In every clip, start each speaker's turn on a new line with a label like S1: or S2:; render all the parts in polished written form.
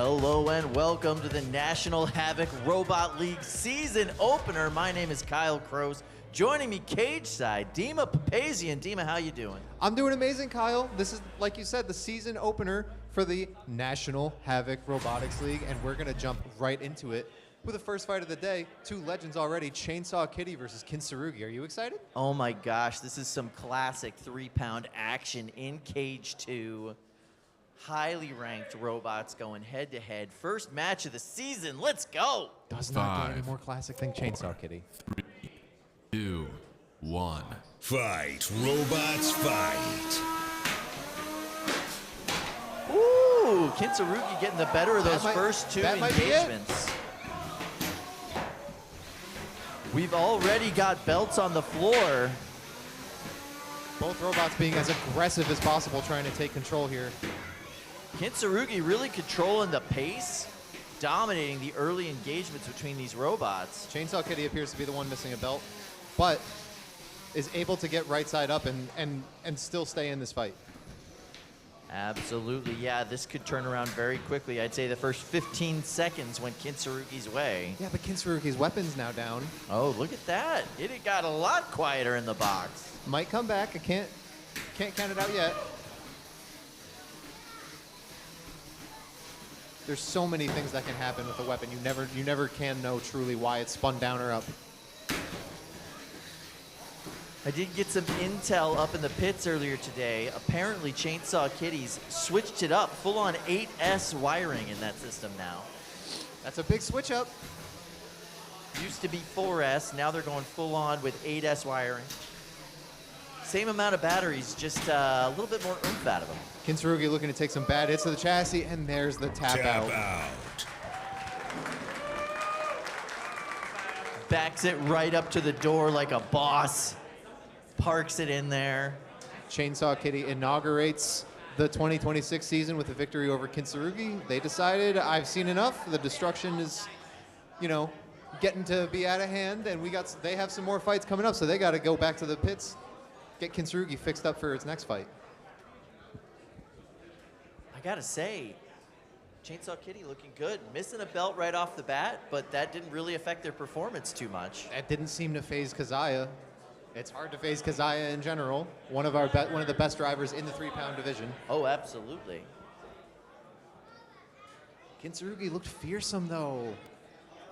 S1: Hello and welcome to the National Havoc Robot League season opener. My name is Kyle Kroos. Joining me cage side, Dima Papazian. Dima, how you doing?
S2: I'm doing amazing, Kyle. This is, like you said, the season opener for the National Havoc Robotics League, and we're going to jump right into it with the first fight of the day. Two legends already, Chainsaw Kitty versus Kintsurugi. Are you excited?
S1: Oh my gosh, this is some classic 3-pound action in Cage 2. Highly ranked robots going head to head. First match of the season. Let's go.
S2: Does not get any more classic than Chainsaw Kitty.
S3: 3, 2, 1.
S4: Fight, robots, fight.
S1: Ooh, Kintsurugi getting the better of those first two engagements. We've already got belts on the floor.
S2: Both robots being as aggressive as possible, trying to take control here.
S1: Kintsurugi really controlling the pace, dominating the early engagements between these robots.
S2: Chainsaw Kitty appears to be the one missing a belt, but is able to get right side up and still stay in this fight.
S1: Absolutely, yeah, this could turn around very quickly. I'd say the first 15 seconds went Kintsurugi's way.
S2: Yeah, but Kintsurugi's weapon's now down.
S1: Oh, look at that. It got a lot quieter in the box.
S2: Might come back. I can't count it out yet. There's so many things that can happen with a weapon. You never can know truly why it's spun down or up.
S1: I did get some intel up in the pits earlier today. Apparently, Chainsaw Kitty's switched it up, full-on 8S wiring in that system now.
S2: That's a big switch up.
S1: Used to be 4S, now they're going full-on with 8S wiring. Same amount of batteries, just a little bit more oomph out of them.
S2: Kintsurugi looking to take some bad hits to the chassis, and there's the tap out.
S1: Backs it right up to the door like a boss. Parks it in there.
S2: Chainsaw Kitty inaugurates the 2026 season with a victory over Kintsurugi. They decided, I've seen enough. The destruction is, getting to be out of hand, and they have some more fights coming up, so they got to go back to the pits, get Kintsurugi fixed up for its next fight.
S1: I gotta say, Chainsaw Kitty looking good. Missing a belt right off the bat, but that didn't really affect their performance too much.
S2: That didn't seem to phase KaZaA. It's hard to phase KaZaA in general. One of the best drivers in the 3-pound division.
S1: Oh, absolutely.
S2: Kintsurugi looked fearsome though.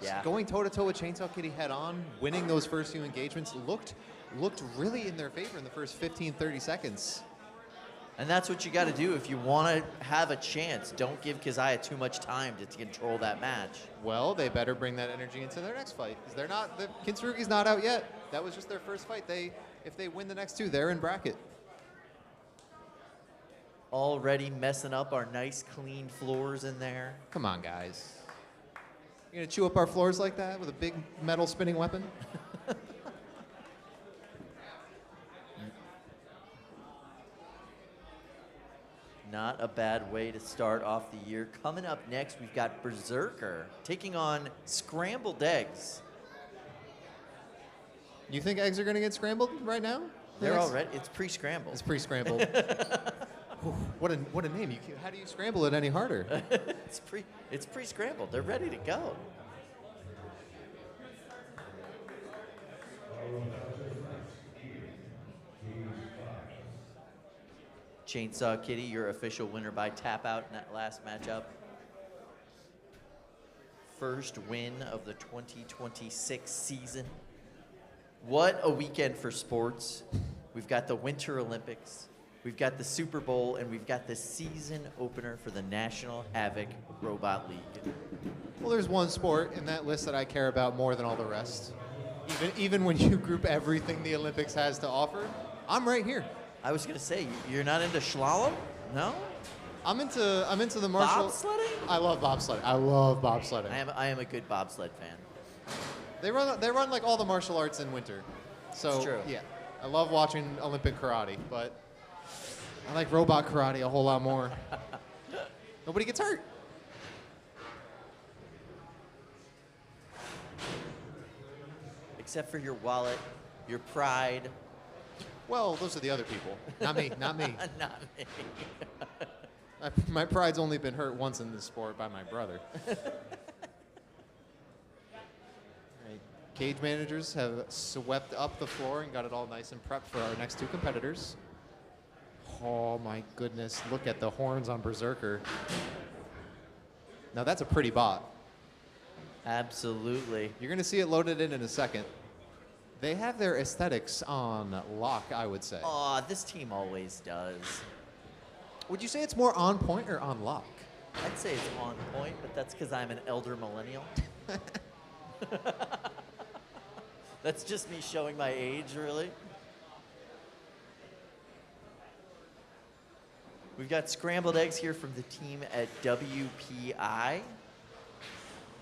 S1: Yeah.
S2: Going toe-to-toe with Chainsaw Kitty head-on, winning those first few engagements, looked really in their favor in the first 15, 30 seconds.
S1: And that's what you got to do if you want to have a chance. Don't give KaZaA too much time to control that match.
S2: Well, they better bring that energy into their next fight, because Kintsurugi's not out yet. That was just their first fight. If they win the next two, they're in bracket.
S1: Already messing up our nice, clean floors in there.
S2: Come on, guys. You're gonna chew up our floors like that with a big metal spinning weapon?
S1: Not a bad way to start off the year. Coming up next, we've got BRZRKR taking on Scrambled eggs.
S2: You think eggs are going to get scrambled right now?
S1: They're already. It's pre-scrambled.
S2: It's pre-scrambled. What a name! How do you scramble it any harder?
S1: It's pre-scrambled. They're ready to go. Chainsaw Kitty, your official winner by tap out in that last matchup. First win of the 2026 season. What a weekend for sports. We've got the Winter Olympics, we've got the Super Bowl, and we've got the season opener for the National Havoc Robot League.
S2: Well, there's one sport in that list that I care about more than all the rest. Even when you group everything the Olympics has to offer, I'm right here.
S1: I was gonna say, you're not into slalom? No?
S2: I'm into the martial.
S1: Bobsledding?
S2: I love bobsledding. I love bobsledding.
S1: I am a good bobsled fan.
S2: They run like all the martial arts in winter. So
S1: It's true.
S2: Yeah, I love watching Olympic karate, but I like robot karate a whole lot more. Nobody gets hurt.
S1: Except for your wallet, your pride.
S2: Well, those are the other people. Not me, not me.
S1: Not me.
S2: My pride's only been hurt once in this sport by my brother. Right. Cage managers have swept up the floor and got it all nice and prepped for our next two competitors. Oh my goodness, look at the horns on Berserker. Now that's a pretty bot.
S1: Absolutely.
S2: You're gonna see it loaded in a second. They have their aesthetics on lock, I would say.
S1: Aw, this team always does.
S2: Would you say it's more on point or on lock?
S1: I'd say it's on point, but that's because I'm an elder millennial. That's just me showing my age, really. We've got scrambled eggs here from the team at WPI.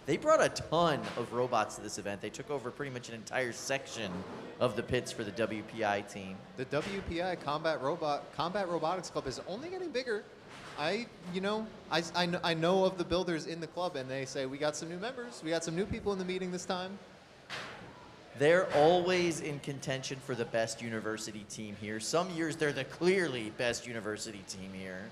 S1: They brought a ton of robots to this event. They took over pretty much an entire section of the pits for the WPI team.
S2: The WPI Combat Robotics Club is only getting bigger. I know of the builders in the club, and they say we got some new members. We got some new people in the meeting this time.
S1: They're always in contention for the best university team here. Some years they're the clearly best university team here.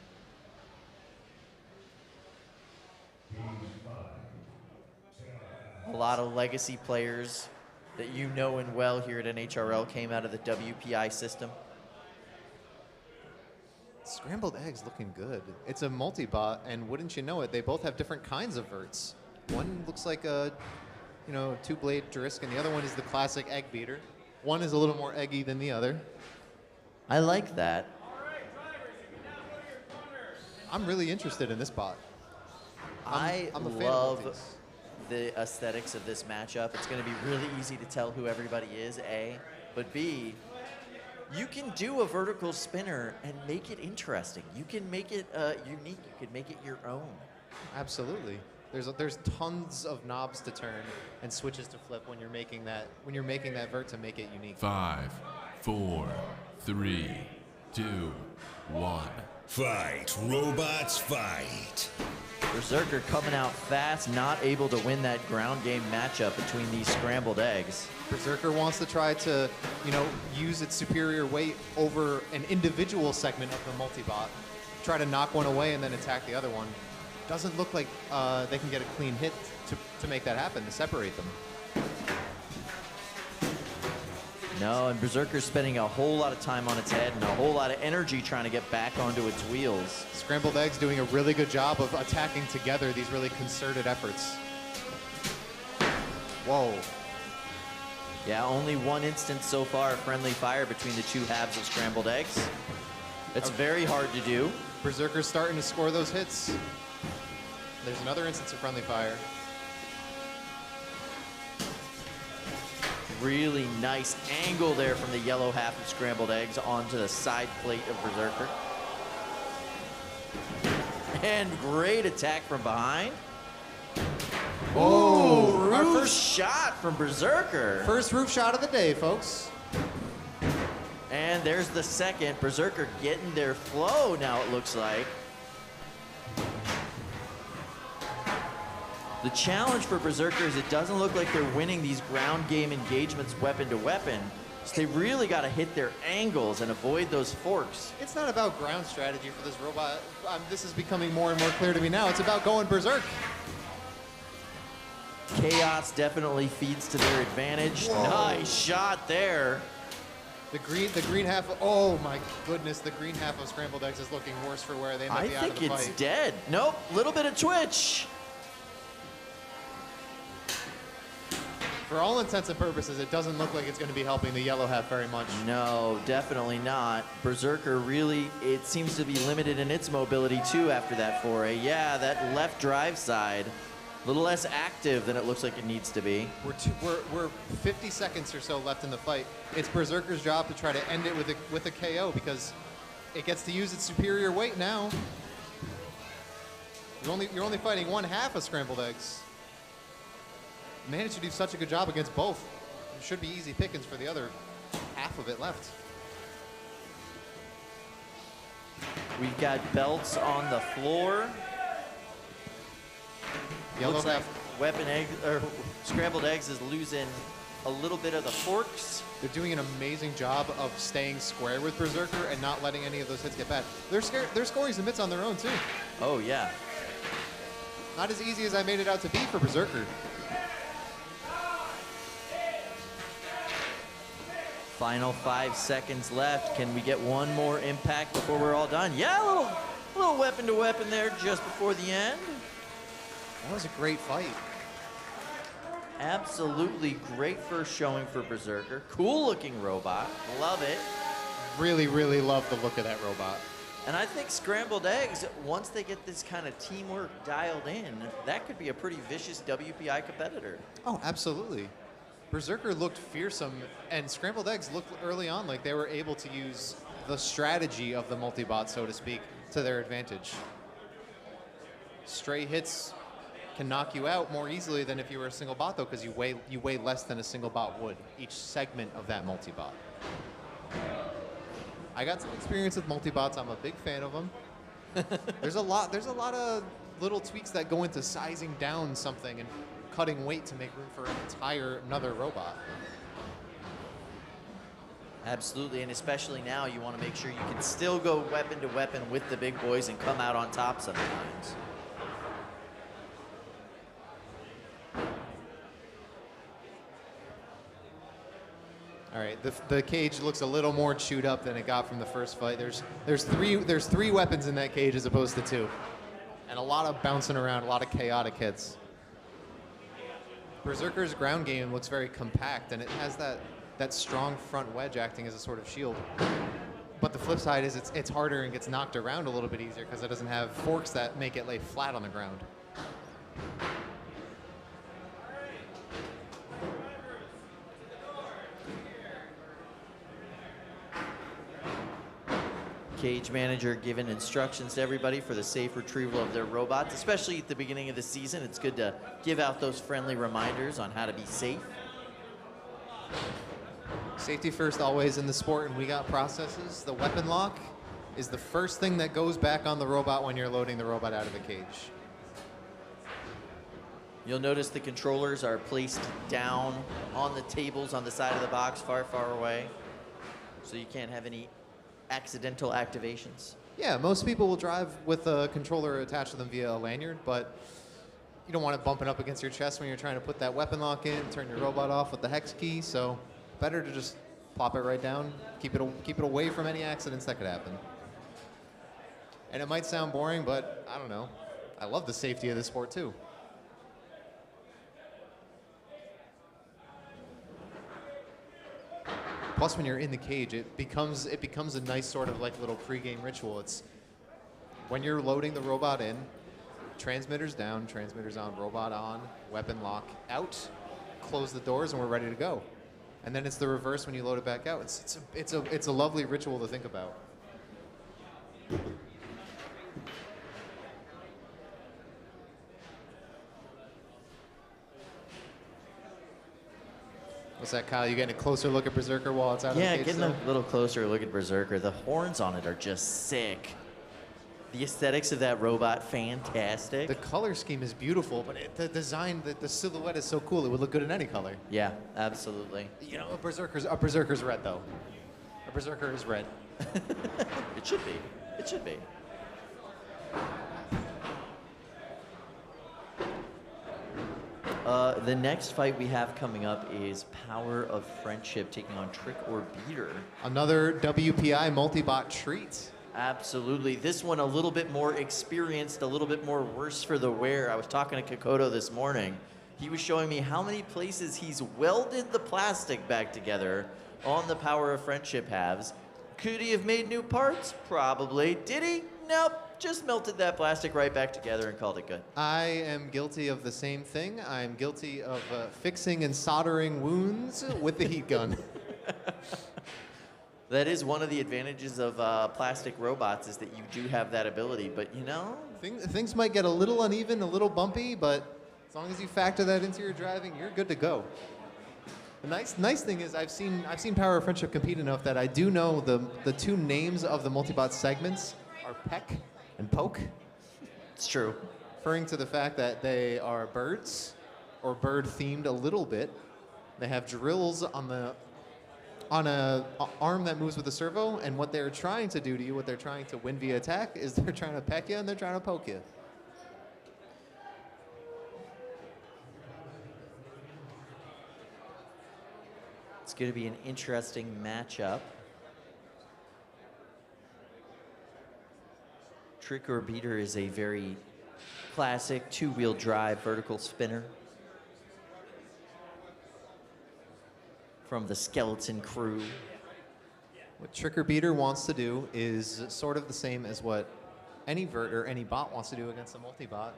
S1: A lot of legacy players that you know and well here at NHRL came out of the WPI system.
S2: Scrambled eggs looking good. It's a multi-bot, and wouldn't you know it, they both have different kinds of verts. One looks like a, two-blade Drisk, and the other one is the classic egg beater. One is a little more eggy than the other.
S1: I like that.
S2: I'm really interested in this bot.
S1: I'm a fan
S2: of
S1: love
S2: multis.
S1: the aesthetics of this matchup. It's going to be really easy to tell who everybody is, A. But B, you can do a vertical spinner and make it interesting. You can make it unique. You can make it your own.
S2: Absolutely. There's tons of knobs to turn and switches to flip when you're making that vert to make it unique.
S3: 5, 4, 3, 2, 1.
S4: Fight, robots, fight.
S1: Berserker coming out fast, not able to win that ground game matchup between these scrambled eggs.
S2: Berserker wants to try to, use its superior weight over an individual segment of the multi-bot, try to knock one away and then attack the other one. Doesn't look like they can get a clean hit to make that happen, to separate them.
S1: No, and Berserker's spending a whole lot of time on its head and a whole lot of energy trying to get back onto its wheels.
S2: Scrambled eggs doing a really good job of attacking together these really concerted efforts. Whoa.
S1: Yeah, only one instance so far of friendly fire between the two halves of scrambled eggs. It's very hard to do.
S2: Berserker's starting to score those hits. There's another instance of friendly fire.
S1: Really nice angle there from the yellow half of scrambled eggs onto the side plate of Berserker. And great attack from behind. Oh, our first shot from Berserker.
S2: First roof shot of the day, folks.
S1: And there's the second. Berserker getting their flow now, it looks like. The challenge for Berserker is it doesn't look like they're winning these ground game engagements weapon to weapon. So they really got to hit their angles and avoid those forks.
S2: It's not about ground strategy for this robot. This is becoming more and more clear to me now. It's about going berserk.
S1: Chaos definitely feeds to their advantage.
S2: Whoa.
S1: Nice shot there.
S2: The green half, oh my goodness, the green half of scrambled eggs is looking worse for wear. They might be out of the
S1: I think it's
S2: fight.
S1: dead. Nope, little bit of twitch.
S2: For all intents and purposes, it doesn't look like it's going to be helping the yellow half very much.
S1: No, definitely not. Berserker really, it seems to be limited in its mobility too after that foray. Yeah, that left drive side, a little less active than it looks like it needs to be.
S2: We're 50 seconds or so left in the fight. It's Berserker's job to try to end it with a KO because it gets to use its superior weight now. You're only fighting one half of scrambled eggs. Managed to do such a good job against both. It should be easy pickings for the other half of it left.
S1: We've got belts on the floor.
S2: Yellow
S1: Looks like
S2: half.
S1: weapon egg or scrambled eggs is losing a little bit of the forks.
S2: They're doing an amazing job of staying square with Berserker and not letting any of those hits get bad. They're scoring some hits on their own, too.
S1: Oh, yeah.
S2: Not as easy as I made it out to be for Berserker.
S1: Final 5 seconds left. Can we get one more impact before we're all done? Yeah, a little weapon to weapon there just before the end.
S2: That was a great fight.
S1: Absolutely great first showing for Berserker. Cool looking robot. Love it.
S2: Really, really love the look of that robot.
S1: And I think Scrambled Eggs, once they get this kind of teamwork dialed in, that could be a pretty vicious WPI competitor.
S2: Oh, absolutely. Berserker looked fearsome, and Scrambled Eggs looked early on like they were able to use the strategy of the multibot, so to speak, to their advantage. Stray hits can knock you out more easily than if you were a single bot, though, because you weigh less than a single bot would, each segment of that multibot. I got some experience with multibots. I'm a big fan of them. There's a lot of little tweaks that go into sizing down something and cutting weight to make room for another robot.
S1: Absolutely, and especially now, you want to make sure you can still go weapon to weapon with the big boys and come out on top sometimes.
S2: All right, the cage looks a little more chewed up than it got from the first fight. There's three weapons in that cage as opposed to 2, and a lot of bouncing around, a lot of chaotic hits. Berserker's ground game looks very compact, and it has that strong front wedge acting as a sort of shield. But the flip side is it's harder and gets knocked around a little bit easier because it doesn't have forks that make it lay flat on the ground.
S1: Cage manager giving instructions to everybody for the safe retrieval of their robots, especially at the beginning of the season. It's good to give out those friendly reminders on how to be safe.
S2: Safety first always in the sport, and we got processes. The weapon lock is the first thing that goes back on the robot when you're loading the robot out of the cage.
S1: You'll notice the controllers are placed down on the tables on the side of the box, far, far away, so you can't have any accidental activations.
S2: Yeah, most people will drive with a controller attached to them via a lanyard, but you don't want it bumping up against your chest when you're trying to put that weapon lock in, turn your robot off with the hex key, so better to just plop it right down, keep it away from any accidents that could happen. And it might sound boring, but I don't know. I love the safety of the sport too. Plus, when you're in the cage, it becomes a nice sort of like little pregame ritual. It's when you're loading the robot in, transmitters down, transmitters on, robot on, weapon lock out, close the doors, and we're ready to go. And then it's the reverse when you load it back out. It's a lovely ritual to think about. What's that, Kyle? You getting a closer look at Berserker while it's out of the cage?
S1: Yeah, getting a little closer look at Berserker. The horns on it are just sick. The aesthetics of that robot, fantastic.
S2: The color scheme is beautiful, but the design, the silhouette is so cool. It would look good in any color.
S1: Yeah, absolutely.
S2: You know, a Berserker's red, though. A Berserker is red.
S1: It should be. It should be. The next fight we have coming up is Power of Friendship taking on Trick or Beater.
S2: Another WPI multi-bot treat.
S1: Absolutely. This one a little bit more experienced, a little bit more worse for the wear. I was talking to Kokoto this morning. He was showing me how many places he's welded the plastic back together on the Power of Friendship halves. Could he have made new parts? Probably. Did he? Nope. Just melted that plastic right back together and called it good.
S2: I am guilty of the same thing. I'm guilty of fixing and soldering wounds with the heat gun.
S1: That is one of the advantages of plastic robots, is that you do have that ability. But you know,
S2: things might get a little uneven, a little bumpy, but as long as you factor that into your driving, you're good to go. The nice thing is I've seen Power of Friendship compete enough that I do know the two names of the multibot segments are Peck and Poke.
S1: It's true.
S2: Referring to the fact that they are birds, or bird themed a little bit. They have drills on a arm that moves with a servo, and what they're trying to do to you, what they're trying to win via attack, is they're trying to peck you and they're trying to poke you.
S1: It's going to be an interesting matchup. Trick or Beater is a very classic two-wheel drive vertical spinner from the Skeleton Crew.
S2: What Trick or Beater wants to do is sort of the same as what any vert or any bot wants to do against a multi-bot.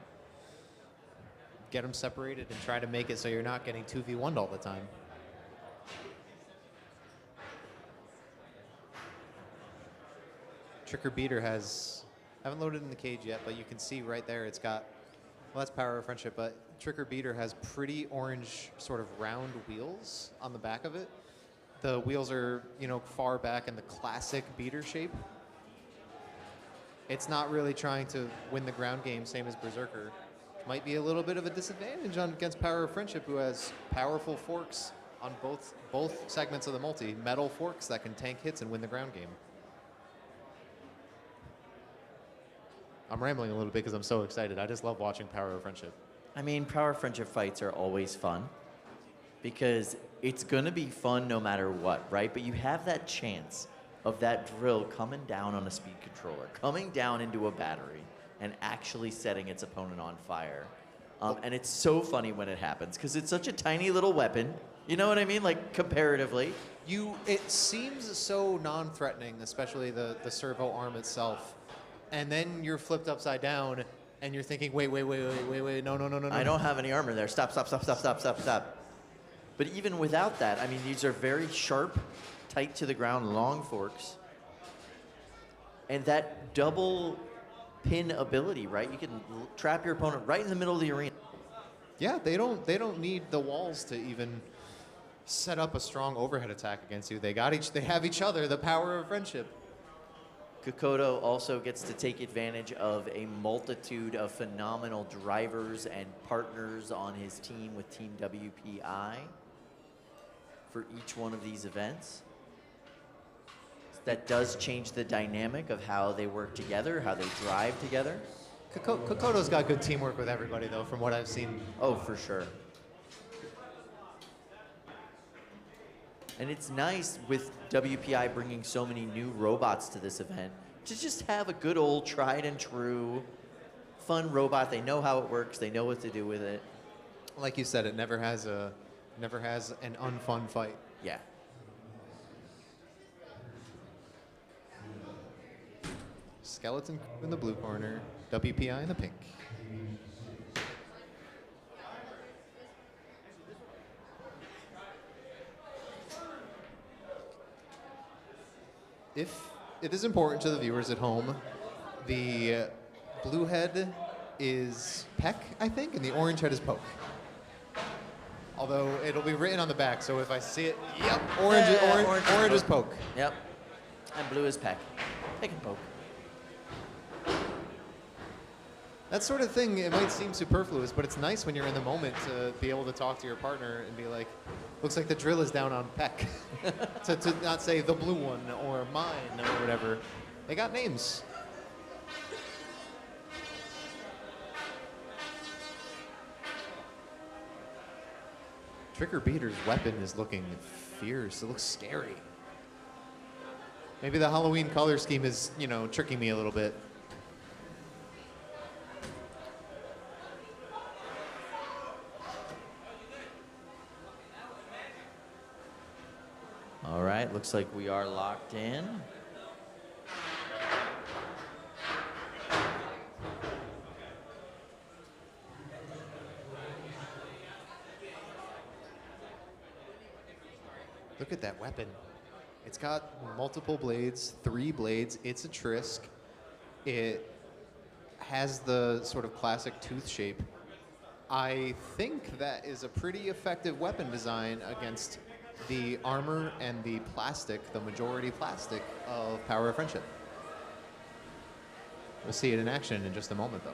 S2: Get them separated and try to make it so you're not getting 2v1'd all the time. Trick or Beater has, I haven't loaded in the cage yet, but you can see right there it's got, well, that's Power of Friendship, but Trick or Beater has pretty orange sort of round wheels on the back of it. The wheels are, you know, far back in the classic beater shape. It's not really trying to win the ground game, same as Berserker. Might be a little bit of a disadvantage against Power of Friendship, who has powerful forks on both segments of the multi, metal forks that can tank hits and win the ground game. I'm rambling a little bit because I'm so excited. I just love watching Power of Friendship.
S1: I mean, Power of Friendship fights are always fun because it's going to be fun no matter what, right? But you have that chance of that drill coming down on a speed controller, coming down into a battery, and actually setting its opponent on fire. And it's so funny when it happens because it's such a tiny little weapon. You know what I mean? Like, comparatively.
S2: It seems so non-threatening, especially the servo arm itself. And then you're flipped upside down, and you're thinking, wait, no.
S1: I don't have any armor there. Stop. But even without that, I mean, these are very sharp, tight to the ground, long forks. And that double pin ability, right? You can trap your opponent right in the middle of the arena.
S2: Yeah, they don't need the walls to even set up a strong overhead attack against you. They have each other, the Power of Friendship.
S1: Kokoto also gets to take advantage of a multitude of phenomenal drivers and partners on his team with Team WPI for each one of these events. That does change the dynamic of how they work together, how they drive together.
S2: Kokoto's got good teamwork with everybody, though, from what I've seen.
S1: Oh, for sure. And it's nice with WPI bringing so many new robots to this event to just have a good old tried and true fun robot. They know how it works. They know what to do with it.
S2: Like you said, it never has an unfun fight.
S1: Yeah.
S2: Skeleton in the blue corner, WPI in the pink. If it is important to the viewers at home, the blue head is peck, I think, and the orange head is poke. Although it'll be written on the back, so if I see it, yep, orange is poke.
S1: Yep. And blue is peck. Peck and poke.
S2: That sort of thing, it might seem superfluous, but it's nice when you're in the moment to be able to talk to your partner and be like, looks like the drill is down on peck. to not say the blue one or mine or whatever. They got names. Trick or Beater's weapon is looking fierce. It looks scary. Maybe the Halloween color scheme is, you know, tricking me a little bit.
S1: All right, looks like we are locked in.
S2: Look at that weapon. It's got multiple blades, 3 blades. It's a Trisk. It has the sort of classic tooth shape. I think that is a pretty effective weapon design against the armor and the plastic, the majority plastic of Power of Friendship. We'll see it in action in just a moment, though.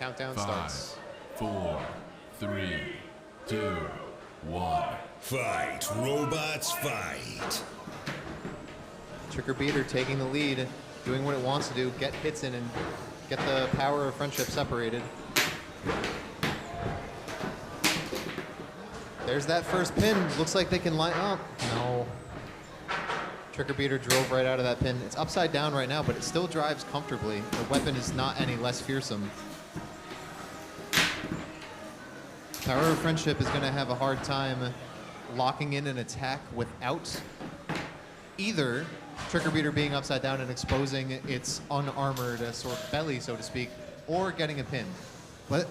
S2: Countdown
S3: 5,
S2: starts.
S3: 4, 3, 2, 1.
S4: Fight, robots, fight.
S2: Trick or Beater taking the lead, doing what it wants to do, get hits in and get the power of friendship separated. There's that first pin. Looks like they can line up. No. Trick or Beater drove right out of that pin. It's upside down right now, but it still drives comfortably. The weapon is not any less fearsome. Power of Friendship is going to have a hard time locking in an attack without either Trick or Beater being upside down and exposing its unarmored sort of belly, so to speak, or getting a pin. But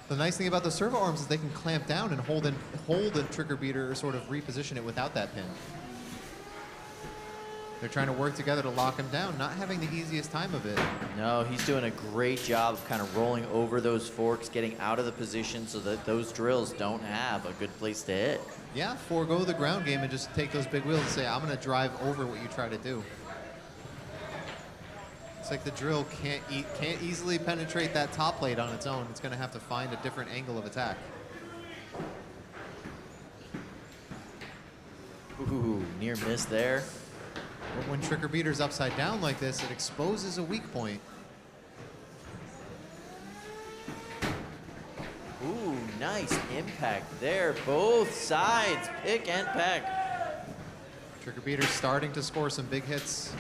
S2: the nice thing about the servo arms is they can clamp down and hold a Trick or Beater or sort of reposition it without that pin. They're trying to work together to lock him down, not having the easiest time of it.
S1: No, he's doing a great job of kind of rolling over those forks, getting out of the position so that those drills don't have a good place to hit.
S2: Yeah, forego the ground game and just take those big wheels and say, I'm going to drive over what you try to do. It's like the drill can't easily penetrate that top plate on its own. It's going to have to find a different angle of attack.
S1: Ooh, near miss there.
S2: But when Trick or Beater's upside down like this, it exposes a weak point.
S1: Ooh, nice impact there. Both sides, pick and peck.
S2: Trick or Beater's starting to score some big hits.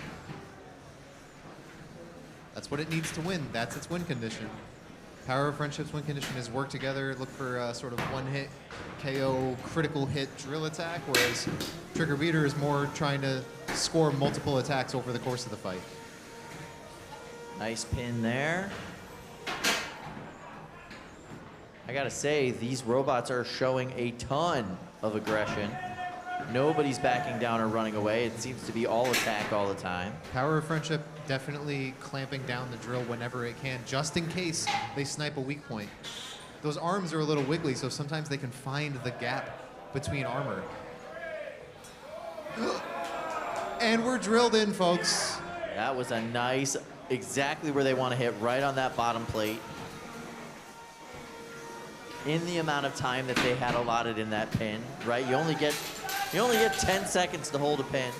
S2: That's what it needs to win. That's its win condition. Power of Friendship's win condition is work together, look for sort of one-hit KO critical hit drill attack, whereas Trick or Beater is more trying to score multiple attacks over the course of the fight.
S1: Nice pin there. I gotta say, these robots are showing a ton of aggression. Nobody's backing down or running away. It seems to be all attack all the time.
S2: Power of Friendship definitely clamping down the drill whenever it can, just in case they snipe a weak point. Those arms are a little wiggly, so sometimes they can find the gap between armor. And we're drilled in, folks.
S1: That was a nice, exactly where they want to hit, right on that bottom plate. In the amount of time that they had allotted in that pin, right? You only get 10 seconds to hold a pin.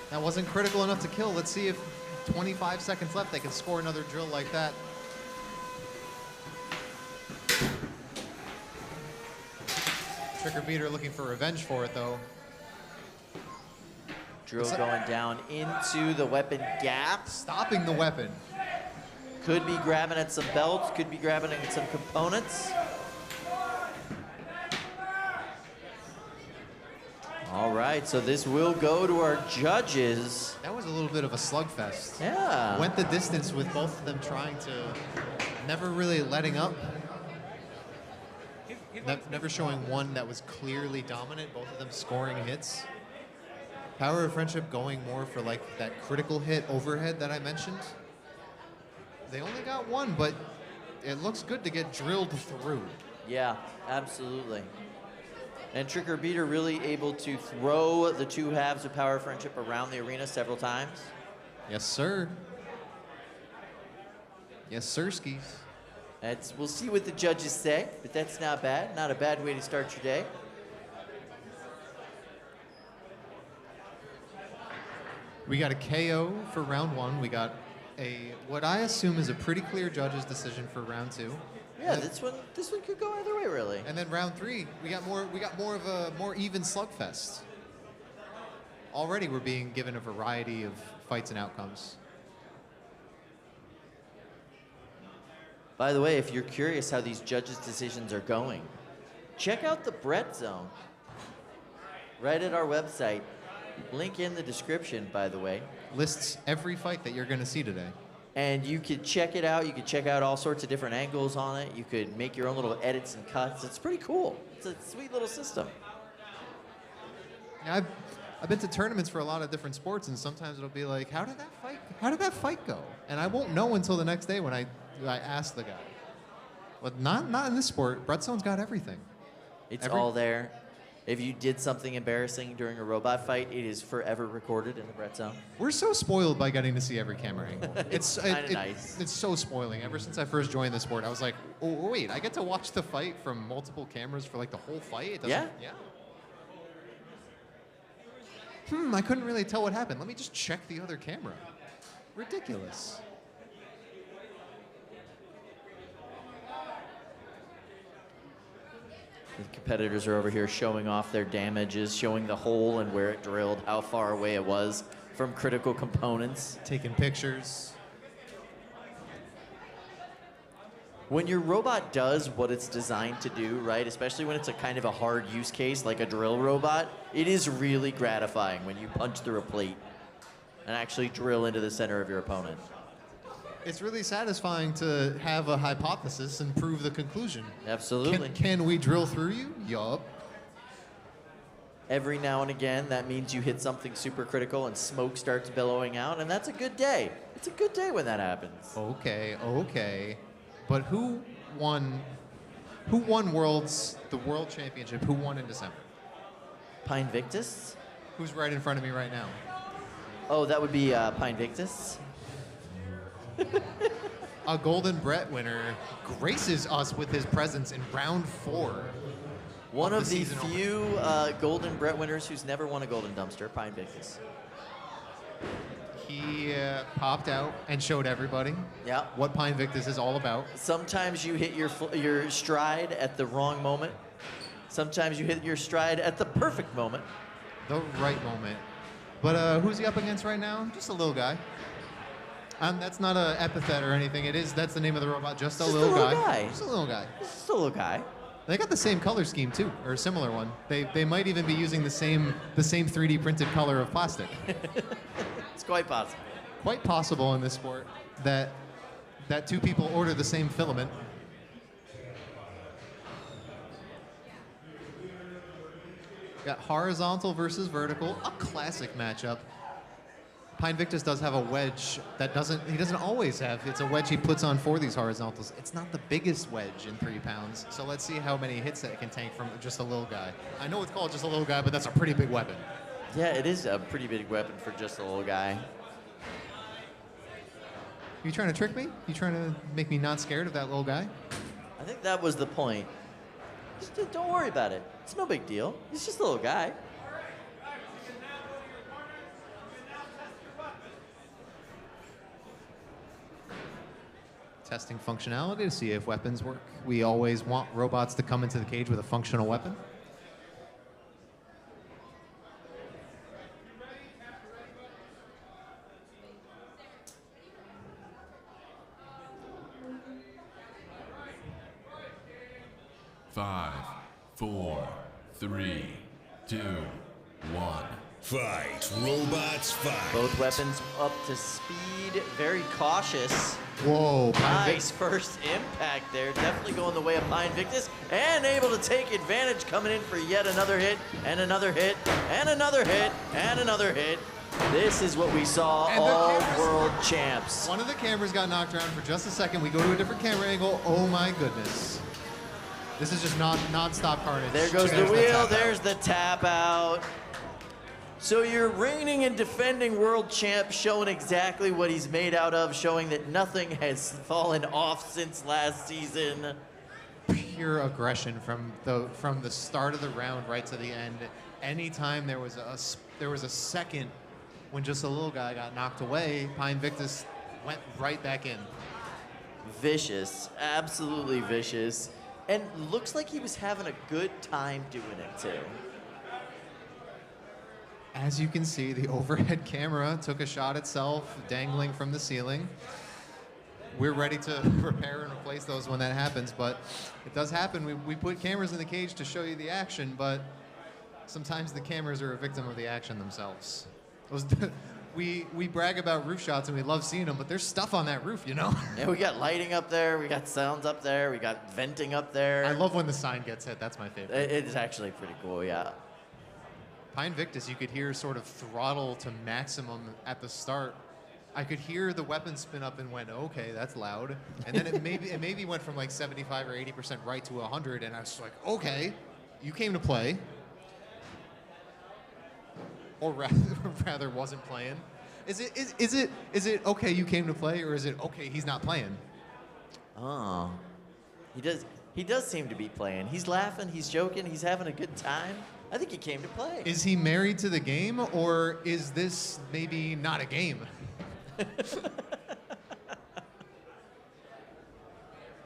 S2: That wasn't critical enough to kill. Let's see if 25 seconds left, they can score another drill like that. Trick or Beater looking for revenge for it, though.
S1: Drill going down into the weapon gap.
S2: Stopping the weapon.
S1: Could be grabbing at some belts, could be grabbing at some components. All right, so this will go to our judges.
S2: That was a little bit of a slugfest.
S1: Yeah.
S2: Went the distance with both of them trying to, never really letting up. Never showing one that was clearly dominant, both of them scoring hits. Power of Friendship going more for like that critical hit overhead that I mentioned. They only got one, but it looks good to get drilled through.
S1: Yeah, absolutely. And Trick or Beater really able to throw the two halves of Power of Friendship around the arena several times.
S2: Yes, sir. Yes, sir, skis.
S1: We'll see what the judges say, but that's not bad. Not a bad way to start your day.
S2: We got a KO for round one. We got what I assume is a pretty clear judge's decision for round two.
S1: Yeah, this one could go either way, really.
S2: And then round three, we got more of a more even slugfest. Already we're being given a variety of fights and outcomes.
S1: By the way, if you're curious how these judges' decisions are going, check out the Brett Zone right at our website. Link in the description, by the way.
S2: Lists every fight that you're going to see today.
S1: And you could check it out. You could check out all sorts of different angles on it. You could make your own little edits and cuts. It's pretty cool. It's a sweet little system.
S2: Yeah, I've been to tournaments for a lot of different sports, and sometimes it'll be like, how did that fight go? And I won't know until the next day when I ask the guy. But not in this sport. Brettzone's got everything.
S1: It's all there. If you did something embarrassing during a robot fight, it is forever recorded in the Brett Zone.
S2: We're so spoiled by getting to see every camera angle. It's
S1: Kinda nice.
S2: It's so spoiling. Ever since I first joined the sport, I was like, oh wait, I get to watch the fight from multiple cameras for like the whole fight. It doesn't,
S1: Yeah.
S2: I couldn't really tell what happened. Let me just check the other camera. Ridiculous.
S1: The competitors are over here showing off their damages, showing the hole and where it drilled, how far away it was from critical components.
S2: Taking pictures.
S1: When your robot does what it's designed to do, right, especially when it's a kind of a hard use case like a drill robot, it is really gratifying when you punch through a plate and actually drill into the center of your opponent.
S2: It's really satisfying to have a hypothesis and prove the conclusion.
S1: Absolutely.
S2: Can we drill through you? Yup.
S1: Every now and again, that means you hit something super critical and smoke starts billowing out, and that's a good day. It's a good day when that happens.
S2: Okay. But who won the World Championship? Who won in December?
S1: Pinevictus?
S2: Who's right in front of me right now?
S1: Oh, that would be Pinevictus.
S2: A Golden Brett winner graces us with his presence in round 4.
S1: One of the
S2: season
S1: few Golden Brett winners who's never won a Golden Dumpster, Pinevictus.
S2: He popped out and showed everybody
S1: Yeah.
S2: what Pinevictus is all about.
S1: Sometimes you hit your stride at the wrong moment. Sometimes you hit your stride at the perfect moment.
S2: The right moment. But who's he up against right now? Just a little guy. That's not an epithet or anything. That's the name of the robot. Just a little guy. Just a little guy.
S1: Just a little guy.
S2: They got the same color scheme too, or a similar one. They might even be using the same 3D printed color of plastic.
S1: It's quite possible.
S2: Quite possible in this sport that two people order the same filament. Got horizontal versus vertical, a classic matchup. Pinevictus does have a wedge that he doesn't always have. It's a wedge he puts on for these horizontals. It's not the biggest wedge in 3 pounds, so let's see how many hits that it can tank from just a little guy. I know it's called just a little guy, but that's a pretty big weapon.
S1: Yeah, it is a pretty big weapon for just a little guy.
S2: You trying to trick me? You trying to make me not scared of that little guy?
S1: I think that was the point. Just don't worry about it. It's no big deal. He's just a little guy.
S2: Testing functionality to see if weapons work. We always want robots to come into the cage with a functional weapon.
S3: Five, 4, 3, 2, 1.
S4: Fight, robots, fight.
S1: Both weapons up to speed, very cautious.
S2: Whoa,
S1: Nice first impact there. Definitely going the way of Pinevictus and able to take advantage, coming in for yet another hit, and another hit, and another hit, and another hit. This is what we saw all world champs.
S2: One of the cameras got knocked around for just a second. We go to a different camera angle. Oh my goodness. This is just non-stop carnage.
S1: There goes the wheel, there's the tap out. So your reigning and defending world champ showing exactly what he's made out of, showing that nothing has fallen off since last season.
S2: Pure aggression from the start of the round right to the end. Anytime there was a second when just a little guy got knocked away, Pinevictus went right back in.
S1: Vicious, absolutely vicious. And looks like he was having a good time doing it too.
S2: As you can see, the overhead camera took a shot itself, dangling from the ceiling. We're ready to repair and replace those when that happens, but it does happen. We put cameras in the cage to show you the action, but sometimes the cameras are a victim of the action themselves. We brag about roof shots and we love seeing them, but there's stuff on that roof, you know?
S1: Yeah, we got lighting up there, we got sounds up there, we got venting up there.
S2: I love when the sign gets hit. That's my favorite.
S1: It is actually pretty cool, yeah.
S2: Pinevictus, you could hear sort of throttle to maximum at the start. I could hear the weapon spin up and went, okay, that's loud. And then it maybe went from like 75 or 80% right to 100, and I was like, okay, you came to play. or rather wasn't playing. Is it okay you came to play, or is it okay he's not playing?
S1: Oh, he does seem to be playing. He's laughing, he's joking, he's having a good time. I think he came to play.
S2: Is he married to the game, or is this maybe not a game?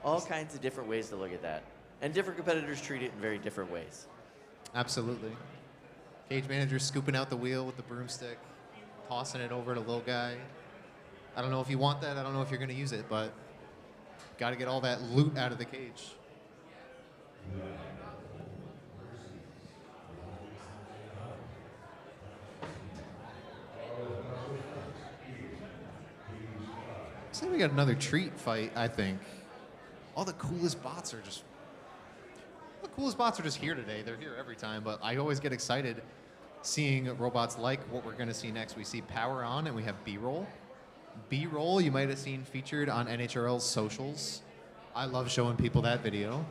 S1: All kinds of different ways to look at that. And different competitors treat it in very different ways.
S2: Absolutely. Cage manager scooping out the wheel with the broomstick, tossing it over to little guy. I don't know if you want that. I don't know if you're going to use it, but got to get all that loot out of the cage. Looks like we got another treat fight, I think. All the coolest bots are just here today. They're here every time, but I always get excited seeing robots like what we're going to see next. We see Power On, and we have B-Roll. B-Roll, you might have seen featured on NHRL's socials. I love showing people that video.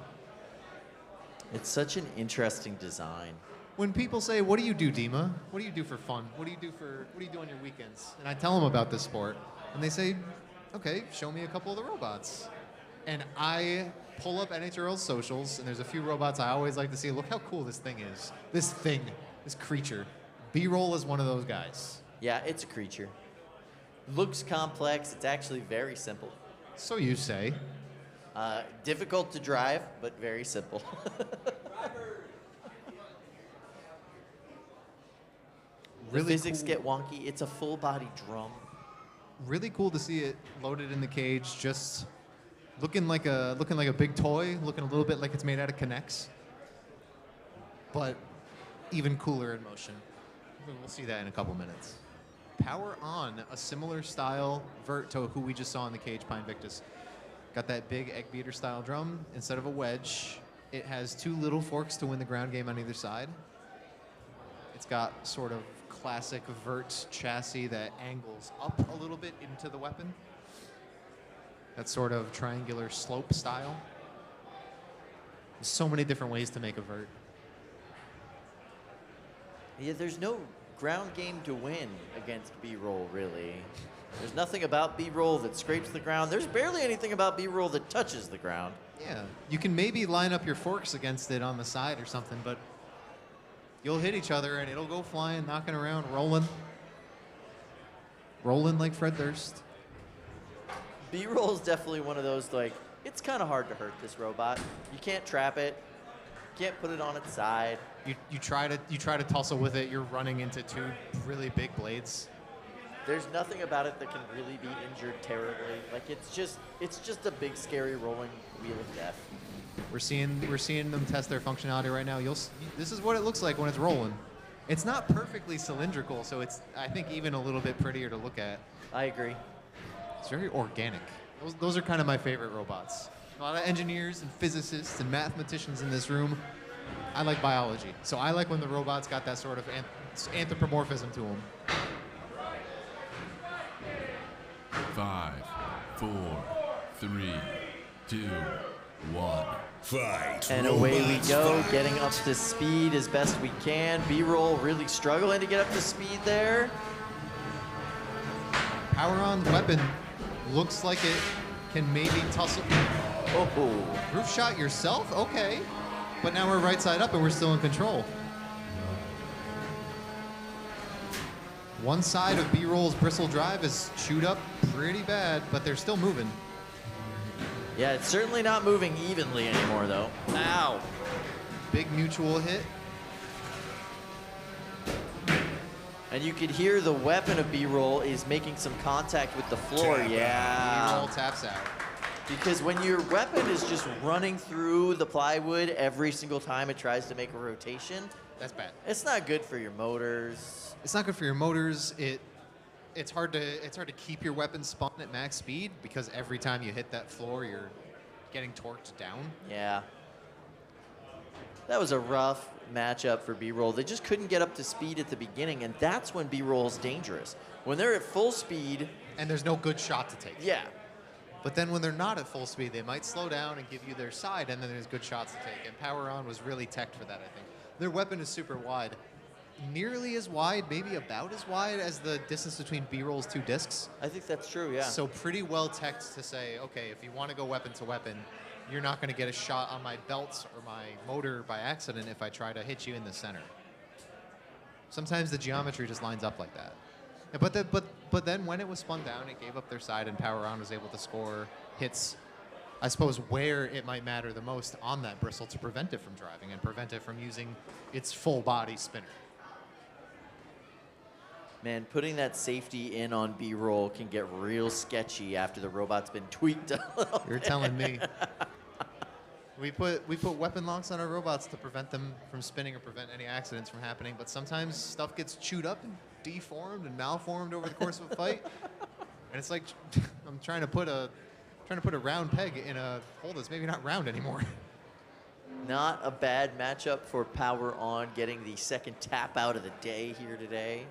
S1: It's such an interesting design.
S2: When people say, "What do you do, Dima? What do you do for fun? What do you do on your weekends?" And I tell them about this sport, and they say, "Okay, show me a couple of the robots." And I pull up NHRL's socials, and there's a few robots I always like to see. Look how cool this thing is. This creature. B-Roll is one of those guys.
S1: Yeah, it's a creature. Looks complex. It's actually very simple.
S2: So you say.
S1: Difficult to drive, but very simple. The physics
S2: cool.
S1: get wonky. It's a full-body drum.
S2: Really cool to see it loaded in the cage, just looking like a big toy, looking a little bit like it's made out of Connects, but even cooler in motion. We'll see that in a couple minutes. Power On, a similar style vert to who we just saw in the cage, Pinevictus. Got that big egg beater style drum. Instead of a wedge, it has two little forks to win the ground game on either side. It's got sort of classic vert chassis that angles up a little bit into the weapon. That sort of triangular slope style. There's so many different ways to make a vert.
S1: Yeah, there's no ground game to win against B-Roll, really. There's nothing about B-Roll that scrapes the ground. There's barely anything about B-Roll that touches the ground.
S2: Yeah, you can maybe line up your forks against it on the side or something, but you'll hit each other and it'll go flying, knocking around, rolling. Rolling like Fred Durst.
S1: B-Roll is definitely one of those, like, it's kind of hard to hurt this robot. You can't trap it. You can't put it on its side.
S2: You try to tussle with it, you're running into two really big blades.
S1: There's nothing about it that can really be injured terribly. Like, it's just a big, scary rolling wheel of death.
S2: We're seeing them test their functionality right now. This is what it looks like when it's rolling. It's not perfectly cylindrical, so it's, I think, even a little bit prettier to look at.
S1: I agree.
S2: It's very organic. Those are kind of my favorite robots. A lot of engineers and physicists and mathematicians in this room. I like biology, so I like when the robots got that sort of anthropomorphism to them.
S3: 5, 4, 3, 2, 1.
S4: Fight.
S1: And away we
S4: Robots
S1: go,
S4: fight.
S1: getting up to speed as best we can. B-Roll really struggling to get up to speed there.
S2: Power On weapon looks like it can maybe tussle.
S1: Oh,
S2: Roof shot yourself? Okay. But now we're right side up and we're still in control. One side of B-Roll's bristle drive is chewed up pretty bad, but they're still moving.
S1: yeah, it's certainly not moving evenly anymore, though. Ow.
S2: Big mutual hit.
S1: And you could hear the weapon of B-Roll is making some contact with the floor.
S4: Tap out.
S1: Yeah.
S2: B-Roll taps out.
S1: Because when your weapon is just running through the plywood every single time it tries to make a rotation,
S2: That's bad.
S1: it's not good for your motors.
S2: It's not good for your motors. It's hard to keep your weapon spun at max speed because every time you hit that floor, you're getting torqued down.
S1: Yeah. That was a rough matchup for B-Roll. They just couldn't get up to speed at the beginning, and that's when B-Roll's dangerous. When they're at full speed,
S2: And there's no good shot to take.
S1: yeah.
S2: But then when they're not at full speed, they might slow down and give you their side, and then there's good shots to take. And Power On was really teched for that, I think. Their weapon is super wide. nearly as wide, maybe about as wide as the distance between B-roll's two discs.
S1: I think that's true, yeah.
S2: So pretty well teched to say, okay, if you want to go weapon to weapon, you're not going to get a shot on my belts or my motor by accident if I try to hit you in the center. Sometimes the geometry just lines up like that. But then when it was spun down, it gave up their side, and Power Round was able to score hits, I suppose, where it might matter the most on that bristle to prevent it from driving and prevent it from using its full body spinner.
S1: Man, putting that safety in on B-roll can get real sketchy after the robot's been tweaked a little
S2: You're telling me. We put weapon locks on our robots to prevent them from spinning or prevent any accidents from happening, but sometimes stuff gets chewed up and deformed and malformed over the course of a fight. And it's like I'm trying to put a round peg in a hole that's maybe not round anymore.
S1: Not a bad matchup for Power On, getting the second tap out of the day here today.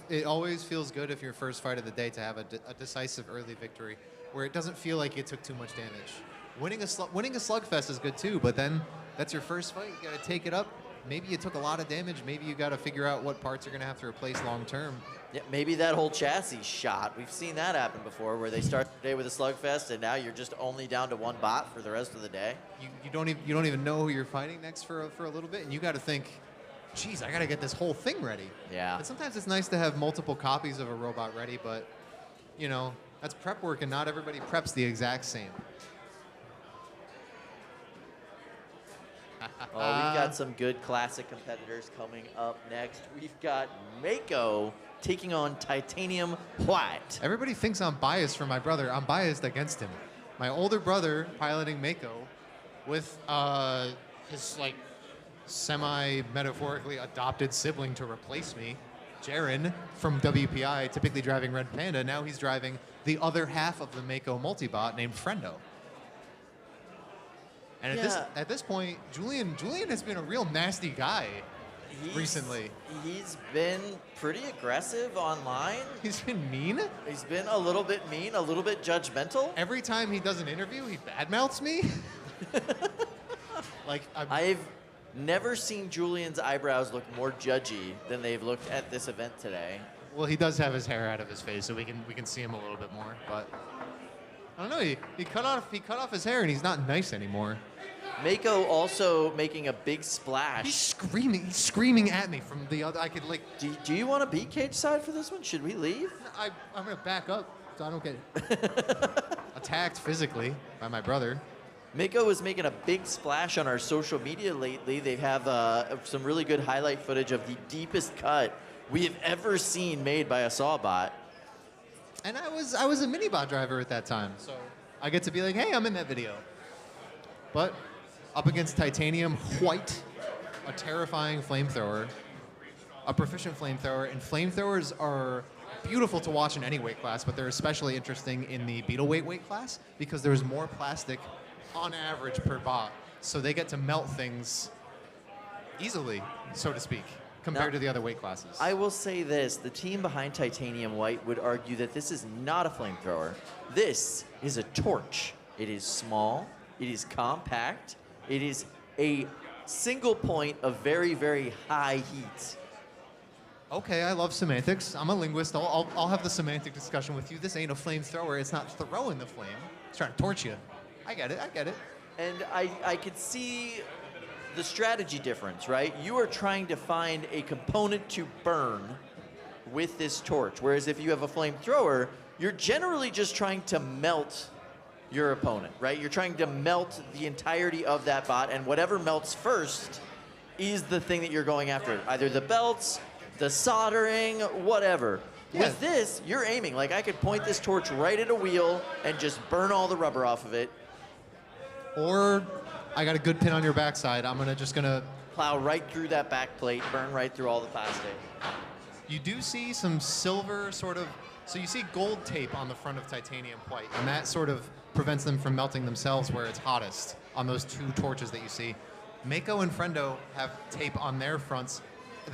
S2: It always feels good if your first fight of the day to have a decisive early victory where it doesn't feel like it took too much damage. Winning a slugfest is good too, but then that's your first fight. You got to take it up. Maybe you took a lot of damage. Maybe you got to figure out what parts you're going to have to replace long term.
S1: Yeah, maybe that whole chassis shot. We've seen that happen before, where they start the day with a slugfest, and now you're just only down to one bot for the rest of the day.
S2: You don't even know who you're fighting next for a little bit, and you got to think, geez, I got to get this whole thing ready.
S1: Yeah.
S2: And sometimes it's nice to have multiple copies of a robot ready, but that's prep work, and not everybody preps the exact same.
S1: Oh, we've got some good classic competitors coming up next. We've got Mako taking on Titanium Hwhite.
S2: Everybody thinks I'm biased for my brother. I'm biased against him. My older brother piloting Mako with his semi-metaphorically adopted sibling to replace me, Jaren from WPI, typically driving Red Panda. Now he's driving the other half of the Mako multibot named Friendo. And at this point, Julian has been a real nasty guy recently.
S1: He's been pretty aggressive online.
S2: He's been mean.
S1: He's been a little bit mean, a little bit judgmental.
S2: Every time he does an interview, he badmouths me.
S1: I've never seen Julian's eyebrows look more judgy than they've looked at this event today.
S2: Well, he does have his hair out of his face, so we can see him a little bit more. But I don't know. He cut off his hair, and he's not nice anymore.
S1: Mako also making a big splash.
S2: He's screaming at me from the other. I could
S1: Do you want to be cage side for this one? Should we leave?
S2: I'm gonna back up so I don't get attacked physically by my brother.
S1: Mako is making a big splash on our social media lately. They have some really good highlight footage of the deepest cut we have ever seen made by a Sawbot.
S2: And I was a minibot driver at that time, so I get to be like, hey, I'm in that video. But up against Titanium Hwhite, a terrifying flamethrower, a proficient flamethrower, and flamethrowers are beautiful to watch in any weight class, but they're especially interesting in the beetle weight class because there's more plastic on average per bot, so they get to melt things easily, so to speak, compared to the other weight classes.
S1: I will say this, the team behind Titanium Hwhite would argue that this is not a flamethrower. This is a torch. It is small, it is compact, it is a single point of very, very high heat.
S2: Okay, I love semantics. I'm a linguist. I'll have the semantic discussion with you. This ain't a flamethrower. It's not throwing the flame. It's trying to torch you. I get it.
S1: And I could see the strategy difference, right? You are trying to find a component to burn with this torch, whereas if you have a flamethrower, you're generally just trying to melt your opponent, right? You're trying to melt the entirety of that bot, and whatever melts first is the thing that you're going after. Either the belts, the soldering, whatever.
S2: Yeah.
S1: With this, you're aiming. Like, I could point this torch right at a wheel and just burn all the rubber off of it.
S2: Or I got a good pin on your backside. I'm just gonna
S1: Plow right through that back plate, burn right through all the plastic.
S2: You do see some silver so you see gold tape on the front of Titanium Hwhite, and that sort of prevents them from melting themselves where it's hottest on those two torches that you see. Mako and Friendo have tape on their fronts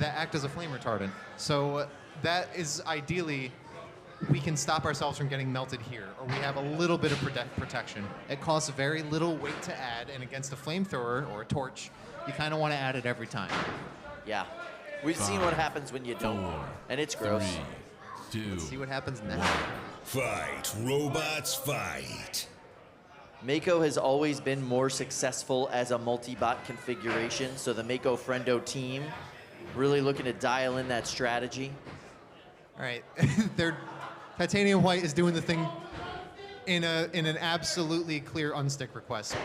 S2: that act as a flame retardant. So that is ideally, we can stop ourselves from getting melted here, or we have a little bit of protection. It costs very little weight to add, and against a flamethrower or a torch, you kind of want to add it every time.
S1: Yeah. We've seen what happens when you don't,
S3: 4,
S1: and it's gross.
S3: 3, 2,
S2: See what happens now.
S4: Fight, robots, fight.
S1: Mako has always been more successful as a multi-bot configuration, so the Mako Friendo team really looking to dial in that strategy.
S2: All right, their Titanium Hwhite is doing the thing in an absolutely clear unstick request.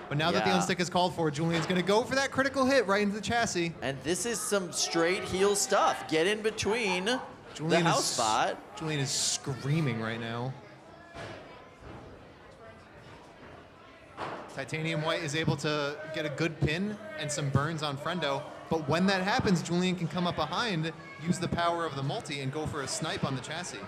S2: But now that the
S1: Yeah.
S2: unstick is called for, Julian's going to go for that critical hit right into the chassis.
S1: And this is some straight heel stuff. Get in between the house bot.
S2: Julian is screaming right now. Titanium Hwhite is able to get a good pin and some burns on Friendo. But when that happens, Julian can come up behind, use the power of the multi, and go for a snipe on the chassis.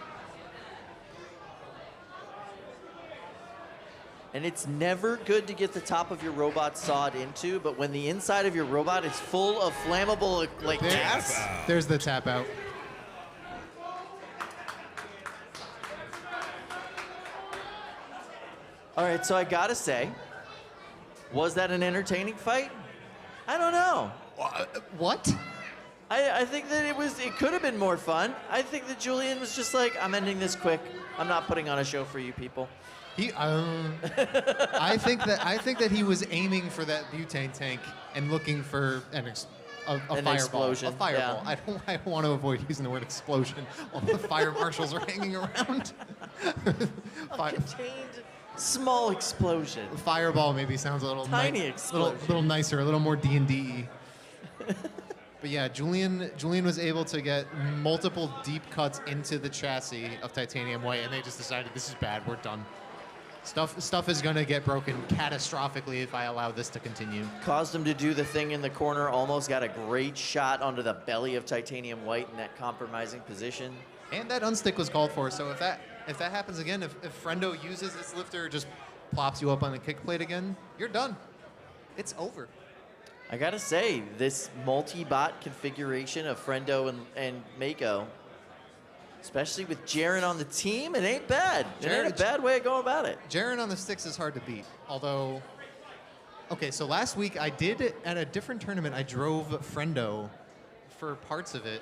S1: And it's never good to get the top of your robot sawed into, but when the inside of your robot is full of flammable like gas,
S2: There's the tap out.
S1: all right, so I gotta say, was that an entertaining fight? I don't know.
S2: What?
S1: I think that it could have been more fun. I think that Julian was just like, I'm ending this quick. I'm not putting on a show for you people.
S2: I think that he was aiming for that butane tank and looking for a fireball.
S1: explosion,
S2: A fireball.
S1: yeah.
S2: I want to avoid using the word explosion while the fire marshals are hanging around.
S1: Contained small explosion.
S2: Fireball maybe sounds a little
S1: Tiny
S2: little
S1: explosion.
S2: nicer, a little more D&D. But yeah, Julian was able to get multiple deep cuts into the chassis of Titanium Hwhite, and they just decided this is bad. We're done. Stuff is gonna get broken catastrophically if I allow this to continue.
S1: Caused him to do the thing in the corner, almost got a great shot onto the belly of Titanium Hwhite in that compromising position.
S2: And that unstick was called for, so if that happens again, if Friendo uses this lifter, just plops you up on the kick plate again, you're done. It's over.
S1: I gotta say, this multi-bot configuration of Friendo and Mako, especially with Jaren on the team, it ain't bad. It ain't a bad way of going about it.
S2: Jaren on the sticks is hard to beat, although... Okay, so last week I did, at a different tournament, I drove Friendo for parts of it.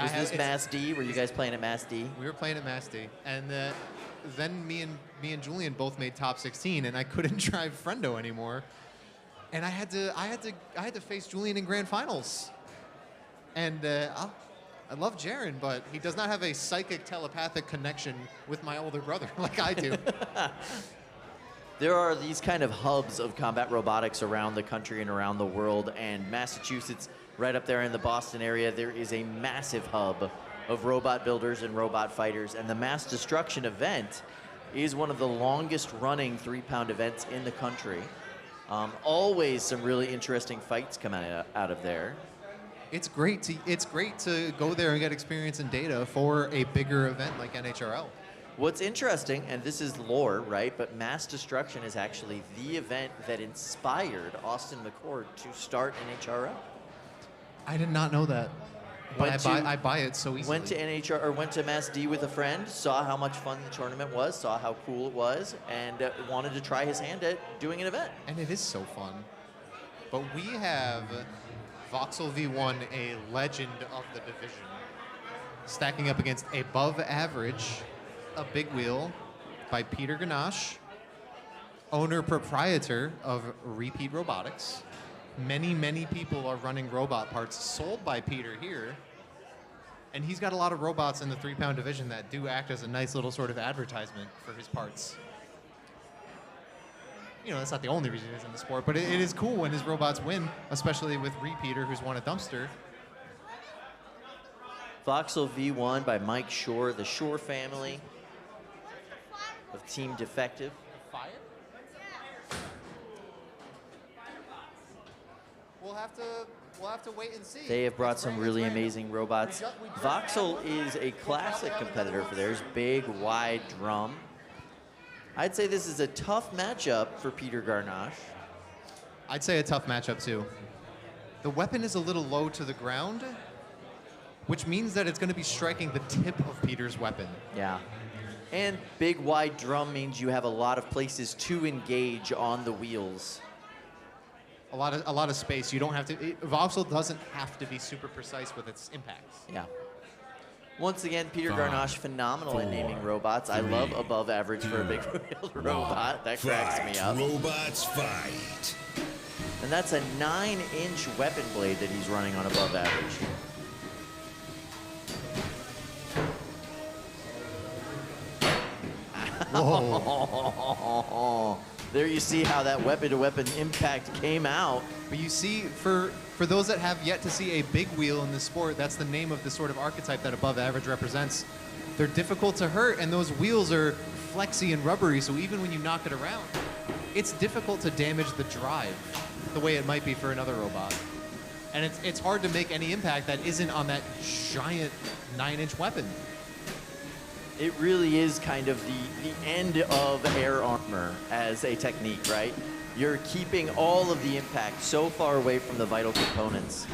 S1: Was this Mass D? Were you guys playing at Mass D?
S2: We were playing at Mass D, and then me and Julian both made top 16, and I couldn't drive Friendo anymore, and I had to face Julian in grand finals, and I love Jaren, but he does not have a psychic telepathic connection with my older brother like I do.
S1: There are these kind of hubs of combat robotics around the country and around the world, and Massachusetts, right up there in the Boston area, there is a massive hub of robot builders and robot fighters, and the Mass Destruction event is one of the longest running 3-pound events in the country. Always some really interesting fights come out of there.
S2: It's great to go there and get experience and data for a bigger event like NHRL.
S1: What's interesting, and this is lore, right, but Mass Destruction is actually the event that inspired Austin McCord to start NHRL.
S2: I did not know that. But
S1: Went
S2: I buy it so easily.
S1: Went to Mass D with a friend, saw how much fun the tournament was, saw how cool it was, and wanted to try his hand at doing an event.
S2: And it is so fun. But we have Voxel V1, a legend of the division, stacking up against above average, a big wheel by Peter Ganache, owner proprietor of Repeat Robotics. Many, many people are running robot parts sold by Peter here. And he's got a lot of robots in the 3-pound division that do act as a nice little sort of advertisement for his parts. You know, that's not the only reason he's in the sport, but it is cool when his robots win, especially with Repeater, who's won a dumpster.
S1: Voxel V1 by Mike Shore, the Shore family of Team Defective.
S2: Fire? We'll have to wait and see.
S1: They have brought some really amazing robots. Voxel is a classic competitor for theirs, big, wide drum. I'd say this is a tough matchup for Peter Garnache.
S2: I'd say a tough matchup too. The weapon is a little low to the ground, which means that it's going to be striking the tip of Peter's weapon.
S1: Yeah. And big, wide drum means you have a lot of places to engage on the wheels.
S2: a lot of space. You don't have to. Voxel doesn't have to be super precise with its impacts.
S1: Yeah. Once again, Peter
S3: 5,
S1: Garnosh, phenomenal in
S3: 4,
S1: naming robots. I love
S3: 3,
S1: above average for a big
S3: 2,
S1: wheeled robot. That cracks me up.
S4: Robots fight.
S1: And that's a 9-inch weapon blade that he's running on above average.
S2: Whoa.
S1: There you see how that weapon-to-weapon impact came out.
S2: But you see, for those that have yet to see a big wheel in this sport, that's the name of the sort of archetype that above average represents. They're difficult to hurt, and those wheels are flexy and rubbery, so even when you knock it around, it's difficult to damage the drive the way it might be for another robot. And it's hard to make any impact that isn't on that giant 9-inch weapon.
S1: It really is kind of the end of air armor as a technique, right? You're keeping all of the impact so far away from the vital components.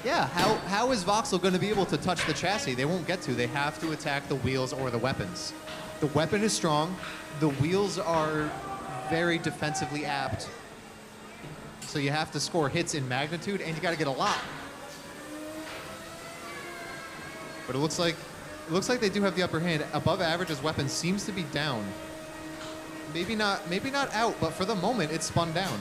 S2: Yeah, how is Voxel going to be able to touch the chassis? They won't get to. They have to attack the wheels or the weapons. The weapon is strong. The wheels are very defensively apt. So you have to score hits in magnitude, and you got to get a lot. But it looks like they do have the upper hand. Above average's weapon seems to be down. Maybe not out, but for the moment it's spun down.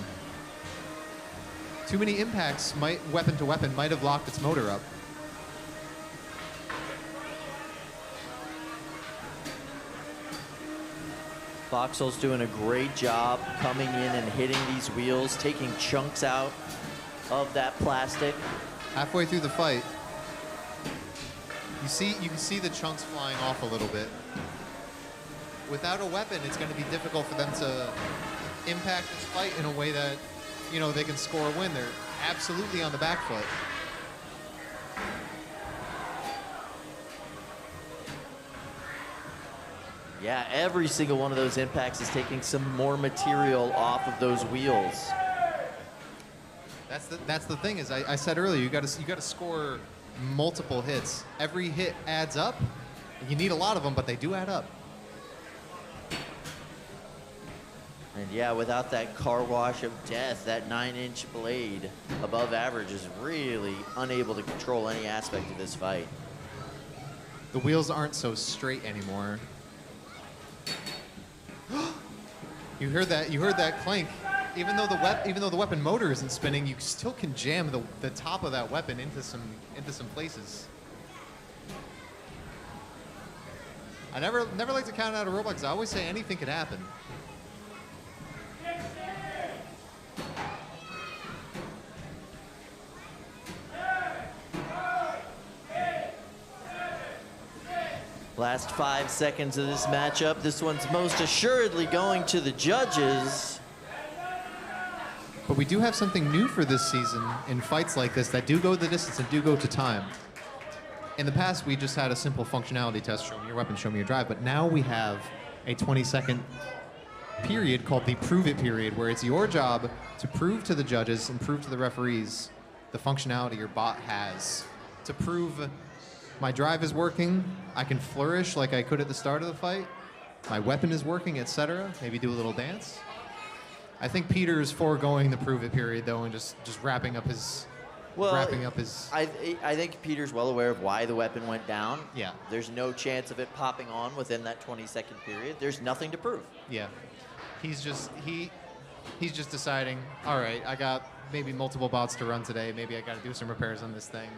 S2: Too many impacts weapon to weapon might have locked its motor up.
S1: Voxel's doing a great job coming in and hitting these wheels, taking chunks out of that plastic.
S2: Halfway through the fight, you can see the chunks flying off a little bit. Without a weapon, it's going to be difficult for them to impact this fight in a way that, they can score a win. They're absolutely on the back foot.
S1: Yeah, every single one of those impacts is taking some more material off of those wheels.
S2: That's the thing, is I said earlier, you got to score multiple hits. Every hit adds up. You need a lot of them, but they do add up.
S1: And yeah, without that car wash of death, that 9-inch blade above average is really unable to control any aspect of this fight.
S2: The wheels aren't so straight anymore. You heard that clank. Even though the weapon motor isn't spinning, you still can jam the top of that weapon into some places. I never like to count out a robot because I always say anything could happen.
S1: Last 5 seconds of this matchup. This one's most assuredly going to the judges.
S2: But we do have something new for this season in fights like this that do go the distance and do go to time. In the past, we just had a simple functionality test, show me your weapon, show me your drive, but now we have a 20-second period called the Prove It period, where it's your job to prove to the judges and prove to the referees the functionality your bot has. To prove my drive is working, I can flourish like I could at the start of the fight, my weapon is working, etc. Maybe do a little dance. I think Peter's foregoing the Prove It period, though, and just wrapping up his...
S1: I think Peter's well aware of why the weapon went down.
S2: Yeah.
S1: There's no chance of it popping on within that 20-second period. There's nothing to prove.
S2: Yeah. He's just deciding, all right, I got maybe multiple bots to run today. Maybe I got to do some repairs on this thing.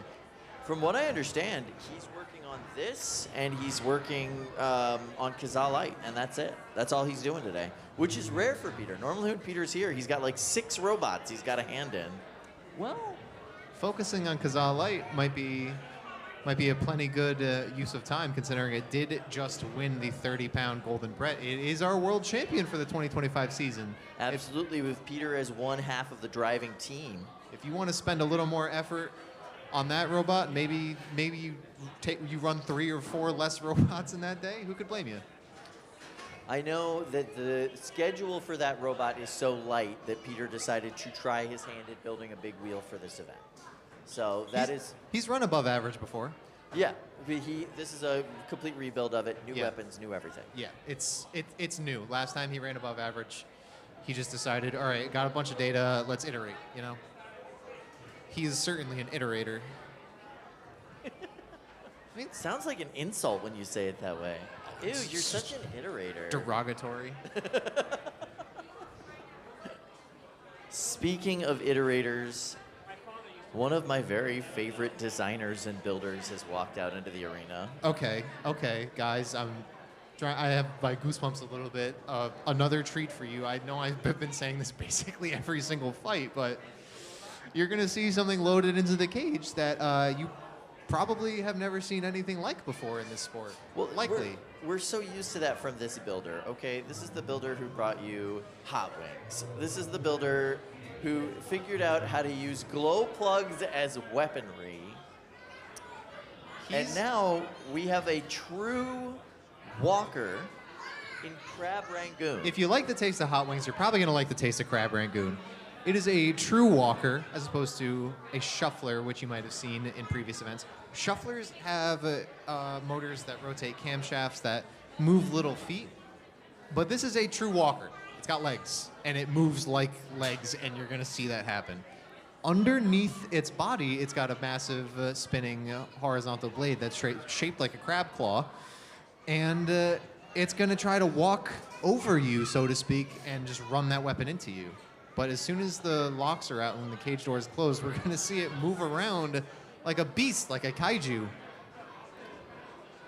S1: From what I understand, he's working on this, and he's working on KaZaA Lite, and that's it. That's all he's doing today, which is rare for Peter. Normally when Peter's here, he's got like 6 robots he's got a hand in.
S2: Well, focusing on KaZaA Lite might be a plenty good use of time, considering it did just win the 30-pound Golden Brett. It is our world champion for the 2025 season.
S1: Absolutely, with Peter as one half of the driving team.
S2: If you want to spend a little more effort on that robot, maybe you run 3 or 4 less robots in that day. Who could blame you?
S1: I know that the schedule for that robot is so light that Peter decided to try his hand at building a big wheel for this event. So
S2: he's run above average before.
S1: Yeah, this is a complete rebuild of it. New weapons, new everything.
S2: Yeah, it's new. Last time he ran above average, he just decided, all right, got a bunch of data, let's iterate, you know? He is certainly an iterator.
S1: I mean, it sounds like an insult when you say it that way. Ew, you're such an iterator.
S2: Derogatory.
S1: Speaking of iterators, one of my very favorite designers and builders has walked out into the arena.
S2: Okay, guys, I have my goosebumps a little bit. Another treat for you. I know I've been saying this basically every single fight, but you're gonna see something loaded into the cage that you probably have never seen anything like before in this sport.
S1: Well,
S2: likely.
S1: We're so used to that from this builder, okay? This is the builder who brought you Hot Wings. This is the builder who figured out how to use glow plugs as weaponry. And now we have a true walker in Crab Rangoon.
S2: If you like the taste of hot wings, you're probably gonna like the taste of Crab Rangoon. It is a true walker as opposed to a shuffler, which you might have seen in previous events. Shufflers have motors that rotate camshafts that move little feet, but this is a true walker. It's got legs, and it moves like legs, and you're gonna see that happen. Underneath its body, it's got a massive spinning horizontal blade that's shaped like a crab claw, and it's gonna try to walk over you, so to speak, and just run that weapon into you. But as soon as the locks are out and the cage door is closed, we're gonna see it move around like a beast, like a kaiju.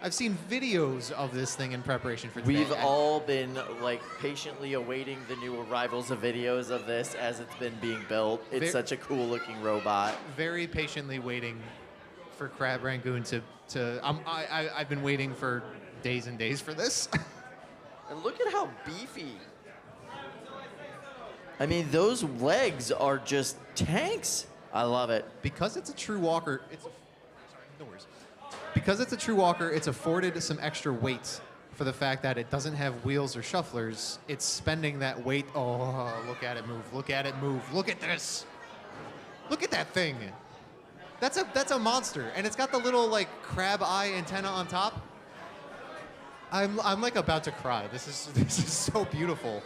S2: I've seen videos of this thing in preparation for today.
S1: We've all been like patiently awaiting the new arrivals of videos of this as it's been being built. It's such a cool looking robot.
S2: Very patiently waiting for Crab Rangoon I've been waiting for days and days for this.
S1: And look at how beefy. I mean, those legs are just tanks. I love it.
S2: Because it's a true walker, Because it's a true walker, it's afforded some extra weight for the fact that it doesn't have wheels or shufflers. It's spending that weight. Oh, look at it move. Look at it move. Look at this. Look at that thing. That's a monster. And it's got the little like crab eye antenna on top. I'm like about to cry. This is so beautiful.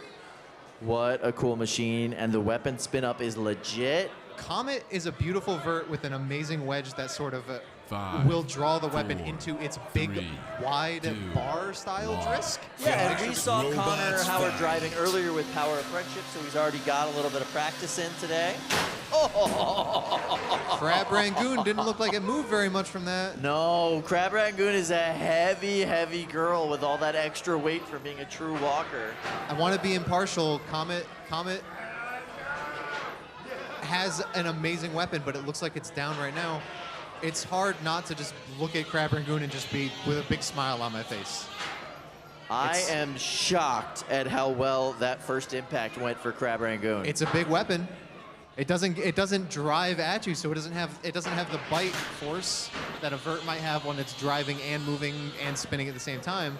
S1: What a cool machine. And the weapon spin up is legit.
S2: Comet is a beautiful vert with an amazing wedge that sort of will draw the weapon into its big, wide bar-style disc.
S1: Yeah, and we saw Connor Howard driving earlier with Power of Friendship, so he's already got a little bit of practice in today. Oh!
S2: Crab Rangoon didn't look like it moved very much from that.
S1: No, Crab Rangoon is a heavy, heavy girl with all that extra weight from being a true walker.
S2: I want to be impartial. Comet has an amazing weapon, but it looks like it's down right now. It's hard not to just look at Crab Rangoon and just be with a big smile on my face.
S1: I am shocked at how well that first impact went for Crab Rangoon.
S2: It's a big weapon. It doesn't drive at you, so it doesn't have the bite force that a vert might have when it's driving and moving and spinning at the same time.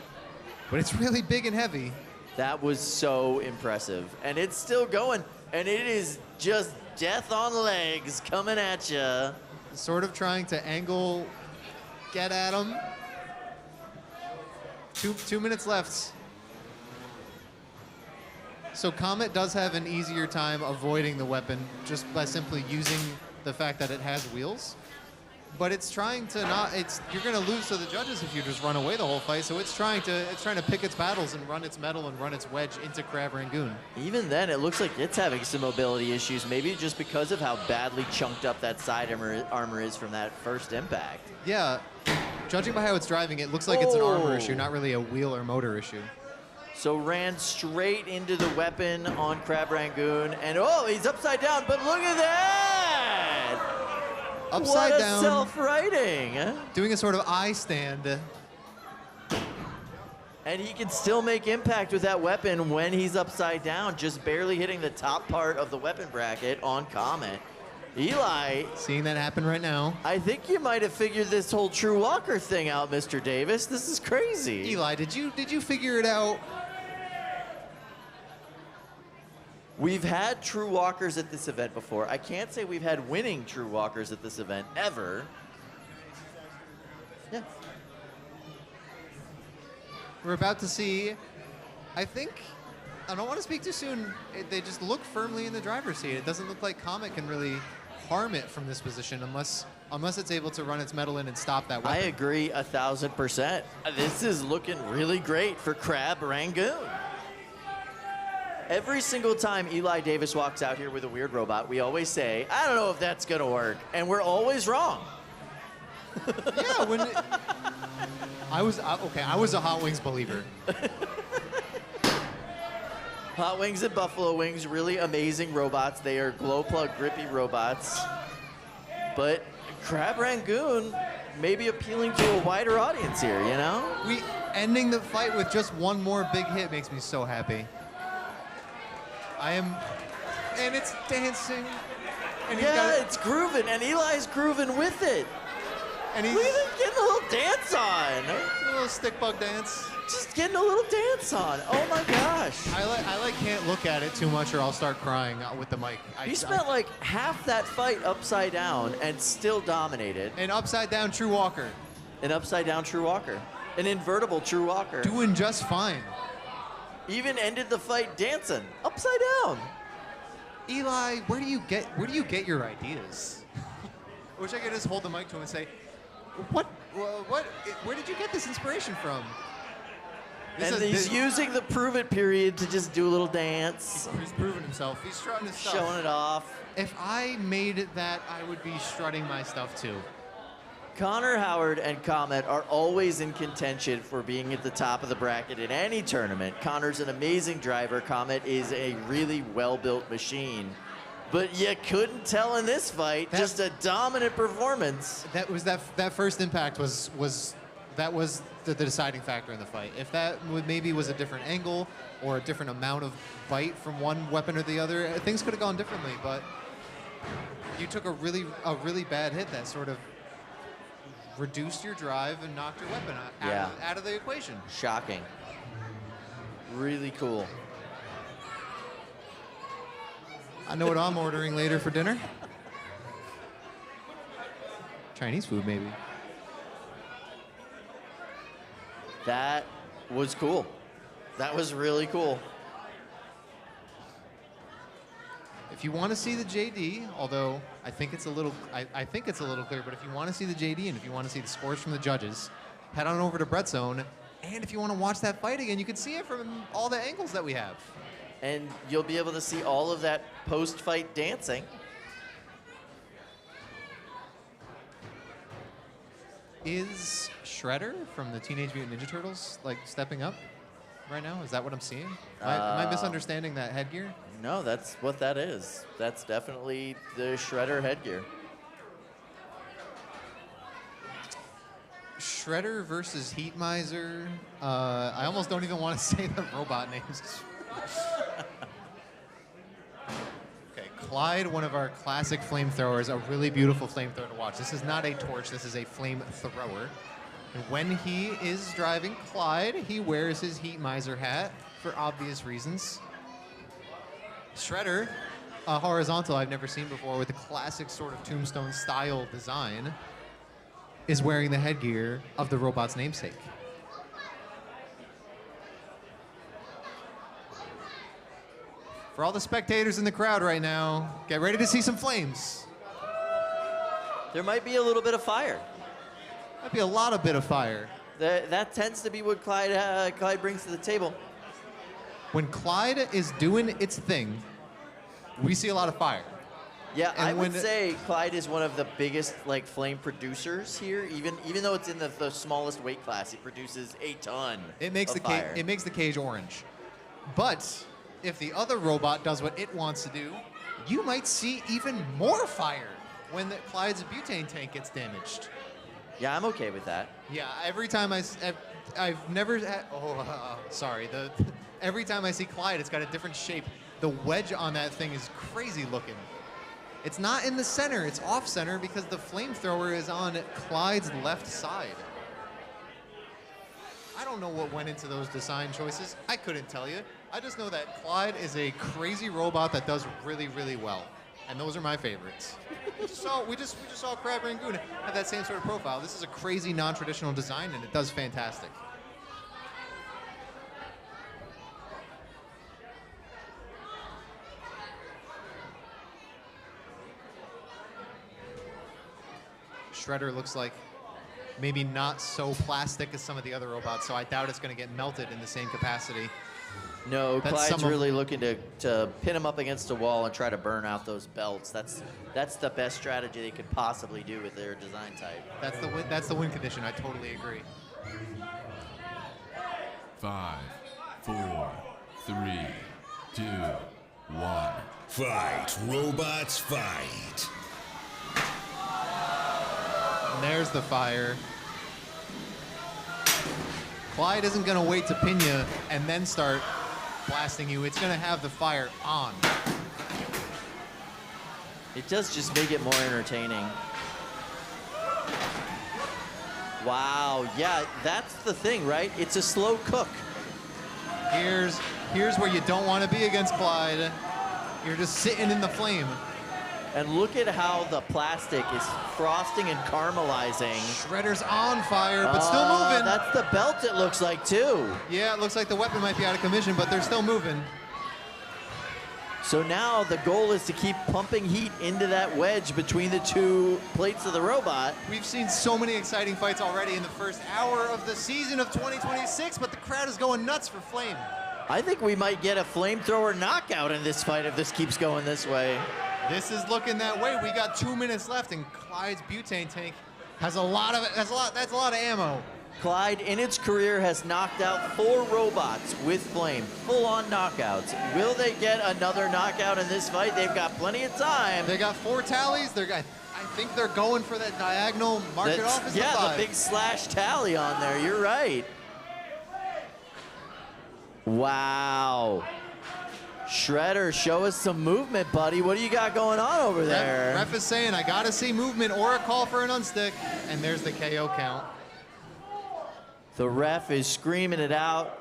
S2: But it's really big and heavy.
S1: That was so impressive. And it's still going. And it is just death on legs coming at you.
S2: Sort of trying to angle, get at him. Two minutes left. So Comet does have an easier time avoiding the weapon just by simply using the fact that it has wheels. But it's trying to you're gonna lose to the judges if you just run away the whole fight. So it's trying to pick its battles and run its metal and run its wedge into Crab Rangoon.
S1: Even then, it looks like it's having some mobility issues, maybe just because of how badly chunked up that side armor is from that first impact.
S2: Yeah, judging by how it's driving, it looks like it's an armor issue, not really a wheel or motor issue.
S1: So ran straight into the weapon on Crab Rangoon, and oh, he's upside down, but look at that!
S2: Upside
S1: what a
S2: down,
S1: self-righting.
S2: doing a sort of eye stand.
S1: And he can still make impact with that weapon when he's upside down, just barely hitting the top part of the weapon bracket on Comet. Eli.
S2: Seeing that happen right now.
S1: I think you might have figured this whole True Walker thing out, Mr. Davis. This is crazy.
S2: Eli, did you figure it out?
S1: We've had True Walkers at this event before. I can't say we've had winning True Walkers at this event ever. Yeah.
S2: We're about to see, I think I don't want to speak too soon. They just look firmly in the driver's seat. It doesn't look like Comet can really harm it from this position unless it's able to run its metal in and stop that weapon.
S1: I agree 1,000%. This is looking really great for Crab Rangoon. Every single time Eli Davis walks out here with a weird robot, we always say, I don't know if that's going to work. And we're always wrong.
S2: Yeah, I was a Hot Wings believer.
S1: Hot Wings and Buffalo Wings, really amazing robots. They are glow plug grippy robots. But Crab Rangoon may be appealing to a wider audience here, you know?
S2: Ending the fight with just one more big hit makes me so happy. And it's dancing. And
S1: it's grooving, and Eli's grooving with it.
S2: And he's
S1: Look at him getting a little dance on.
S2: a little stick bug dance.
S1: Just getting a little dance on. Oh my gosh.
S2: I can't look at it too much or I'll start crying with the mic.
S1: He spent like half that fight upside down and still dominated.
S2: An upside down True Walker.
S1: An upside down True Walker. An invertible True Walker.
S2: Doing just fine.
S1: Even ended the fight dancing upside down.
S2: Eli, where do you get your ideas? I wish I could just hold the mic to him and say, where did you get this inspiration from?
S1: He's using the prove it period to just do a little dance.
S2: He's proving himself. He's strutting his stuff.
S1: Showing it off.
S2: If I made that, I would be strutting my stuff too.
S1: Connor Howard and Comet are always in contention for being at the top of the bracket in any tournament. Connor's an amazing driver. Comet is a really well-built machine. But you couldn't tell in this fight, just a dominant performance.
S2: That first impact was the deciding factor in the fight. If that maybe was a different angle or a different amount of bite from one weapon or the other, things could have gone differently. But you took a really bad hit that sort of reduced your drive and knocked your weapon out of the equation.
S1: Shocking. Really cool.
S2: I know what I'm ordering later for dinner. Chinese food, maybe.
S1: That was cool. That was really cool.
S2: If you want to see the JD, although I think it's a little clear, but if you want to see the JD and if you want to see the scores from the judges, head on over to Brett Zone. And if you want to watch that fight again, you can see it from all the angles that we have.
S1: And you'll be able to see all of that post-fight dancing.
S2: Is Shredder from the Teenage Mutant Ninja Turtles like stepping up right now? Is that what I'm seeing? Am I misunderstanding that headgear?
S1: No, that's what that is. That's definitely the Shredder headgear.
S2: Shredder versus Heat Miser. I almost don't even want to say the robot names. Okay, Clyde, one of our classic flamethrowers, a really beautiful flamethrower to watch. This is not a torch, this is a flamethrower. And when he is driving Clyde, he wears his Heat Miser hat for obvious reasons. Shredder, a horizontal I've never seen before with a classic sort of tombstone style design, is wearing the headgear of the robot's namesake. For all the spectators in the crowd right now, get ready to see some flames.
S1: There might be a little bit of fire.
S2: Might be a lot of bit of fire.
S1: That tends to be what Clyde brings to the table.
S2: When Clyde is doing its thing, we see a lot of fire.
S1: Yeah,
S2: And
S1: I would
S2: when-
S1: say Clyde is one of the biggest flame producers here. Even though it's in the smallest weight class, it produces a ton.
S2: It makes
S1: of fire.
S2: it makes the cage orange. But if the other robot does what it wants to do, you might see even more fire when Clyde's butane tank gets damaged.
S1: Yeah, I'm okay with that.
S2: Yeah, every time I've never had, sorry. Every time I see Clyde, it's got a different shape. The wedge on that thing is crazy looking. It's not in the center, it's off center because the flamethrower is on Clyde's left side. I don't know what went into those design choices. I couldn't tell you. I just know that Clyde is a crazy robot that does really, really well. And those are my favorites. We just saw Crab Rangoon have that same sort of profile. This is a crazy non-traditional design and it does fantastic. Shredder looks like maybe not so plastic as some of the other robots, so I doubt it's going to get melted in the same capacity.
S1: No,
S2: That's
S1: Clyde's really looking to pin him up against a wall and try to burn out those belts. That's the best strategy they could possibly do with their design type.
S2: That's the win condition. I totally agree.
S3: 5, 4, 3, 2, 1.
S4: Fight, robots, fight.
S2: And there's the fire. Clyde isn't going to wait to pin you and then start blasting you. It's going to have the fire on.
S1: It does just make it more entertaining. Wow, yeah, that's the thing, right? It's a slow cook.
S2: Here's where you don't want to be against Clyde. You're just sitting in the flame.
S1: And look at how the plastic is frosting and caramelizing.
S2: Shredder's on fire, but still moving.
S1: That's the belt, it looks like, too.
S2: Yeah, it looks like the weapon might be out of commission, but they're still moving.
S1: So now the goal is to keep pumping heat into that wedge between the two plates of the robot.
S2: We've seen so many exciting fights already in the first hour of the season of 2026, but the crowd is going nuts for Flame.
S1: I think we might get a flamethrower knockout in this fight if this keeps going this way.
S2: This is looking that way. We got 2 minutes left, and Clyde's butane tank has a lot of that's a lot of ammo.
S1: Clyde, in its career, has knocked out 4 robots with flame, full-on knockouts. Will they get another knockout in this fight? They've got plenty of time.
S2: They got 4 tallies. I think they're going for that diagonal. Mark it off as
S1: yeah,
S2: a 5.
S1: the big slash tally on there. You're right. Wow. Shredder, show us some movement, buddy. What do you got going on over there?
S2: Ref is saying, I got to see movement or a call for an unstick. And there's the KO count.
S1: The ref is screaming it out.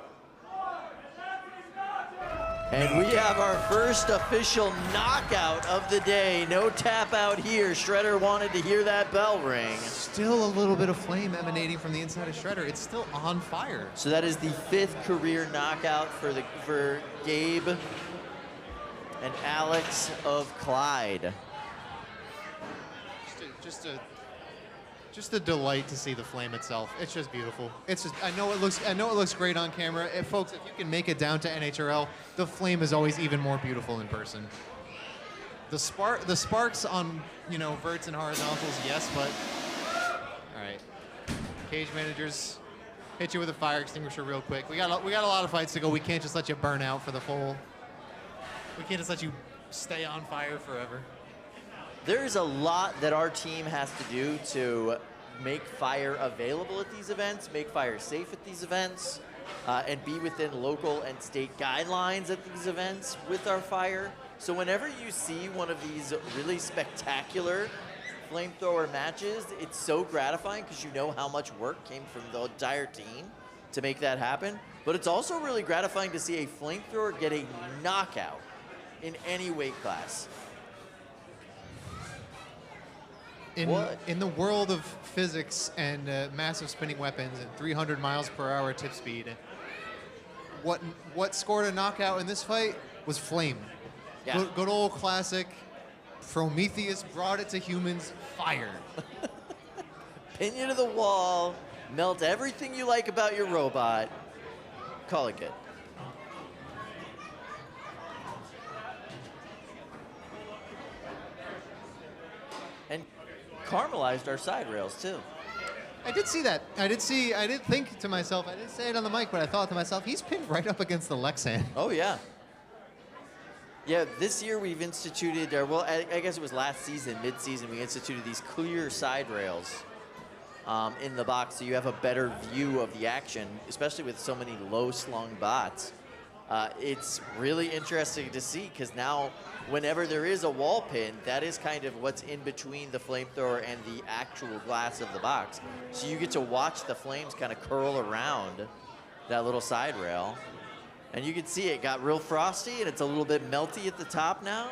S1: And we have our first official knockout of the day. No tap out here. Shredder wanted to hear that bell ring.
S2: Still a little bit of flame emanating from the inside of Shredder. It's still on fire.
S1: So that is the 5th career knockout for Gabe and Alex of Clyde.
S2: Just a delight to see the flame itself. It's just beautiful. It's just I know it looks great on camera. Folks, if you can make it down to NHRL, the flame is always even more beautiful in person. The sparks on, verts and horizontals, yes, but all right. Cage managers hit you with a fire extinguisher real quick. We got a lot of fights to go. We can't just let you burn out for the full. We can't just let you stay on fire forever.
S1: There's a lot that our team has to do to make fire available at these events, make fire safe at these events, and be within local and state guidelines at these events with our fire. So whenever you see one of these really spectacular flamethrower matches, it's so gratifying because you know how much work came from the entire team to make that happen. But it's also really gratifying to see a flamethrower get a knockout in any weight class.
S2: In the world of physics and massive spinning weapons and 300 miles per hour tip speed, what scored a knockout in this fight was flame.
S1: Yeah.
S2: Good old classic. Prometheus brought it to humans. Fire.
S1: Pin you to the wall, melt everything you like about your robot, call it good. And caramelized our side rails too.
S2: I did see that. I did think to myself, I didn't say it on the mic, but I thought to myself, he's pinned right up against the Lexan.
S1: Oh yeah. Yeah, this year we've instituted, I guess it was last season, mid-season, we instituted these clear side rails in the box so you have a better view of the action, especially with so many low-slung bots. It's really interesting to see because now whenever there is a wall pin, that is kind of what's in between the flamethrower and the actual glass of the box. So you get to watch the flames kind of curl around that little side rail. And you can see it got real frosty and it's a little bit melty at the top now.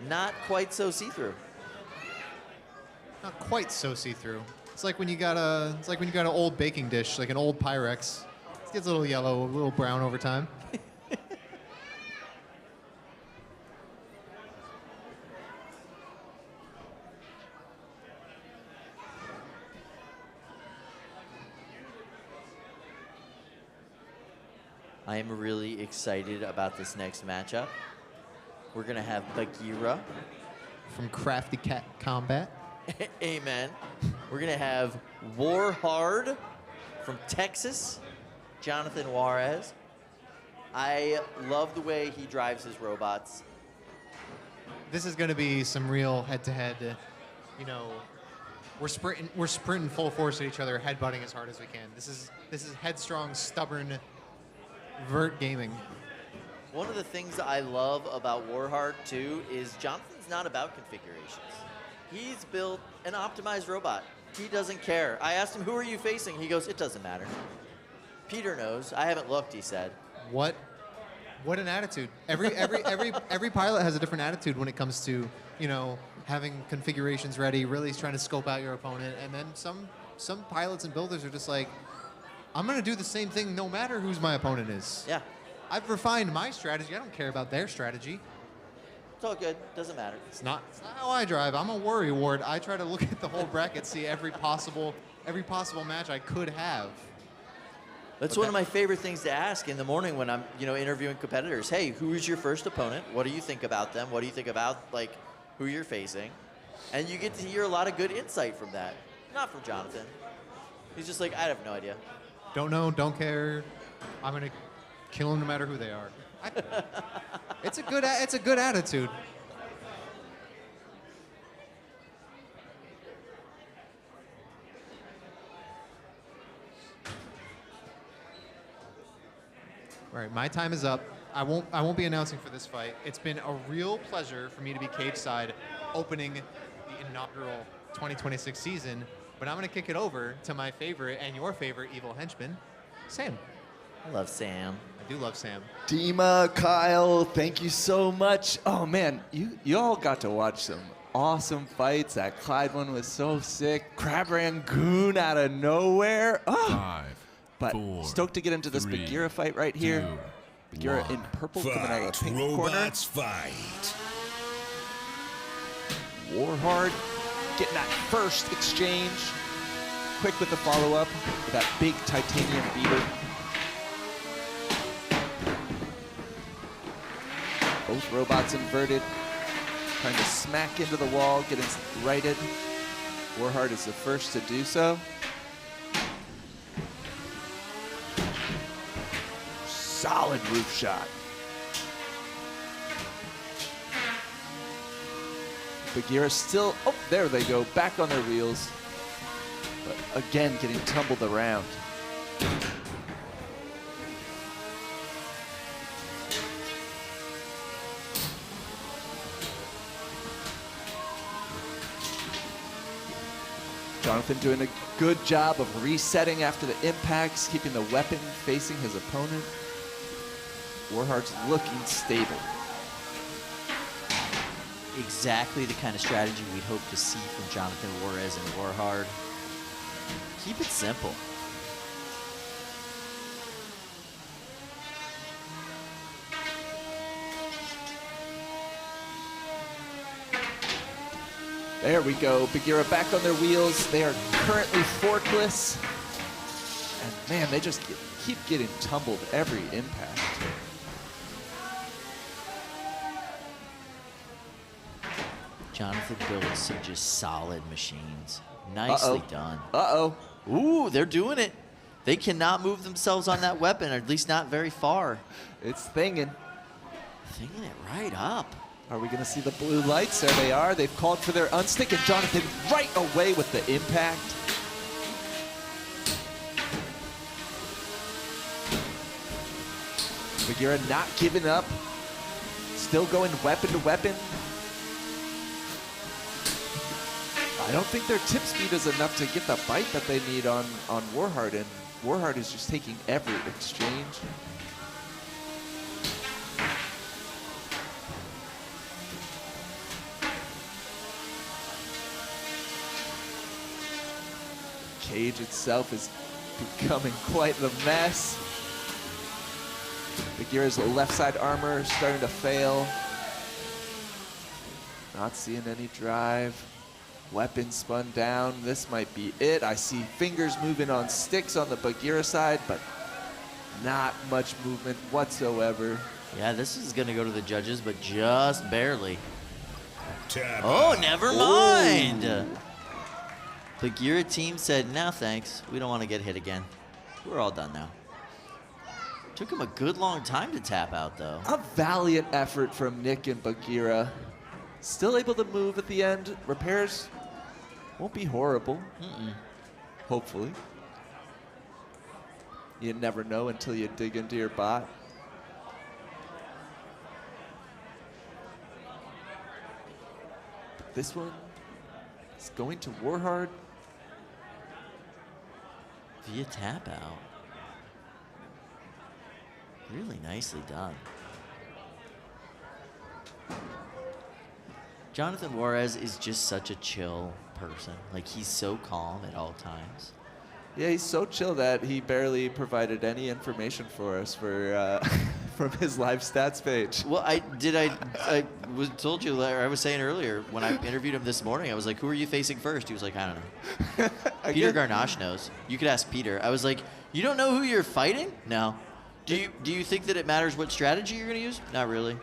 S1: Not quite so see-through.
S2: Not quite so see-through. It's like when you got an old baking dish, like an old Pyrex. It gets a little yellow, a little brown over time.
S1: I am really excited about this next matchup. We're going to have Bagheera.
S2: From Crafty Cat Combat.
S1: Amen. We're going to have Warhard from Texas, Jonathan Juarez. I love the way he drives his robots.
S2: This is going to be some real head-to-head, you know, we're sprinting full force at each other, headbutting as hard as we can. This is headstrong, stubborn, vert gaming.
S1: One of the things I love about Warhard, too, is Jonathan's not about configurations. He's built an optimized robot. He doesn't care. I asked him, who are you facing? He goes, it doesn't matter. Peter knows. I haven't looked, he said.
S2: What an attitude. Every pilot has a different attitude when it comes to, you know, having configurations ready, really trying to scope out your opponent. And then some pilots and builders are just like, I'm going to do the same thing no matter who's my opponent is.
S1: Yeah.
S2: I've refined my strategy. I don't care about their strategy.
S1: It's all good. Doesn't matter.
S2: It's not how I drive. I'm a worry ward. I try to look at the whole bracket, see every possible match I could have.
S1: That's one of my favorite things to ask in the morning when I'm, you know, interviewing competitors. Hey, who is your first opponent? What do you think about them? What do you think about, like, who you're facing? And you get to hear a lot of good insight from that. Not from Jonathan. He's just like, I have no idea.
S2: Don't know, don't care. I'm going to kill them no matter who they are. It's a good attitude. All right, my time is up. I won't be announcing for this fight. It's been a real pleasure for me to be cage side opening the inaugural 2026 season, but I'm going to kick it over to my favorite and your favorite evil henchman, Sam.
S1: I love Sam.
S2: I do love Sam.
S5: Dima, Kyle, thank you so much. Oh man, you all got to watch some awesome fights. That Clyde one was so sick. Crab Rangoon out of nowhere. Oh.
S3: 5,
S5: But
S3: 4,
S5: stoked to get into this
S3: 3,
S5: Bagheera fight right here.
S3: 2,
S5: Bagheera
S3: 1.
S5: in purple coming out of the
S4: Fight.
S5: pink corner.
S4: Robots fight.
S5: Warhard getting that first exchange. Quick with the follow-up with that big titanium beater. Both robots inverted. Trying to smack into the wall, getting righted. Warhard is the first to do so. Solid roof shot. Bagheera still, oh, there they go, back on their wheels. But again, getting tumbled around. Jonathan doing a good job of resetting after the impacts, keeping the weapon facing his opponent. Warhard's looking stable.
S1: Exactly the kind of strategy we'd hope to see from Jonathan Juarez and Warhard. Keep it simple.
S5: There we go. Bagheera back on their wheels. They are currently forkless. And man, they just keep getting tumbled every impact.
S1: Jonathan builds some just solid machines. Nicely done.
S5: Uh-oh.
S1: Ooh, they're doing it. They cannot move themselves on that weapon, or at least not very far.
S5: It's thinging.
S1: Thinging it right up.
S5: Are we going to see the blue lights? There they are. They've called for their unstick, and Jonathan right away with the impact. Bagheera not giving up. Still going weapon to weapon. I don't think their tip speed is enough to get the bite that they need on Warhard, and Warhard is just taking every exchange. Cage itself is becoming quite the mess. Bagheera's left side armor starting to fail. Not seeing any drive. Weapon spun down. This might be it. I see fingers moving on sticks on the Bagheera side, but Not much movement whatsoever.
S1: Yeah, this is going to go to the judges, but just barely.
S4: Tap
S1: Oh,
S4: out.
S1: never mind. The Bigheera team said, no, thanks. We don't want to get hit again. We're all done now. Took him a good long time to tap out, though.
S5: A valiant effort from Nick and Bagheera. Still able to move at the end. Repairs won't be horrible. Hopefully. You never know until you dig into your bot. This one is going to Warhard.
S1: Via tap out. Really nicely done. Jonathan Juarez is just such a chill person. Like, he's so calm at all times.
S5: Yeah, he's so chill that he barely provided any information for us for from his live stats page.
S1: Well, I told you, I was saying earlier, when I interviewed him this morning, I was like, who are you facing first? He was like, I don't know. Peter Garnache knows. You could ask Peter. I was like, you don't know who you're fighting? No. Do you think that it matters what strategy you're going to use? Not really.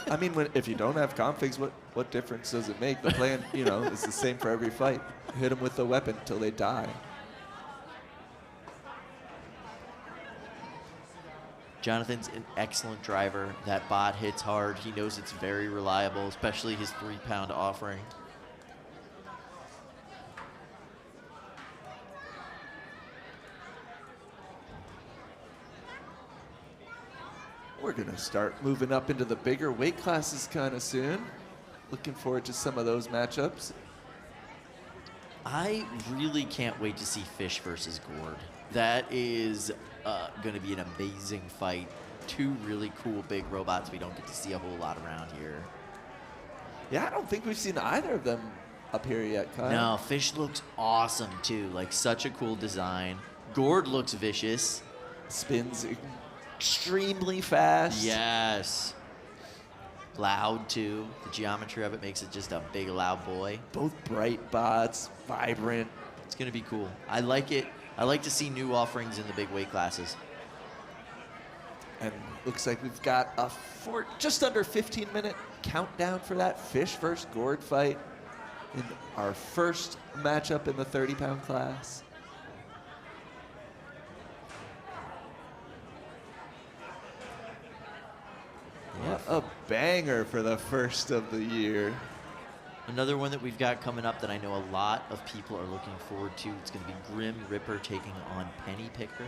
S5: I mean, if you don't have configs, what difference does it make? The plan, is the same for every fight. Hit them with the weapon until they die.
S1: Jonathan's an excellent driver. That bot hits hard. He knows it's very reliable, especially his 3-pound offering.
S5: We're going to start moving up into the bigger weight classes kind of soon. Looking forward to some of those matchups.
S1: I really can't wait to see Fish versus Gored. That is going to be an amazing fight. Two really cool big robots we don't get to see a whole lot around here.
S5: Yeah, I don't think we've seen either of them up here yet, Kyle.
S1: No, Fish looks awesome too. Like, such a cool design. Gored looks vicious.
S5: Spins extremely fast.
S1: Yes. Loud too. The geometry of it makes it just a big loud boy.
S5: Both bright bots, vibrant.
S1: It's going to be cool. I like it. I like to see new offerings in the big weight classes.
S5: And looks like we've got a just under 15-minute countdown for that Fish versus Gored fight in our first matchup in the 30-pound class.
S1: Yep.
S5: A banger for the first of the year.
S1: Another one that we've got coming up that I know a lot of people are looking forward to. It's going to be Grim Ripper taking on Penny Picker.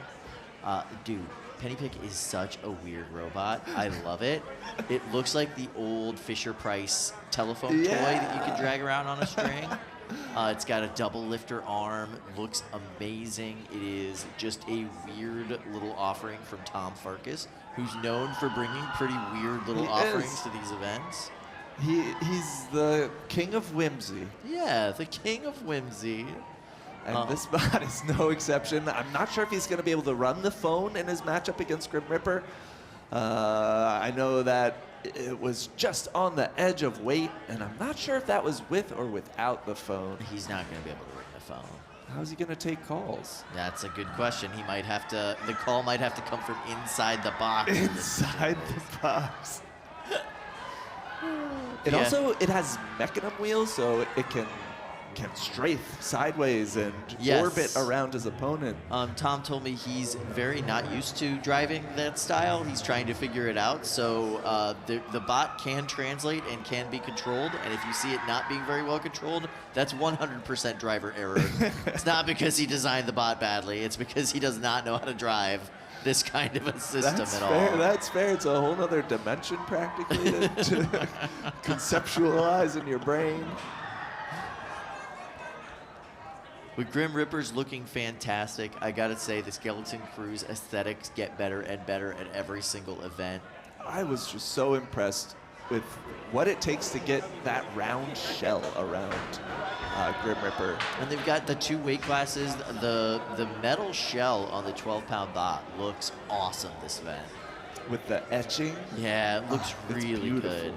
S1: Dude, Penny Pick is such a weird robot. I love it. It looks like the old Fisher-Price telephone toy that you can drag around on a string. It's got a double lifter arm. Looks amazing. It is just a weird little offering from Tom Farkas, who's known for bringing pretty weird little offerings to these events.
S5: He's the king of whimsy.
S1: Yeah, the king of whimsy.
S5: And this bot is no exception. I'm not sure if he's going to be able to run the phone in his matchup against Grim Ripper. I know that it was just on the edge of weight, and I'm not sure if that was with or without the phone.
S1: He's not going to be able to ring the phone.
S5: How's he going to take calls?
S1: That's a good question. He might have to, the call might have to come from inside the box.
S5: Inside the box. It has mechanism wheels, so it can strafe sideways and orbit around his opponent.
S1: Tom told me he's very not used to driving that style. He's trying to figure it out. So the bot can translate and can be controlled. And if you see it not being very well controlled, that's 100% driver error. It's not because he designed the bot badly. It's because he does not know how to drive this kind of a system at all.
S5: That's fair. It's a whole other dimension practically to conceptualize in your brain.
S1: With Grim Ripper's looking fantastic, I gotta say the Skeleton Crew's aesthetics get better and better at every single event.
S5: I was just so impressed with what it takes to get that round shell around Grim Ripper.
S1: And they've got the two weight classes. The metal shell on the 12-pound bot looks awesome this event.
S5: With the etching?
S1: Yeah, it looks really
S5: beautiful.
S1: good.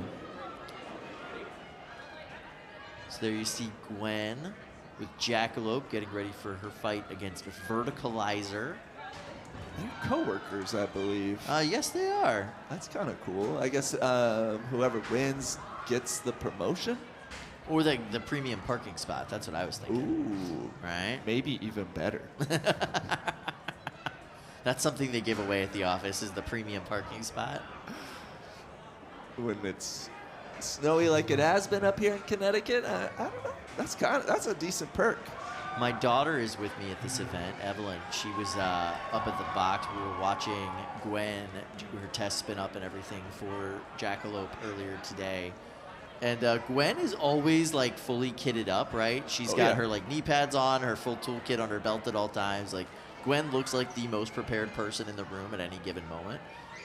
S1: So there you see Gwen with Jackalope getting ready for her fight against Verticalizer.
S5: They're co-workers, I believe.
S1: Yes, they are.
S5: That's kind of cool. I guess whoever wins gets the promotion.
S1: Or the premium parking spot. That's what I was thinking.
S5: Ooh.
S1: Right?
S5: Maybe even better.
S1: That's something they give away at the office is the premium parking spot.
S5: When it's snowy like it has been up here in Connecticut, I don't know. That's a decent perk.
S1: My daughter is with me at this event, Evelyn. She was up at the box. We were watching Gwen do her test spin up and everything for Jackalope earlier today. And Gwen is always like fully kitted up, right? She's got her like knee pads on, her full toolkit on her belt at all times. Like Gwen looks like the most prepared person in the room at any given moment.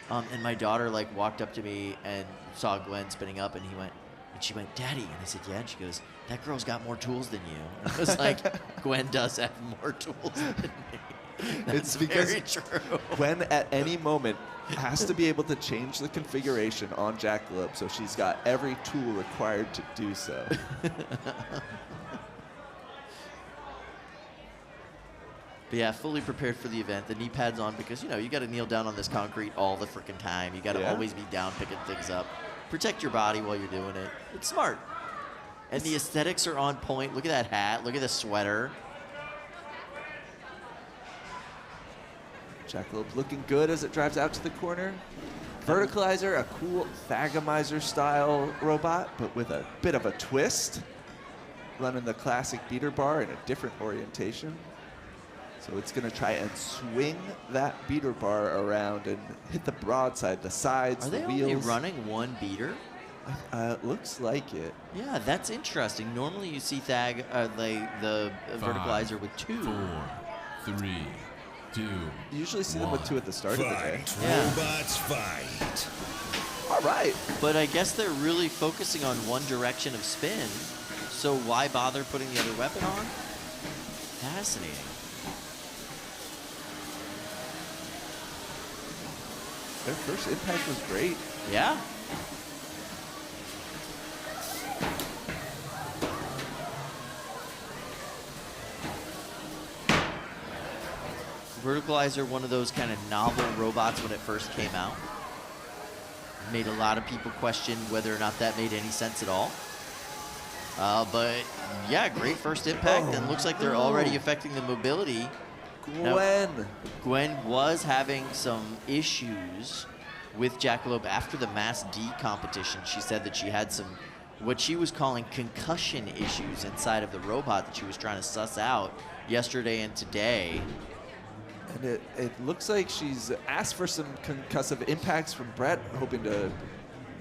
S1: And my daughter like walked up to me and saw Gwen spinning up, and she went, "Daddy," and I said, "Yeah," and she goes, "That girl's got more tools than you." And I was like, Gwen does have more tools than me. That's
S5: It's because
S1: very true.
S5: Gwen at any moment has to be able to change the configuration on Jackalope, so she's got every tool required to do so.
S1: But yeah, fully prepared for the event. The knee pads on because, you know, you got to kneel down on this concrete all the freaking time. You got to always be down picking things up. Protect your body while you're doing it. It's smart. And the aesthetics are on point. Look at that hat. Look at the sweater.
S5: Jackalope looking good as it drives out to the corner. Verticalizer, a cool Thagomizer style robot, but with a bit of a twist. Running the classic beater bar in a different orientation. So it's going to try and swing that beater bar around and hit the broadside, the sides, the wheels.
S1: Are they only running one beater?
S5: Looks like it.
S1: Yeah, that's interesting. Normally you see the Verticalizer with 2.
S3: 4, 3, 2.
S5: You usually see them with 2 at the start of the day.
S1: Yeah.
S4: Robots fight.
S5: All right.
S1: But I guess they're really focusing on one direction of spin. So why bother putting the other weapon on? Fascinating.
S5: Their first impact was great.
S1: Yeah. Verticalizer, one of those kind of novel robots when it first came out. Made a lot of people question whether or not that made any sense at all. But yeah, great first impact, and looks like they're already affecting the mobility.
S5: Gwen.
S1: Now, Gwen was having some issues with Jackalope after the Mass D competition. She said that she had some, what she was calling concussion issues inside of the robot that she was trying to suss out yesterday and today.
S5: And it looks like she's asked for some concussive impacts from Brett, hoping to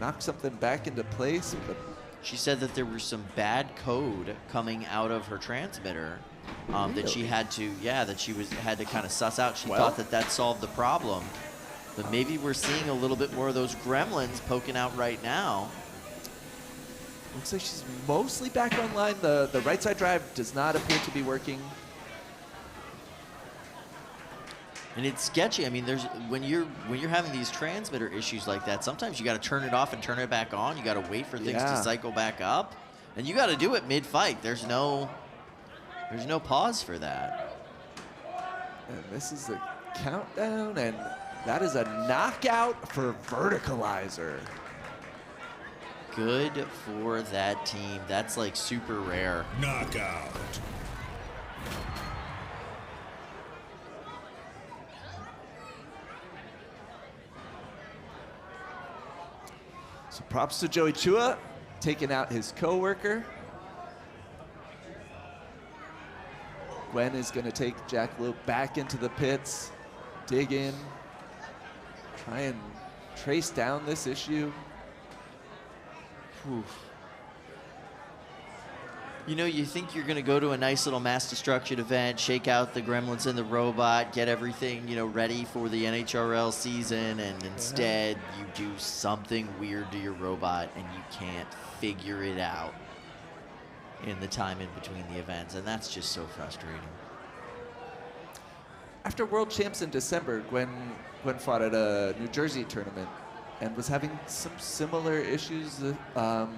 S5: knock something back into place. But
S1: she said that there was some bad code coming out of her transmitter that she had to, had to kind of suss out. She thought that solved the problem. But maybe we're seeing a little bit more of those gremlins poking out right now.
S5: Looks like she's mostly back online. The right side drive does not appear to be working.
S1: And it's sketchy. I mean, when you're having these transmitter issues like that, sometimes you got to turn it off and turn it back on. You got to wait for things to cycle back up, and you got to do it mid-fight. There's no pause for that.
S5: And this is the countdown, and that is a knockout for Verticalizer.
S1: Good for that team. That's like super rare.
S4: Knockout.
S5: So props to Joey Chua, taking out his coworker. Gwen is going to take Jackalope back into the pits, dig in, try and trace down this issue.
S1: Oof. You know, you think you're going to go to a nice little mass destruction event, shake out the gremlins and the robot, get everything, ready for the NHRL season, and instead you do something weird to your robot and you can't figure it out in the time in between the events, and that's just so frustrating.
S5: After World Champs in December, Gwen fought at a New Jersey tournament and was having some similar issues,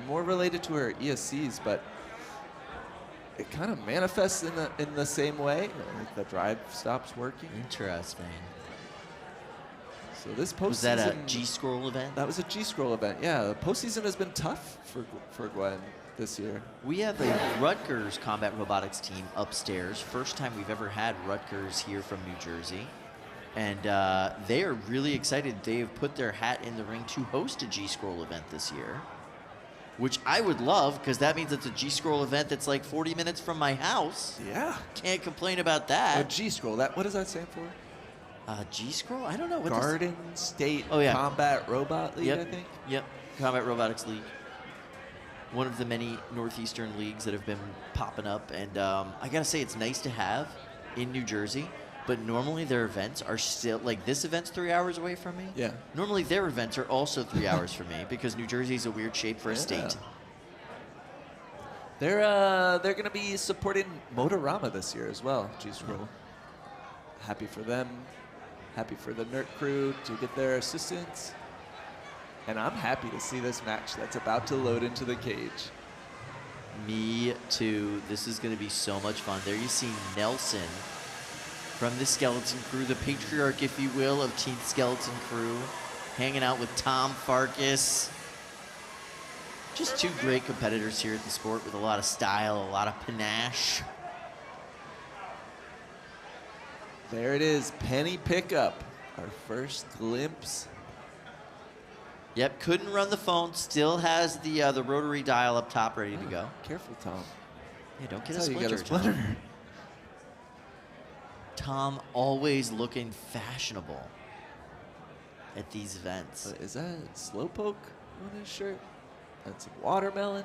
S5: more related to her ESCs, but it kind of manifests in the same way. Like the drive stops working.
S1: Interesting.
S5: So this postseason...
S1: Was that a G-Scroll event?
S5: That was a G-Scroll event, yeah. The postseason has been tough for Gwen this year.
S1: We have a Rutgers Combat Robotics team upstairs. First time we've ever had Rutgers here from New Jersey. And they are really excited. They have put their hat in the ring to host a G-Scroll event this year, which I would love because that means it's a G-Scroll event that's like 40 minutes from my house.
S5: Yeah.
S1: Can't complain about that.
S5: A G-Scroll, what does that stand for?
S1: G-Scroll? I don't know. What
S5: Garden State
S1: Oh, yeah.
S5: Combat Robot League,
S1: Yep.
S5: I think?
S1: Yep. Combat Robotics League. One of the many Northeastern leagues that have been popping up. And I got to say, it's nice to have in New Jersey. But normally their events are still, like this event's 3 hours away from me.
S5: Yeah.
S1: Normally their events are also 3 hours from me because New Jersey's a weird shape for a state.
S5: They're going to be supporting Motorama this year as well, G-Scroll. Happy for them. Happy for the Nerd crew to get their assistance. And I'm happy to see this match that's about to load into the cage.
S1: Me too. This is going to be so much fun. There you see Nelson from the Skeleton Crew, the patriarch, if you will, of Team Skeleton Crew, hanging out with Tom Farkas. Just two great competitors here at the sport with a lot of style, a lot of panache.
S5: There it is, Penny Pickup, our first glimpse.
S1: Yep, couldn't run the phone, still has the rotary dial up top ready to go.
S5: Careful, Tom.
S1: Yeah, don't get
S5: That's
S1: a
S5: how you get
S1: splinter,
S5: a splinter.
S1: Tom always looking fashionable at these events.
S5: Is that Slowpoke on his shirt? That's watermelon.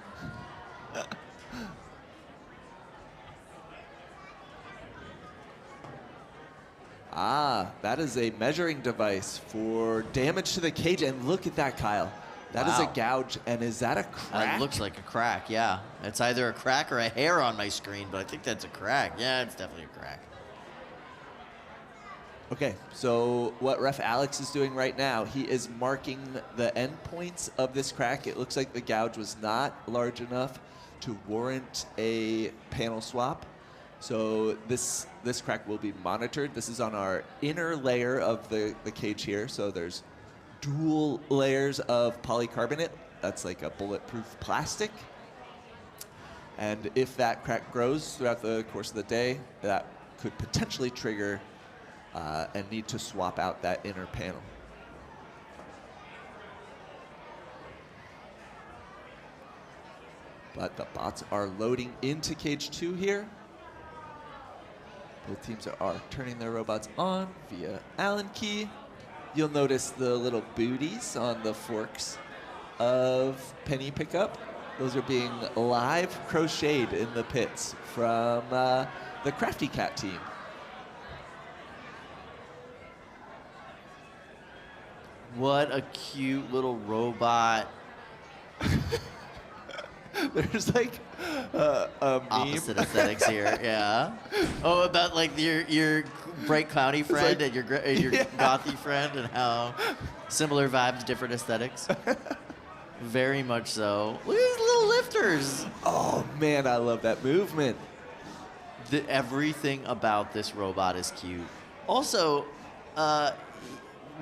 S5: That is a measuring device for damage to the cage. And look at that, Kyle. That is a gouge. And is that a crack?
S1: It looks like a crack, yeah. It's either a crack or a hair on my screen, but I think that's a crack. Yeah, it's definitely a crack.
S5: Okay, so what Ref Alex is doing right now, he is marking the endpoints of this crack. It looks like the gouge was not large enough to warrant a panel swap. So this crack will be monitored. This is on our inner layer of the cage here. So there's dual layers of polycarbonate. That's like a bulletproof plastic. And if that crack grows throughout the course of the day, that could potentially trigger and need to swap out that inner panel. But the bots are loading into cage 2 here. Both teams are turning their robots on via Allen key. You'll notice the little booties on the forks of Penny Pickup. Those are being live crocheted in the pits from the Crafty Cat team.
S1: What a cute little robot.
S5: There's like a meme.
S1: Opposite aesthetics here, yeah. Oh, about like your bright cloudy friend
S5: like,
S1: and your
S5: yeah.
S1: gothy friend and how similar vibes, different aesthetics. Very much so. Look at these little lifters.
S5: Oh man, I love that movement.
S1: Everything about this robot is cute. Also,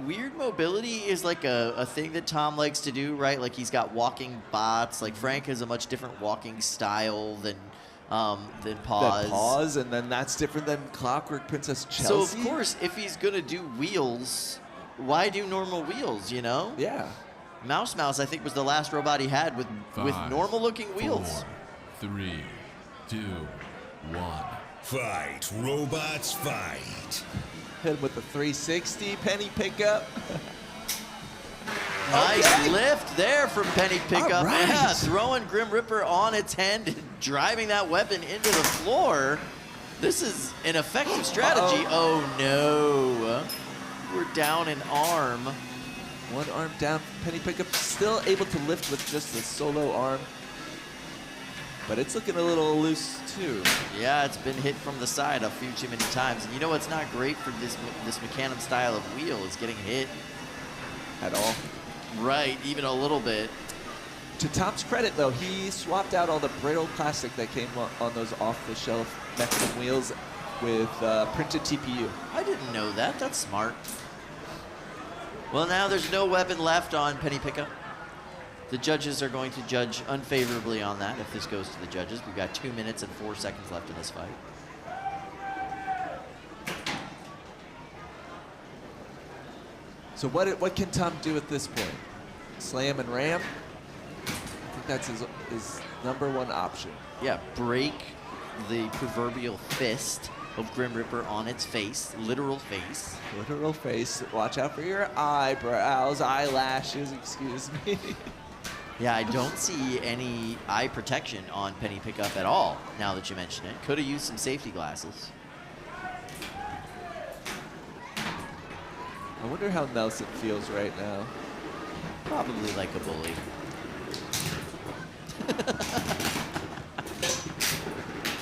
S1: weird mobility is like a thing that Tom likes to do, right? Like he's got walking bots. Like Frank has a much different walking style than Paws.
S5: That Paws, and then that's different than Clockwork Princess Chelsea.
S1: So of course, if he's gonna do wheels, why do normal wheels? You know?
S5: Yeah.
S1: Mouse, I think, was the last robot he had with normal looking wheels.
S3: 4, 3, 2, 1.
S4: Fight, robots, fight.
S5: Hit him with the 360 Penny Pickup.
S1: Nice lift there from Penny Pickup.
S5: All right.
S1: Yeah, throwing Grim Reaper on its head and driving that weapon into the floor. This is an effective strategy. Oh no. We're down an arm.
S5: One arm down. Penny Pickup still able to lift with just the solo arm. But it's looking a little loose too.
S1: Yeah, it's been hit from the side a few too many times. And you know what's not great for this Mechanim style of wheel is getting hit.
S5: At all.
S1: Right, even a little bit.
S5: To Tom's credit though, he swapped out all the brittle plastic that came on those off-the-shelf Mechanim wheels with printed TPU.
S1: I didn't know that. That's smart. Well, now there's no weapon left on Penny Pickup. The judges are going to judge unfavorably on that if this goes to the judges. We've got 2 minutes and 4 seconds left in this fight.
S5: So what can Tom do at this point? Slam and ram? I think that's his number one option.
S1: Yeah, break the proverbial fist of Grim Reaper on its face, literal face.
S5: Literal face. Watch out for your eyebrows, eyelashes, excuse me.
S1: Yeah, I don't see any eye protection on Penny Pickup at all, now that you mention it. Could have used some safety glasses.
S5: I wonder how Nelson feels right now.
S1: Probably like a bully.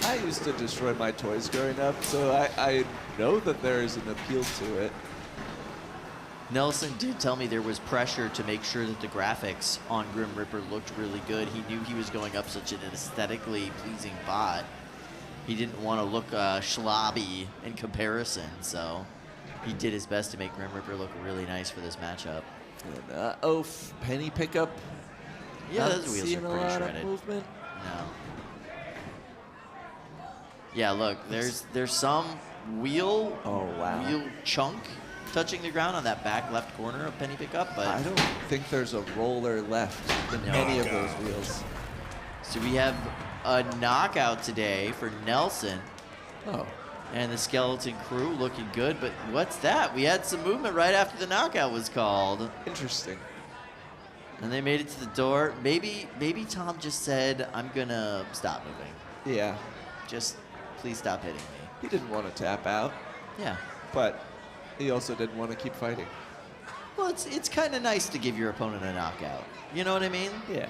S5: I used to destroy my toys growing up, so I know that there is an appeal to it.
S1: Nelson did tell me there was pressure to make sure that the graphics on Grim Reaper looked really good. He knew he was going up such an aesthetically pleasing bot. He didn't want to look schlobby in comparison, so he did his best to make Grim Reaper look really nice for this matchup.
S5: And, Penny Pickup.
S1: Yeah,
S5: Not
S1: those wheels
S5: seeing
S1: are
S5: a
S1: pretty
S5: lot of
S1: shredded.
S5: movement.
S1: No. Yeah, look, there's some wheel chunk touching the ground on that back left corner of Penny Pickup, but
S5: I don't think there's a roller left in any of those wheels.
S1: So we have a knockout today for Nelson.
S5: Oh.
S1: And the Skeleton Crew looking good, but what's that? We had some movement right after the knockout was called.
S5: Interesting.
S1: And they made it to the door. Maybe Tom just said, I'm gonna stop moving.
S5: Yeah.
S1: Just please stop hitting me.
S5: He didn't want to tap out,
S1: Yeah.
S5: but he also didn't want to keep fighting.
S1: Well, it's kind of nice to give your opponent a knockout. You know what I mean?
S5: Yeah.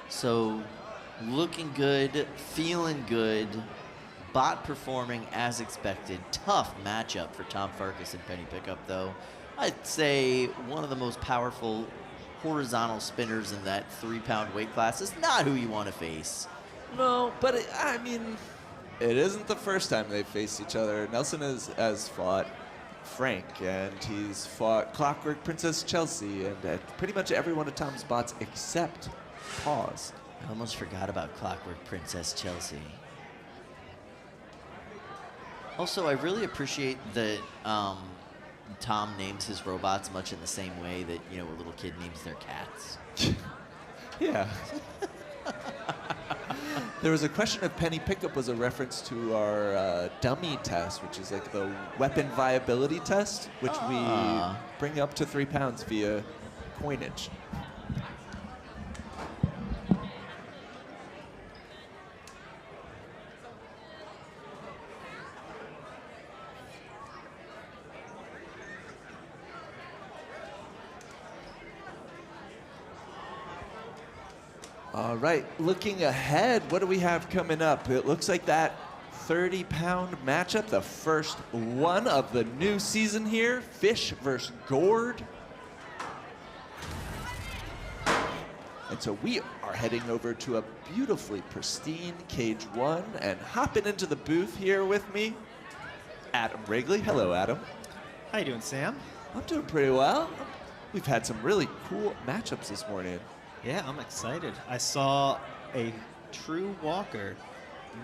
S1: So, looking good, feeling good, bot performing as expected. Tough matchup for Tom Farkas and Penny Pickup, though. I'd say one of the most powerful horizontal spinners in that 3-pound weight class is not who you want to face.
S5: No, but I mean, it isn't the first time they've faced each other. Nelson has fought Frank, and he's fought Clockwork Princess Chelsea, and pretty much every one of Tom's bots except Pause.
S1: I almost forgot about Clockwork Princess Chelsea. Also, I really appreciate that Tom names his robots much in the same way that, you know, a little kid names their cats.
S5: Yeah. There was a question if Penny Pickup was a reference to our dummy test, which is like the weapon viability test, which we bring up to 3 pounds via coinage. All right, looking ahead, what do we have coming up? It looks like that 30-pound matchup, the first one of the new season here, Fish versus Gored. And so we are heading over to a beautifully pristine Cage 1 and hopping into the booth here with me, Adam Wrigley. Hello, Adam.
S6: How you doing, Sam?
S5: I'm doing pretty well. We've had some really cool matchups this morning.
S6: Yeah, I'm excited. I saw a true walker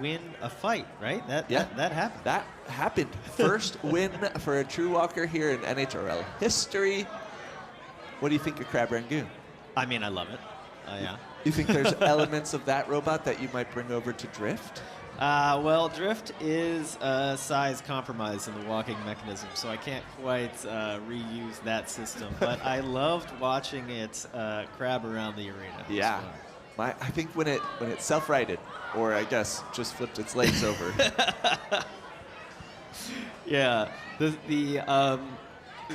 S6: win a fight, right? That happened.
S5: That happened. First win for a true walker here in NHRL history. What do you think of Crab Rangoon?
S6: I mean, I love it. Yeah.
S5: You think there's elements of that robot that you might bring over to Drift?
S6: Well, Drift is a size compromise in the walking mechanism, so I can't quite reuse that system. But I loved watching it crab around the arena.
S5: Yeah. I think when it self-righted, or I guess just flipped its legs over.
S6: Yeah.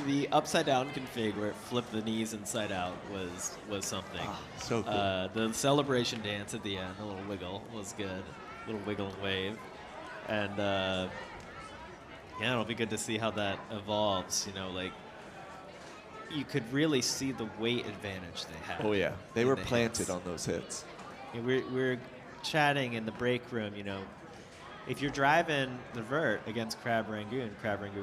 S6: The upside down config where it flipped the knees inside out was something.
S5: Oh, so cool.
S6: The celebration dance at the end, the little wiggle, was good. Little wiggle and wave. And yeah, it'll be good to see how that evolves. You know, like you could really see the weight advantage they had.
S5: Oh yeah, they
S6: in
S5: were
S6: the
S5: planted
S6: hits.
S5: on those hits.
S6: Yeah, we're chatting in the break room, you know, if you're driving the vert against Crab Rangoon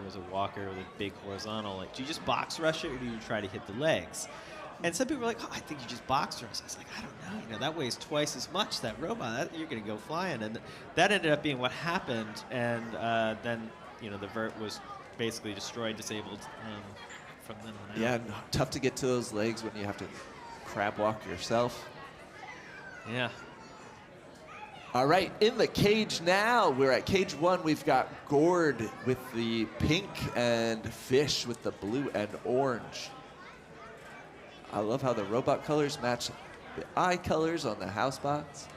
S6: was a walker with a big horizontal, like, do you just box rush it or do you try to hit the legs? And some people were like, oh, I think you just box rush. I was like, I don't know, you know, that weighs twice as much, that robot, you're going to go flying. And that ended up being what happened. And then, you know, the vert was basically destroyed, disabled from then on out.
S5: Yeah, tough to get to those legs when you have to crab walk yourself.
S6: Yeah.
S5: All right, in the cage now. We're at cage 1. We've got Gored with the pink and Fish with the blue and orange. I love how the robot colors match the eye colors on the house box.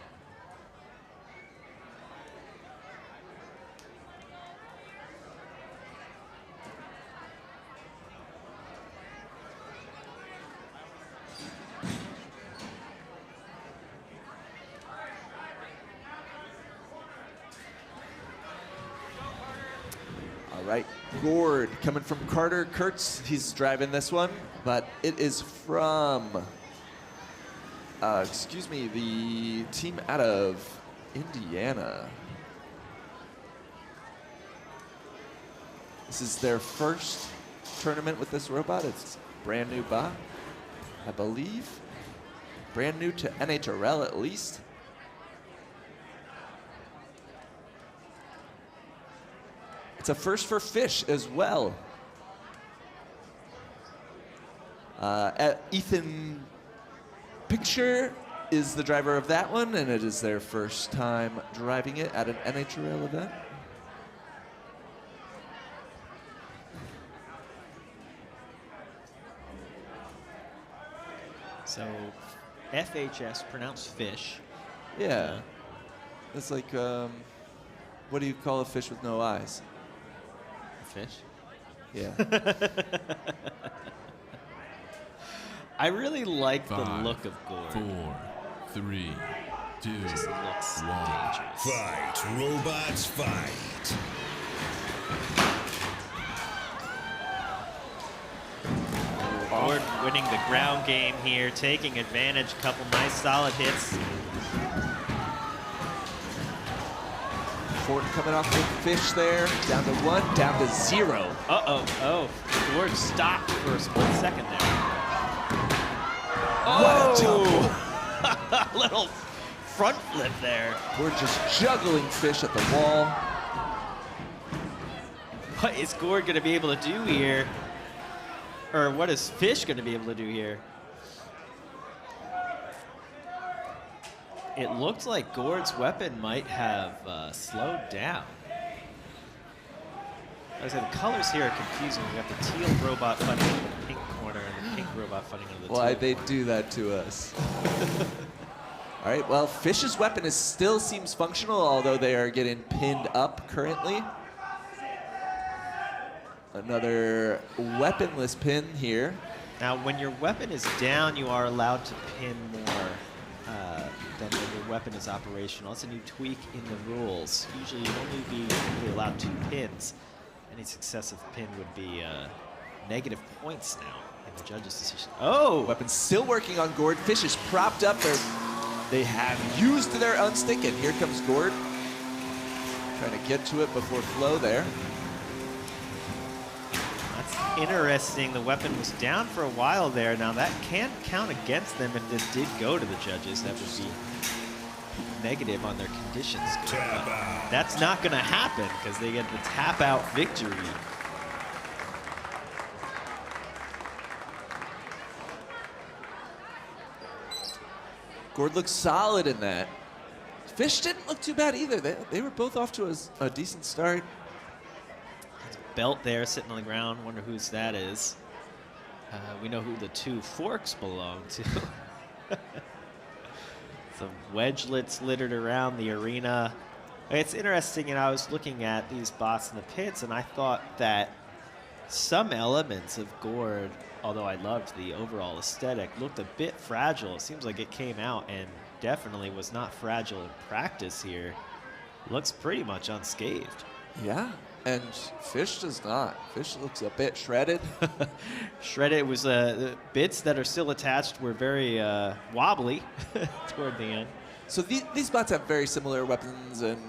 S5: All right, Gored coming from Carter Kurtz. He's driving this one, but it is from, the team out of Indiana. This is their first tournament with this robot. It's a brand new bot, I believe. Brand new to NHRL at least. It's a first for Fish as well. Ethan Picture is the driver of that one, and it is their first time driving it at an NHRL event.
S6: So FHS, pronounced fish.
S5: Yeah. It's like, what do you call a fish with no eyes?
S6: Fish?
S5: Yeah.
S6: I really like the
S3: 5,
S6: look of Gored.
S3: 4, 3, 2,
S6: Just looks
S3: 1.
S6: dangerous.
S4: Fight, robots, fight.
S6: Gored winning the ground game here, taking advantage. A couple nice solid hits.
S5: Ford coming off with Fish there. Down to 1, down to 0.
S6: Uh-oh. Oh, Gored stopped for a split second there.
S5: What a
S6: Oh! Little front flip there.
S5: We're just juggling Fish at the wall.
S6: What is Gored going to be able to do here? Or what is Fish going to be able to do here? It looks like Gored's weapon might have slowed down. I was saying, the colors here are confusing. We got the teal robot fighting in the pink corner and the pink robot fighting in the
S5: Why
S6: teal
S5: they
S6: corner.
S5: do that to us? All right, well, Fish's weapon still seems functional, although they are getting pinned up currently. Another weaponless pin here.
S6: Now, when your weapon is down, you are allowed to pin more than when your weapon is operational. That's a new tweak in the rules. Usually, you'd only be really allowed 2 pins. Any successive pin would be negative points now in the judge's decision. Oh!
S5: Weapon still working on Gored. Fish is propped up. They have used their unstick, and here comes Gored. Trying to get to it before flow there.
S6: That's interesting. The weapon was down for a while there. Now, that can count against them if this did go to the judges. That would be negative on their conditions.
S4: Tap out.
S6: That's not going to happen because they get the tap out victory.
S5: Gored looks solid in that. Fish didn't look too bad either. They were both off to a decent start.
S6: Belt there sitting on the ground. Wonder whose that is. We know who the 2 forks belong to. Some wedgelets littered around the arena. It's interesting, I was looking at these bots in the pits, and I thought that some elements of Gored, although I loved the overall aesthetic, looked a bit fragile. It seems like it came out and definitely was not fragile in practice here. Looks pretty much unscathed.
S5: Yeah, And Fish does not. Fish looks a bit shredded.
S6: Shredded was the bits that are still attached were very wobbly toward the end.
S5: So these bots have very similar weapons and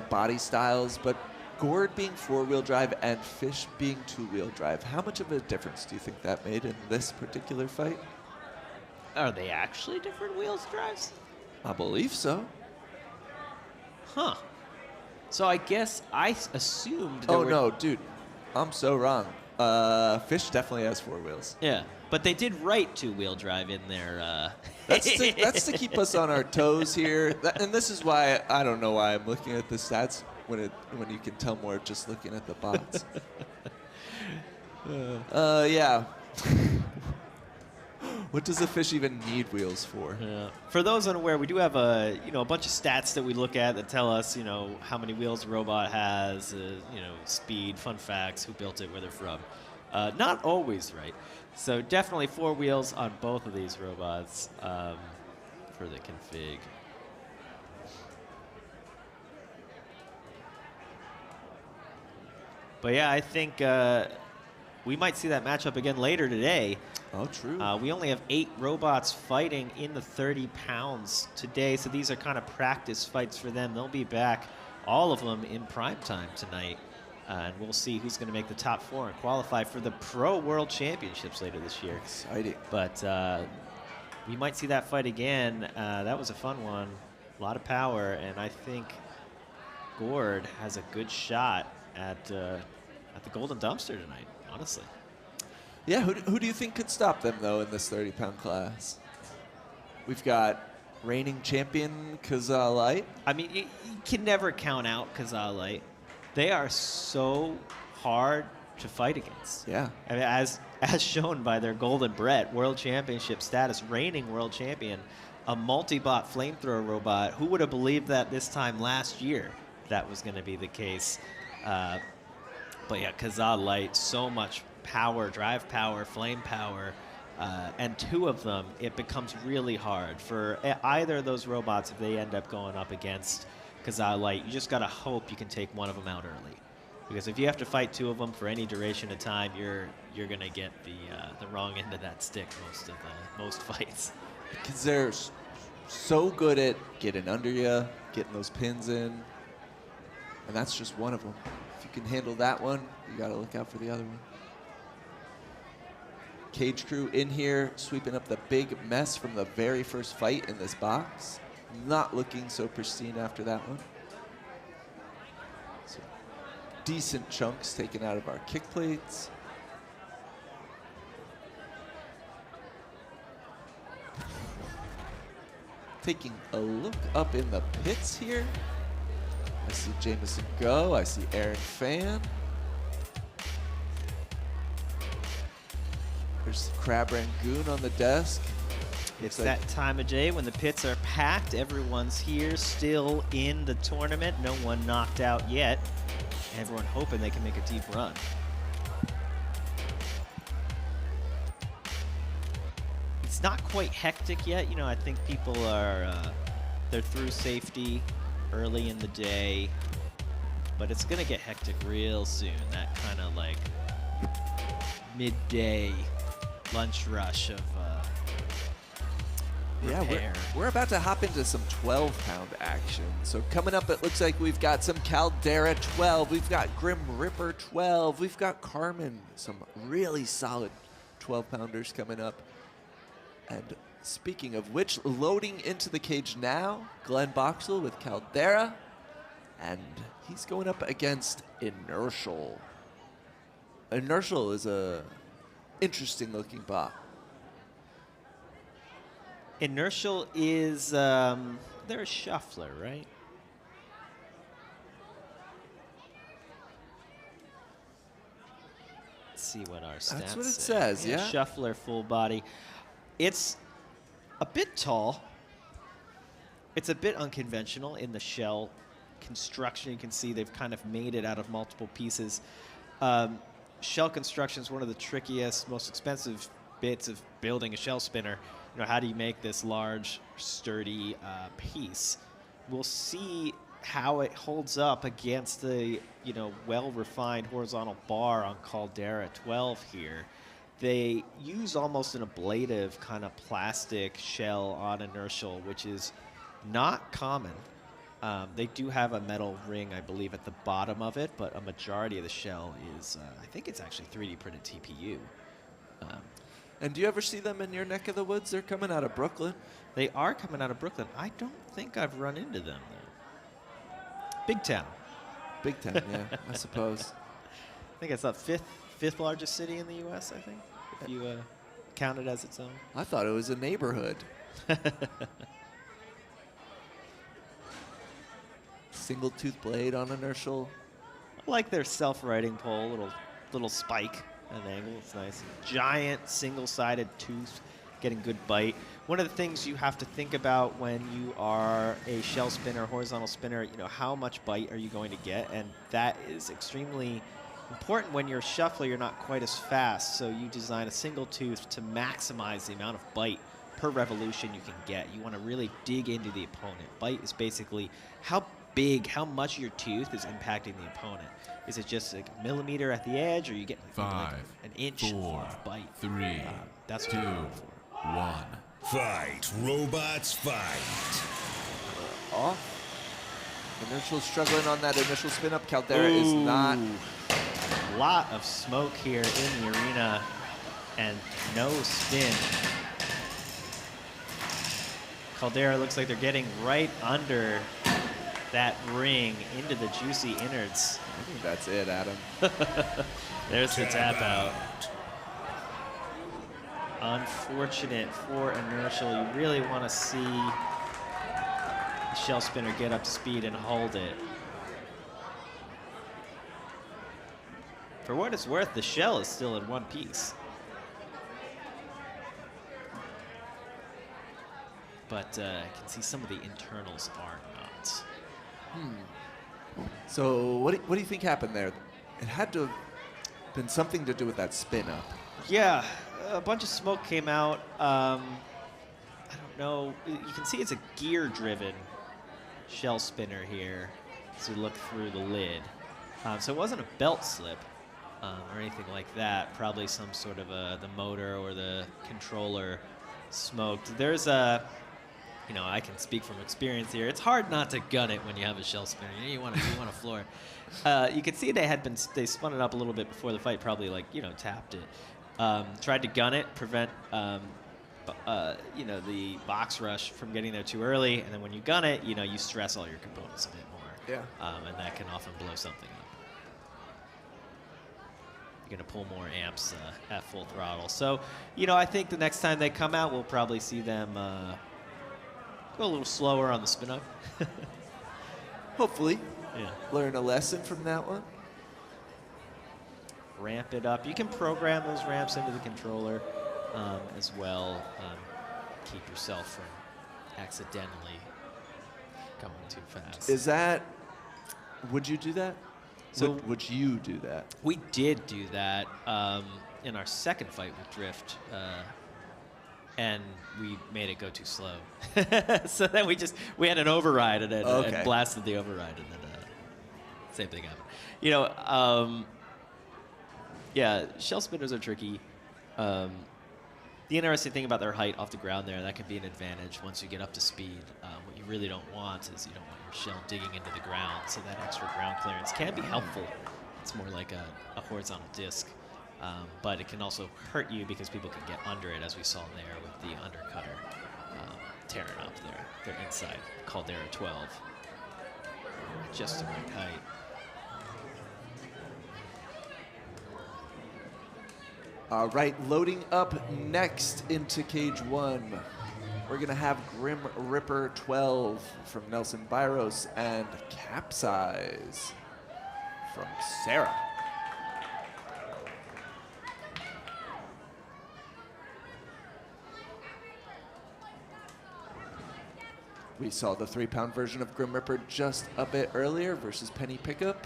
S5: body styles, but Gored being 4-wheel drive and Fish being 2-wheel drive, how much of a difference do you think that made in this particular fight?
S6: Are they actually different wheels drives?
S5: I believe so.
S6: Huh. So I guess I assumed.
S5: Oh no, dude, I'm so wrong. Fish definitely has 4 wheels.
S6: Yeah, but they did write 2-wheel drive in there.
S5: That's to keep us on our toes here, and this is why I don't know why I'm looking at the stats when you can tell more just looking at the bots. Yeah. What does a Fish even need wheels for?
S6: Yeah. For those unaware, we do have a bunch of stats that we look at that tell us how many wheels a robot has, speed, fun facts, who built it, where they're from. Not always right. So definitely 4 wheels on both of these robots for the config. But yeah, I think we might see that matchup again later today.
S5: Oh, true.
S6: We only have 8 robots fighting in the 30 pounds today, so these are kind of practice fights for them. They'll be back, all of them, in prime time tonight, and we'll see who's going to make the top 4 and qualify for the Pro World Championships later this year.
S5: Exciting.
S6: But we might see that fight again. That was a fun one, a lot of power, and I think Gored has a good shot at the Golden Dumpster tonight, honestly.
S5: Yeah, who do you think could stop them, though, in this 30-pound class? We've got reigning champion KaZaA Light.
S6: I mean, you can never count out KaZaA Light. They are so hard to fight against.
S5: Yeah.
S6: I mean, as shown by their Golden Brett World Championship status, reigning world champion, a multi-bot flamethrower robot. Who would have believed that this time last year that was going to be the case? But yeah, KaZaA Light, so much power, drive power, flame power, and 2 of them, it becomes really hard for either of those robots if they end up going up against KaZaA Light. You just got to hope you can take one of them out early, because if you have to fight 2 of them for any duration of time, you're gonna get the wrong end of that stick most fights.
S5: Because they're so good at getting under you, getting those pins in, and that's just one of them. If you can handle that one, you got to look out for the other one. Cage crew in here, sweeping up the big mess from the very first fight in this box. Not looking so pristine after that one. So decent chunks taken out of our kick plates. Taking a look up in the pits here. I see Jameson go, I see Aaron Fan. There's Crab Rangoon on the desk.
S6: It's that time of day when the pits are packed. Everyone's here, still in the tournament. No one knocked out yet. Everyone hoping they can make a deep run. It's not quite hectic yet. I think people are, they're through safety early in the day, but it's gonna get hectic real soon. That kind of like midday lunch rush of
S5: yeah, we're about to hop into some 12-pound action. So coming up, it looks like we've got some Caldera 12, we've got Grim Ripper 12, we've got Carmen, some really solid 12-pounders coming up. And speaking of which, loading into the cage now, Glenn Voxel with Caldera, and he's going up against Inertial. Inertial is a interesting looking bot.
S6: Inertial is, they're a shuffler, right? Let's see what our stats say.
S5: That's what it says, yeah.
S6: Shuffler, full body. It's a bit tall. It's a bit unconventional in the shell construction. You can see they've kind of made it out of multiple pieces. Shell construction is one of the trickiest, most expensive bits of building a shell spinner. How do you make this large, sturdy piece? We'll see how it holds up against the, well-refined horizontal bar on Caldera 12 here. They use almost an ablative kind of plastic shell on Inertial, which is not common. They do have a metal ring, I believe, at the bottom of it, but a majority of the shell is, I think it's actually 3D printed TPU.
S5: And do you ever see them in your neck of the woods? They're coming out of Brooklyn.
S6: They are coming out of Brooklyn. I don't think I've run into them, though. Big town.
S5: Big town, yeah, I suppose.
S6: I think it's the fifth largest city in the U.S., I think, if you count it as its own.
S5: I thought it was a neighborhood. Single tooth blade on Inertial.
S6: I like their self-righting pole, little spike at an angle. It's nice. Giant single-sided tooth, getting good bite. One of the things you have to think about when you are a shell spinner, horizontal spinner, how much bite are you going to get? And that is extremely important when you're a shuffler. You're not quite as fast, so you design a single tooth to maximize the amount of bite per revolution you can get. You want to really dig into the opponent. Bite is basically how much of your tooth is impacting the opponent. Is it just like a millimeter at the edge, or you get like an inch
S3: 4,
S6: of bite?
S3: 3,
S6: that's
S3: 2,
S6: what you're going for.
S3: 1.
S4: Fight, robots, fight.
S5: Inertial struggling on that initial spin up. Caldera is not.
S6: A lot of smoke here in the arena and no spin. Caldera looks like they're getting right under that ring into the juicy innards.
S5: I think that's it, Adam.
S6: There's the tap out. Unfortunate for Inertial. You really want to see the shell spinner get up to speed and hold it. For what it's worth, the shell is still in one piece. But I can see some of the internals are not.
S5: So what do you think happened there? It had to have been something to do with that spin up.
S6: Yeah, a bunch of smoke came out. I don't know. You can see it's a gear-driven shell spinner here as you look through the lid. So it wasn't a belt slip or anything like that. Probably some sort of the motor or the controller smoked. There's a, I can speak from experience here. It's hard not to gun it when you have a shell spinner. You want to floor it. You can see they spun it up a little bit before the fight. Probably tapped it. Tried to gun it, prevent the box rush from getting there too early, and then when you gun it, you stress all your components a bit more.
S5: Yeah.
S6: And that can often blow something up. You're gonna pull more amps at full throttle. So, I think the next time they come out, we'll probably see them go a little slower on the spin up.
S5: Hopefully.
S6: Yeah.
S5: Learn a lesson from that one.
S6: Ramp it up. You can program those ramps into the controller as well. Keep yourself from accidentally coming too fast.
S5: Would you do that?
S6: So
S5: would you do that?
S6: We did do that in our second fight with Drift, and we made it go too slow. So then we had an override and blasted the override, and then same thing happened. Yeah, shell spinners are tricky. The interesting thing about their height off the ground there, that can be an advantage once you get up to speed. What you really don't want is you don't want your shell digging into the ground, so that extra ground clearance can be helpful. It's more like a horizontal disc, but it can also hurt you because people can get under it, as we saw there with the undercutter tearing up their inside Caldera 12. Just the right height.
S5: All right, loading up next into Cage 1. We're going to have Grim Ripper 12 from Nelson Byros and Capsize from Sarah. We saw the 3-pound version of Grim Ripper just a bit earlier versus Penny Pickup.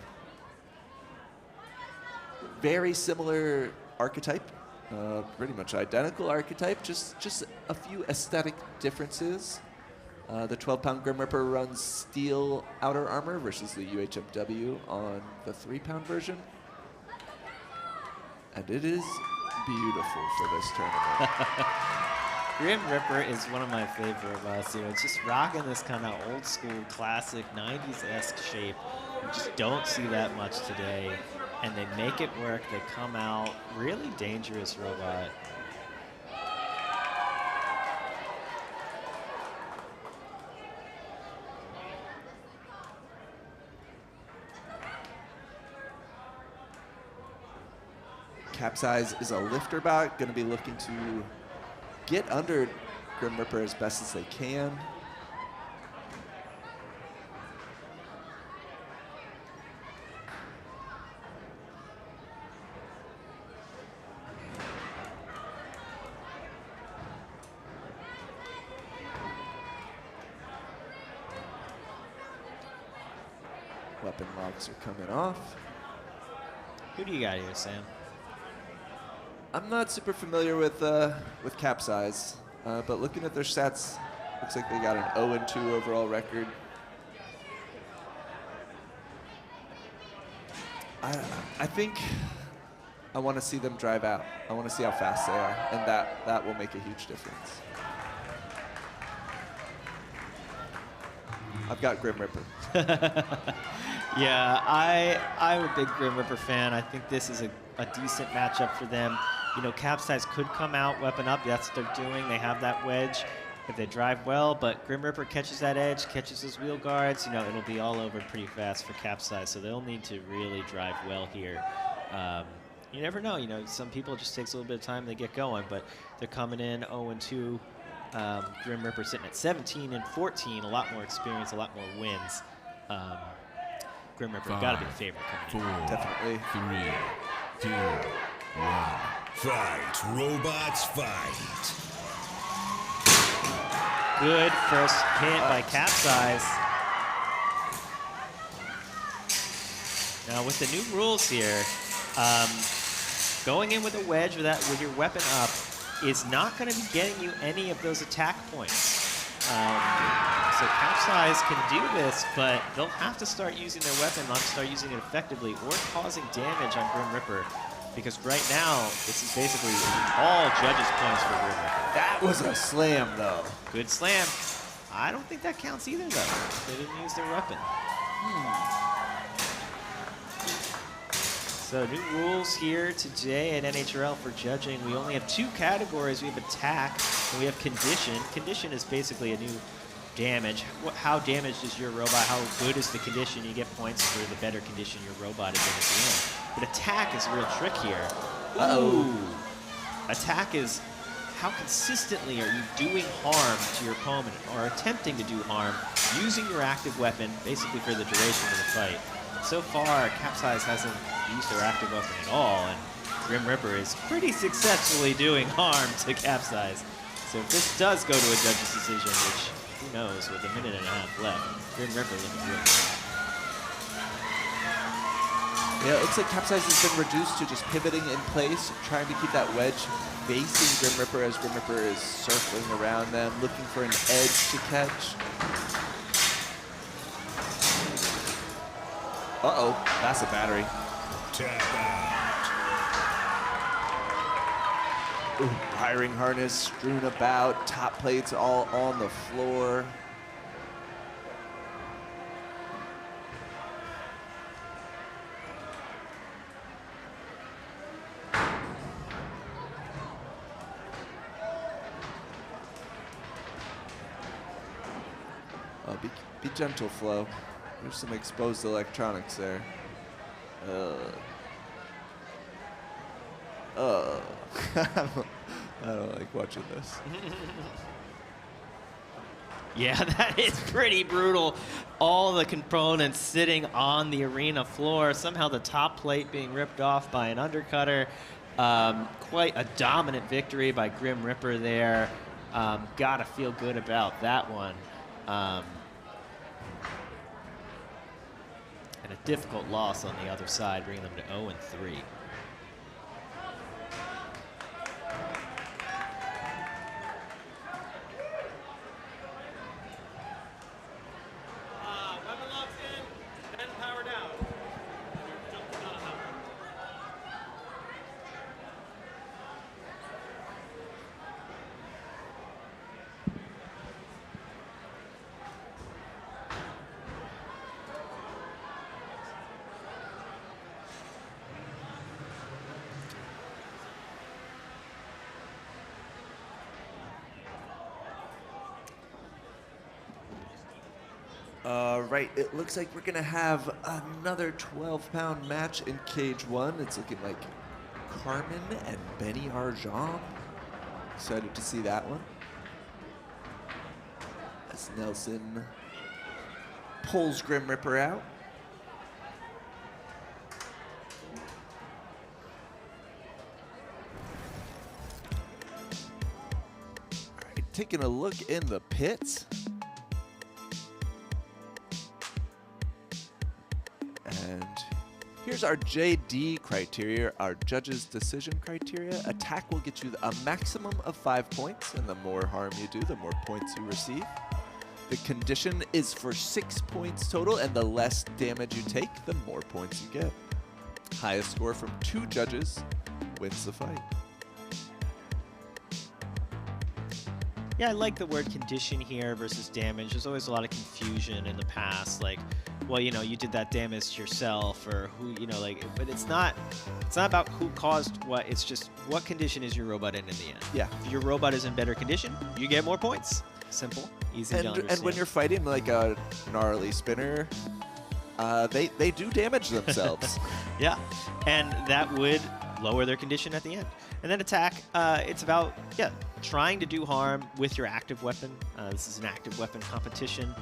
S5: Very similar archetype, pretty much identical archetype, just a few aesthetic differences. The 12-pound Grim Reaper runs steel outer armor versus the UHMW on the 3-pound version. And it is beautiful for this tournament.
S6: Grim Reaper is one of my favorite robots. You know, it's just rocking this kind of old school, classic 90s-esque shape. You just don't see that much today. And they make it work. They come out really dangerous robot.
S5: Capsize is a lifter bot, going to be looking to get under Grim Reaper as best as they can. Weapon locks are coming off.
S6: Who do you got here, Sam?
S5: I'm not super familiar with Capsize, but looking at their stats, looks like they got an 0-2 overall record. I think I want to see them drive out. I want to see how fast they are, and that will make a huge difference. I've got Grim Reaper.
S6: Yeah, I'm a big Grim Reaper fan. I think this is a decent matchup for them. You know, Capsize could come out, weapon up. That's what they're doing. They have that wedge if they drive well, but Grim Reaper catches that edge, catches those wheel guards. You know, it'll be all over pretty fast for Capsize, so they'll need to really drive well here. You never know. You know, some people it just takes a little bit of time, they get going, but they're coming in 0-2. Grim Reaper sitting at 17-14, a lot more experience, a lot more wins. Grim Reaper got to be the favorite coming in.
S3: 4,
S5: Definitely.
S3: 3, 2, 1.
S4: Fight, robots, fight.
S6: Good first hit by Capsize. Now with the new rules here, going in with a wedge with your weapon up is not going to be getting you any of those attack points. So Capsize can do this, but they'll have to start using their weapon, not start using it effectively, or causing damage on Grim Reaper. Because right now, this is basically all judges' points for Grim Reaper.
S5: That was a slam, though.
S6: Good slam. I don't think that counts either, though. They didn't use their weapon. So new rules here today at NHRL for judging. We only have 2 categories. We have attack and we have condition. Condition is basically a new damage. How damaged is your robot? How good is the condition? You get points for the better condition your robot is in at the end. But attack is a real trick here.
S5: Uh-oh.
S6: Attack is how consistently are you doing harm to your opponent or attempting to do harm using your active weapon basically for the duration of the fight. So far, Capsize hasn't used their active weapon at all, and Grim Reaper is pretty successfully doing harm to Capsize. So if this does go to a judge's decision, which who knows, with a minute and a half left, Grim Reaper looking good.
S5: Yeah, it looks like Capsize has been reduced to just pivoting in place, trying to keep that wedge facing Grim Reaper as Grim Reaper is circling around them, looking for an edge to catch. Uh-oh, that's a battery.
S4: Tap out.
S5: Ooh, wiring harness strewn about, top plates all on the floor. Be gentle, Flo. There's some exposed electronics there. I don't like watching this.
S6: Yeah, that is pretty brutal. All the components sitting on the arena floor. Somehow the top plate being ripped off by an undercutter. Quite a dominant victory by Grim Reaper there. Gotta feel good about that one. And a difficult loss on the other side, bringing them to 0-3.
S5: Right, it looks like we're gonna have another 12-pound match in cage 1. It's looking like Carmen and Benny Johm. Excited to see that one. As Nelson pulls Grim Ripper out. All right, taking a look in the pits. And here's our JD criteria, our judge's decision criteria. Attack will get you a maximum of 5 points, and the more harm you do, the more points you receive. The condition is for 6 points total, and the less damage you take, the more points you get. Highest score from 2 judges wins the fight.
S6: Yeah, I like the word condition here versus damage. There's always a lot of confusion in the past, like, well, you know, you did that damage yourself, or who, you know, like, but it's not about who caused what, it's just what condition is your robot in the end.
S5: Yeah.
S6: If your robot is in better condition, you get more points. Simple, easy to understand.
S5: And when you're fighting like a gnarly spinner, they do damage themselves.
S6: Yeah, and that would lower their condition at the end. And then attack, it's about, trying to do harm with your active weapon. This is an active weapon competition.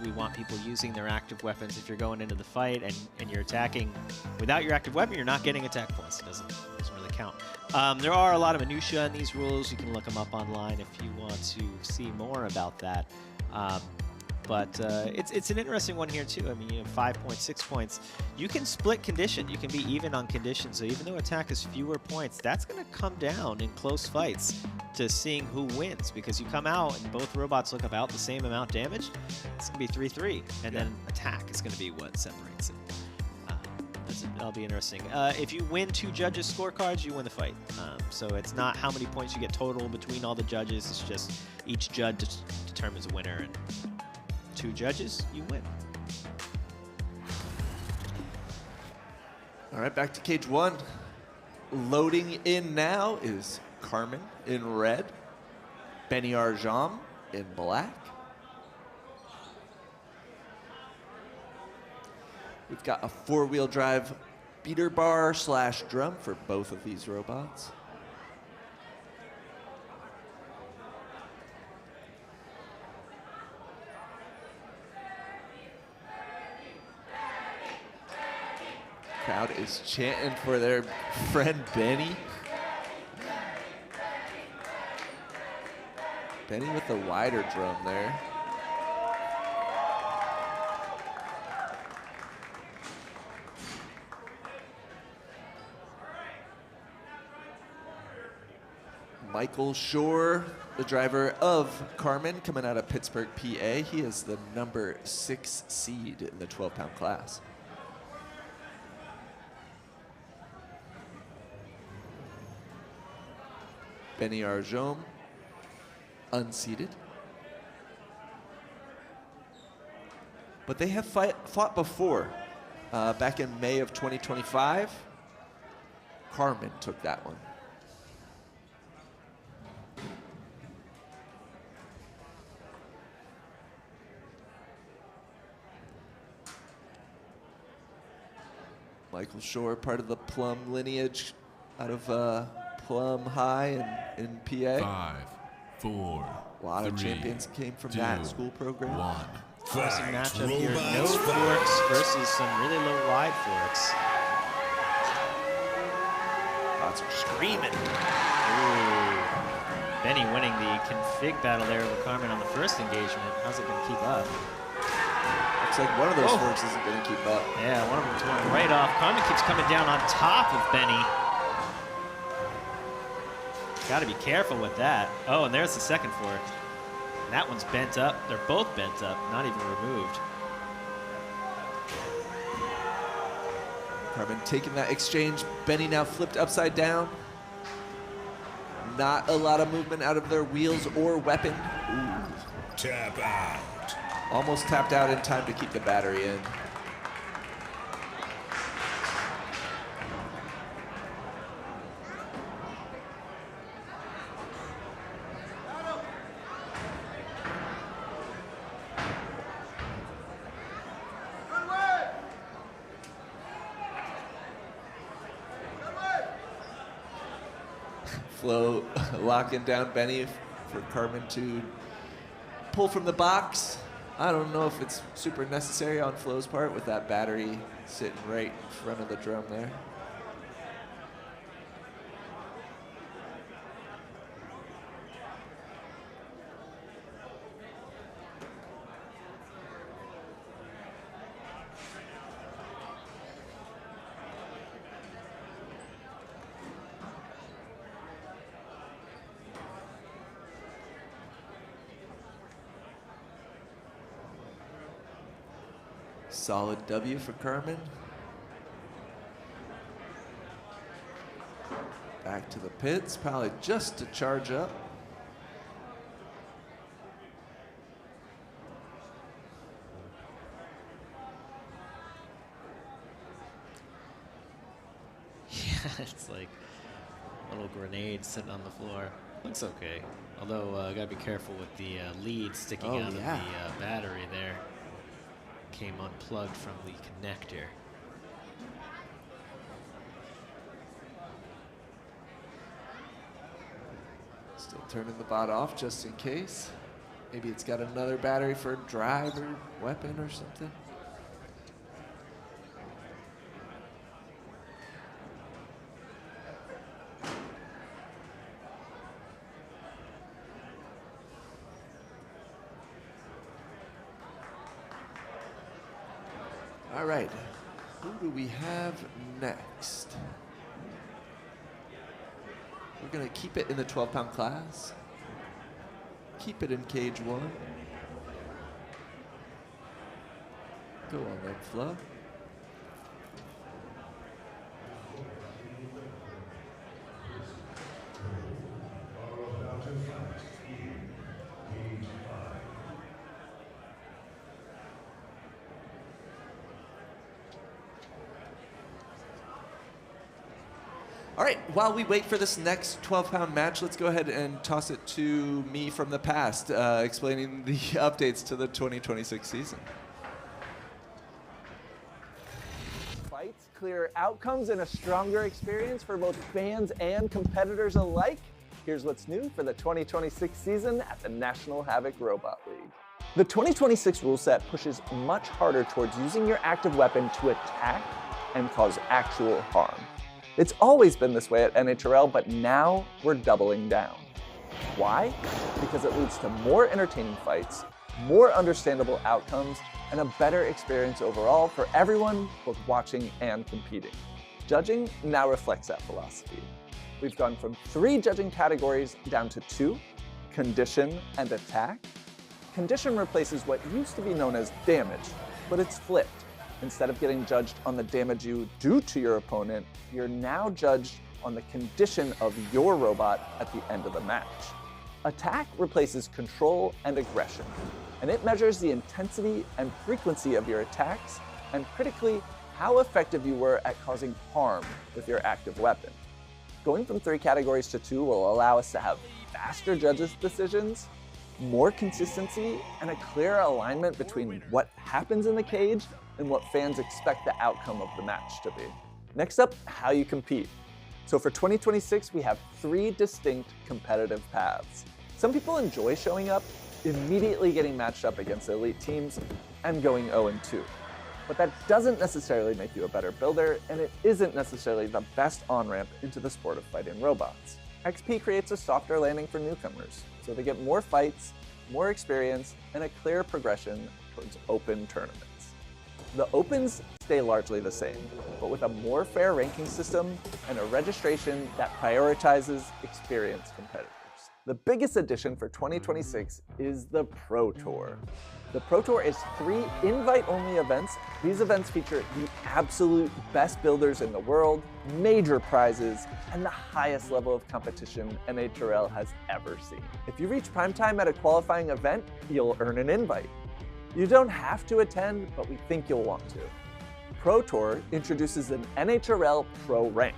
S6: We want people using their active weapons. If you're going into the fight and you're attacking without your active weapon, you're not getting attack points. It doesn't really count. There are a lot of minutia in these rules. You can look them up online if you want to see more about that. But it's an interesting one here too. I mean, you have 5 points, 6 points. You can split condition. You can be even on condition. So even though attack is fewer points, that's going to come down in close fights to seeing who wins. Because you come out and both robots look about the same amount damage, it's going to be 3-3. And then attack is going to be what separates it. That'll be interesting. If you win 2 judges' scorecards, you win the fight. So it's not how many points you get total between all the judges. It's just each judge determines a winner. And 2 judges, you win.
S5: All right, back to cage 1. Loading in now is Carmen in red, Benny Johm in black. We've got a 4-wheel drive beater bar / drum for both of these robots. Crowd is chanting for their friend Benny. Benny with the wider drum there. Michael Shore, the driver of Carmen, coming out of Pittsburgh, PA. He is the number 6 seed in the 12-pound class. Benny Johm, unseeded. But they have fought before. Back in May of 2025, Carmen took that one. Michael Shore, part of the Plum lineage out of Plum High in PA.
S3: 5, 4,
S5: A lot of
S3: 3,
S5: champions came from
S3: 2,
S5: that school program.
S3: 1.
S6: Awesome
S4: Fight,
S6: matchup here. No
S4: robots,
S6: forks versus some really low wide forks.
S5: Lots of screaming.
S6: Ooh. Benny winning the config battle there over Carmen on the first engagement. How's it going to keep up?
S5: Looks like one of those forks isn't going to keep up.
S6: Yeah, one of them's going right off. Carmen keeps coming down on top of Benny. Got to be careful with that. Oh, and there's the second fork. And that one's bent up. They're both bent up, not even removed.
S5: Carmen taking that exchange. Benny now flipped upside down. Not a lot of movement out of their wheels or weapon. Ooh.
S4: Tap out.
S5: Almost tapped out in time to keep the battery in. Flo locking down Benny for Carmen to pull from the box. I don't know if it's super necessary on Flo's part with that battery sitting right in front of the drum there. Solid W for Carmen. Back to the pits, probably just to charge up.
S6: Yeah, it's like a little grenade sitting on the floor. Looks okay. Although, gotta be careful with the lead sticking out of the battery there. Came unplugged from the connector.
S5: Still turning the bot off just in case. Maybe it's got another battery for drive or weapon or something. All right, who do we have next? We're gonna keep it in the 12-pound class. Keep it in cage 1. Go on then, Flo. All right, while we wait for this next 12-pound match, let's go ahead and toss it to me from the past, explaining the updates to the 2026 season.
S7: Fights, clearer outcomes, and a stronger experience for both fans and competitors alike. Here's what's new for the 2026 season at the National Havoc Robot League. The 2026 rule set pushes much harder towards using your active weapon to attack and cause actual harm. It's always been this way at NHRL, but now we're doubling down. Why? Because it leads to more entertaining fights, more understandable outcomes, and a better experience overall for everyone, both watching and competing. Judging now reflects that philosophy. We've gone from 3 judging categories down to 2, condition and attack. Condition replaces what used to be known as damage, but it's flipped. Instead of getting judged on the damage you do to your opponent, you're now judged on the condition of your robot at the end of the match. Attack replaces control and aggression, and it measures the intensity and frequency of your attacks, and critically, how effective you were at causing harm with your active weapon. Going from 3 categories to 2 will allow us to have faster judges' decisions, more consistency, and a clearer alignment between what happens in the cage and what fans expect the outcome of the match to be. Next up, how you compete. So for 2026, we have 3 distinct competitive paths. Some people enjoy showing up, immediately getting matched up against elite teams, and going 0-2. But that doesn't necessarily make you a better builder, and it isn't necessarily the best on-ramp into the sport of fighting robots. XP creates a softer landing for newcomers, so they get more fights, more experience, and a clear progression towards open tournaments. The Opens stay largely the same, but with a more fair ranking system and a registration that prioritizes experienced competitors. The biggest addition for 2026 is the Pro Tour. The Pro Tour is 3 invite-only events. These events feature the absolute best builders in the world, major prizes, and the highest level of competition NHRL has ever seen. If you reach primetime at a qualifying event, you'll earn an invite. You don't have to attend, but we think you'll want to. Pro Tour introduces an NHRL Pro rank,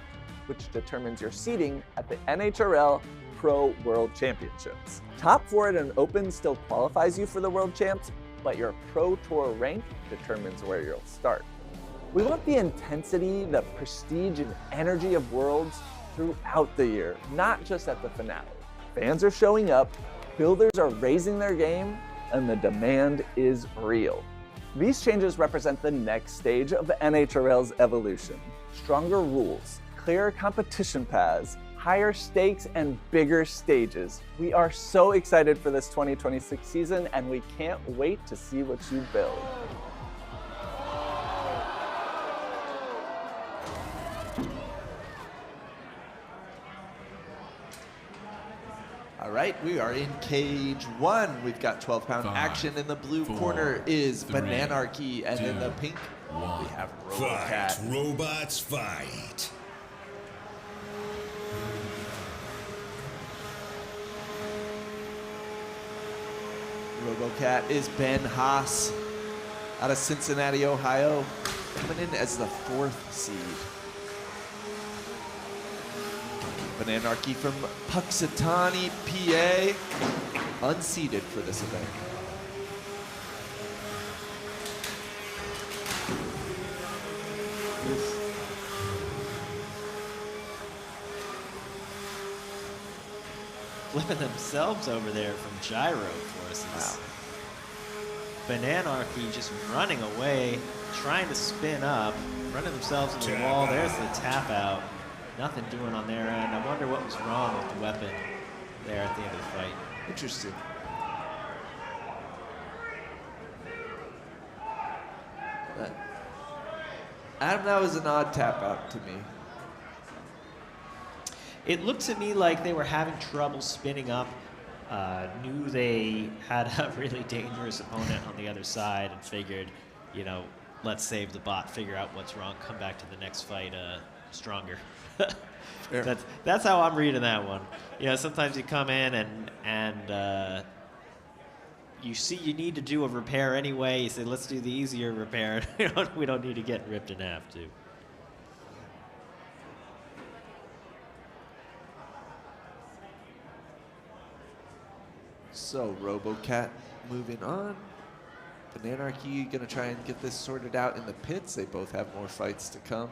S7: which determines your seeding at the NHRL Pro World Championships. Top 4 at an Open still qualifies you for the World Champs, but your Pro Tour rank determines where you'll start. We want the intensity, the prestige, and energy of Worlds throughout the year, not just at the finale. Fans are showing up, builders are raising their game, and the demand is real. These changes represent the next stage of NHRL's evolution. Stronger rules, clearer competition paths, higher stakes, and bigger stages. We are so excited for this 2026 season, and we can't wait to see what you build.
S5: All right, we are in cage 1. We've got 12-pound
S3: 5,
S5: action. In the blue
S3: 4,
S5: corner is
S3: 3,
S5: Bananarchy, and in
S3: 2,
S5: the pink,
S3: 1.
S5: we have
S4: Fight,
S5: Robo-Cat.
S4: robots, fight.
S5: Robo-Cat is Ben Haas out of Cincinnati, Ohio, coming in as the 4th seed. Bananarchy from Puxatawny, PA, unseeded for this event.
S6: Flipping themselves over there from gyro forces.
S5: Wow.
S6: Bananarchy just running away, trying to spin up, running themselves into the
S4: Tap
S6: wall.
S4: out.
S6: There's the tap out. Nothing doing on their end. I wonder what was wrong with the weapon there at the end of the fight.
S5: Interesting. Adam, that was an odd tap out to me.
S6: It looked to me like they were having trouble spinning up. Knew they had a really dangerous opponent on the other side and figured, you know, let's save the bot, figure out what's wrong, come back to the next fight stronger. That's how I'm reading that one. You know, sometimes you come in and you see you need to do a repair anyway. You say, let's do the easier repair. We don't need to get ripped in half, too.
S5: So, Robo-Cat moving on. Bananarchy gonna try and get this sorted out in the pits. They both have more fights to come.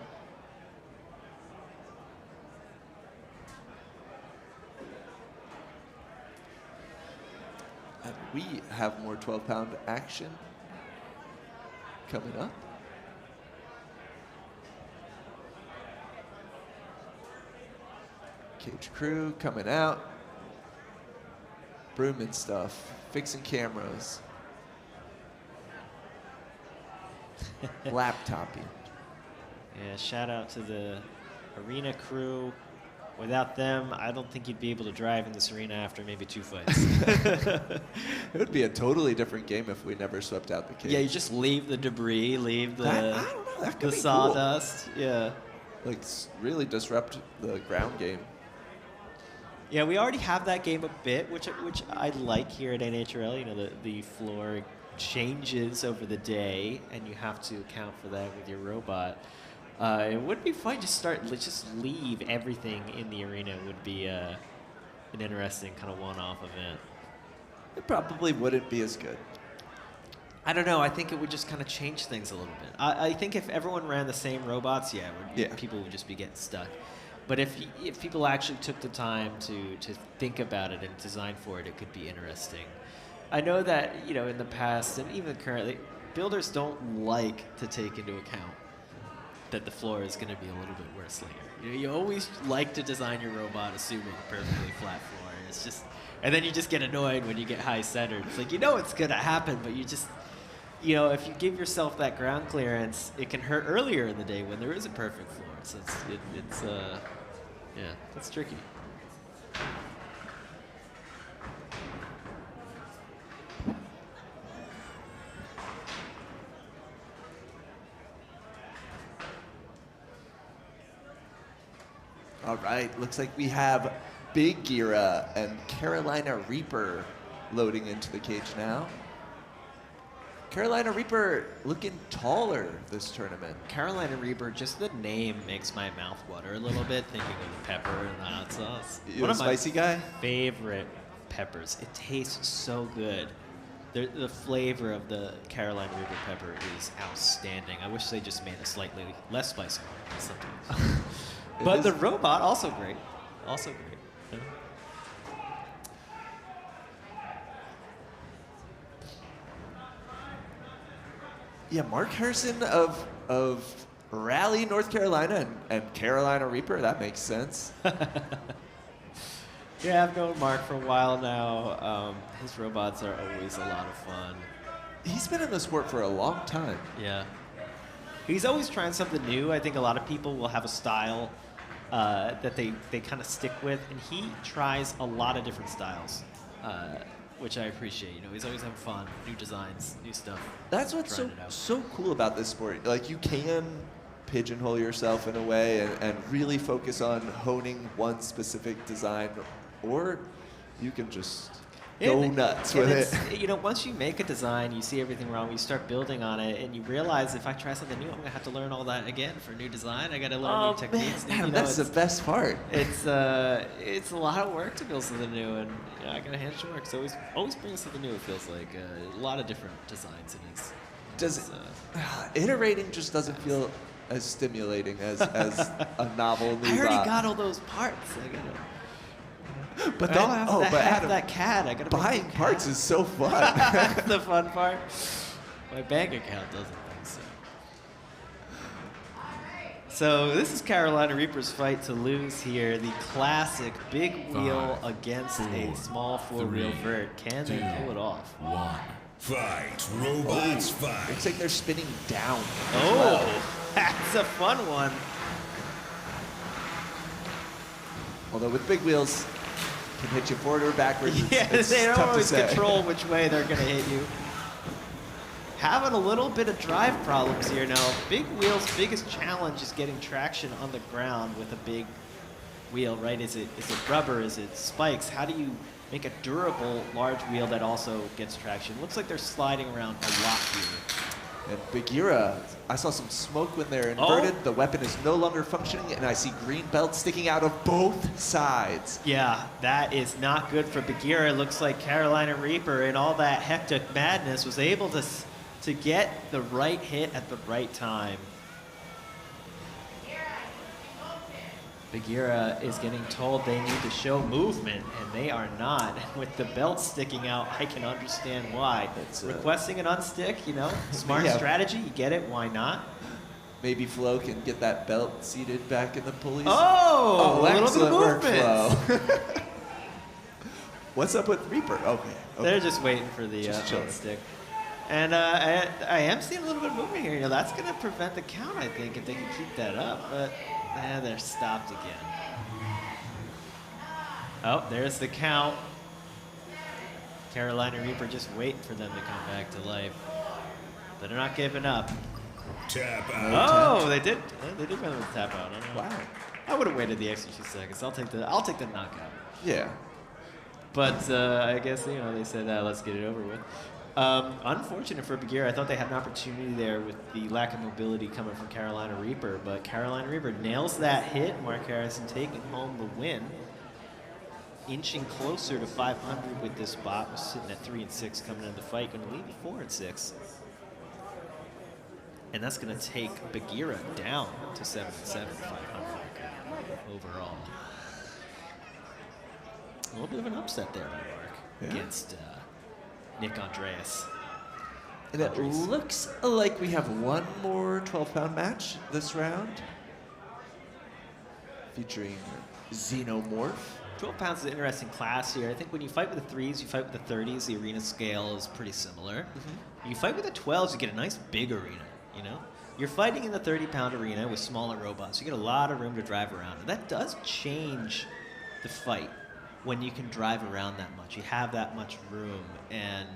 S5: And we have more 12-pound action coming up. Cage crew coming out. Broom and stuff, fixing cameras. Laptopping.
S6: Yeah, shout out to the arena crew. Without them, I don't think you'd be able to drive in this arena after maybe 2 fights.
S5: It would be a totally different game if we never swept out the cage.
S6: Yeah, you just leave the debris, leave the,
S5: I don't know, that could
S6: the
S5: be
S6: sawdust.
S5: cool.
S6: Yeah.
S5: Like, really disrupt the ground game.
S6: Yeah, we already have that game a bit, which I like here at NHRL. You know, the floor changes over the day, and you have to account for that with your robot. It would be fun to just leave everything in the arena. It would be an interesting kind of one-off event.
S5: It probably wouldn't be as good.
S6: I don't know. I think it would just kind of change things a little bit. I think if everyone ran the same robots, people would just be getting stuck. But if people actually took the time to think about it and design for it, it could be interesting. I know that, you know, in the past and even currently, builders don't like to take into account that the floor is going to be a little bit worse later. You know, you always like to design your robot assuming a perfectly flat floor. It's just, and then you just get annoyed when you get high centered. It's like, you know it's going to happen, but you just, you know, if you give yourself that ground clearance, it can hurt earlier in the day when there is a perfect floor. So yeah, that's tricky.
S5: All right, looks like we have Bigheera and Carolina Reaper loading into the cage now. Carolina Reaper looking taller this tournament.
S6: Carolina Reaper, just the name makes my mouth water a little bit, thinking of the pepper and the hot sauce.
S5: You a spicy guy?
S6: Favorite peppers. It tastes so good. The flavor of the Carolina Reaper pepper is outstanding. I wish they just made a slightly less spicy one sometimes. But
S5: is-
S6: the robot, also great. Also great. Yeah.
S5: Yeah, Mark Harrison of Raleigh, North Carolina, and Carolina Reaper. That makes sense.
S6: Yeah, I've known Mark for a while now. His robots are always a lot of fun.
S5: He's been in the sport for a long time.
S6: Yeah. He's always trying something new. I think a lot of people will have a style that they kind of stick with, and he tries a lot of different styles, which I appreciate. You know, he's always having fun, new designs, new stuff.
S5: That's what's
S6: Trying it out.
S5: so cool about this sport. Like, you can pigeonhole yourself in a way and really focus on honing one specific design, or you can just go nuts with it.
S6: You know, once you make a design, you see everything wrong, you start building on it, and you realize if I try something new, I'm going to have to learn all that again for a new design. I got to learn new techniques.
S5: Man,
S6: you know,
S5: that's the best part.
S6: It's a lot of work to build something new, and you know, I got to hand it work. So always bring something new. It feels like a lot of different designs, and
S5: Does iterating just doesn't feel as stimulating as a novel new
S6: I already
S5: bot.
S6: got all those parts.
S5: But
S6: I
S5: don't
S6: have
S5: oh,
S6: that,
S5: but
S6: half
S5: Adam,
S6: that cat. I got to
S5: buying parts is so fun.
S6: That's the fun part. My bank account doesn't think so. So this is Carolina Reaper's fight to lose here. The classic big wheel
S3: 5,
S6: against a
S3: 4,
S6: small four-wheel
S3: 3,
S6: vert. Can they
S3: 2,
S6: pull it off?
S3: 1.
S4: Fight, robots, fight.
S5: Looks like they're spinning down.
S6: Oh, that's a fun one.
S5: Although with big wheels, can hit you forward or backwards.
S6: Yeah,
S5: it's
S6: they don't
S5: tough to
S6: always
S5: say.
S6: control which way they're going to hit you. Having a little bit of drive problems here now. Big wheel's biggest challenge is getting traction on the ground with a big wheel, right? Is it rubber? Is it spikes? How do you make a durable large wheel that also gets traction? Looks like they're sliding around a lot here.
S5: And Bigheera, I saw some smoke when they're inverted.
S6: Oh.
S5: The weapon is no longer functioning, and I see green belts sticking out of both sides.
S6: Yeah, that is not good for Bigheera. It looks like Carolina Reaper and all that hectic madness was able to get the right hit at the right time. Bigheera is getting told they need to show movement, and they are not. With the belt sticking out, I can understand why. Requesting an unstick, you know, smart
S5: Yeah.
S6: strategy, you get it, why not?
S5: Maybe Flo can get that belt seated back in the pulleys.
S6: Oh, a little bit of
S5: excellent work,
S6: movement.
S5: Flo. What's up with Reaper? Okay.
S6: They're just waiting for the
S5: Just chilling.
S6: unstick. And I am seeing a little bit of movement here. You know, that's going to prevent the count, I think, if they can keep that up. But they're stopped again. Oh, there's the count. Carolina Reaper just waiting for them to come back to life. But they're not giving up.
S4: Tap out.
S6: Oh, they did. They did run with tap out. I don't know.
S5: Wow.
S6: I would have waited the extra 2 seconds. I'll take the knockout.
S5: Yeah.
S6: But I guess, you know, they said, let's get it over with. Unfortunate for Bigheera. I thought they had an opportunity there with the lack of mobility coming from Carolina Reaper, but Carolina Reaper nails that hit. Mark Harrison taking home the win. Inching closer to 500 with this bot. Was sitting at 3 and 6 coming into the fight. Going to leave at 4 and 6. And that's going to take Bigheera down to 7 and 7, 500 overall. A little bit of an upset there, Mark, against Nick Andreas.
S5: And it looks like we have one more 12-pound match this round, featuring Xenomorph.
S6: 12 pounds is an interesting class here. I think when you fight with the 3s, you fight with the 30s, the arena scale is pretty similar. You fight with the 12s, you get a nice big arena, you know? You're fighting in the 30-pound arena with smaller robots. You get a lot of room to drive around. And that does change the fight when you can drive around that much. You have that much room, and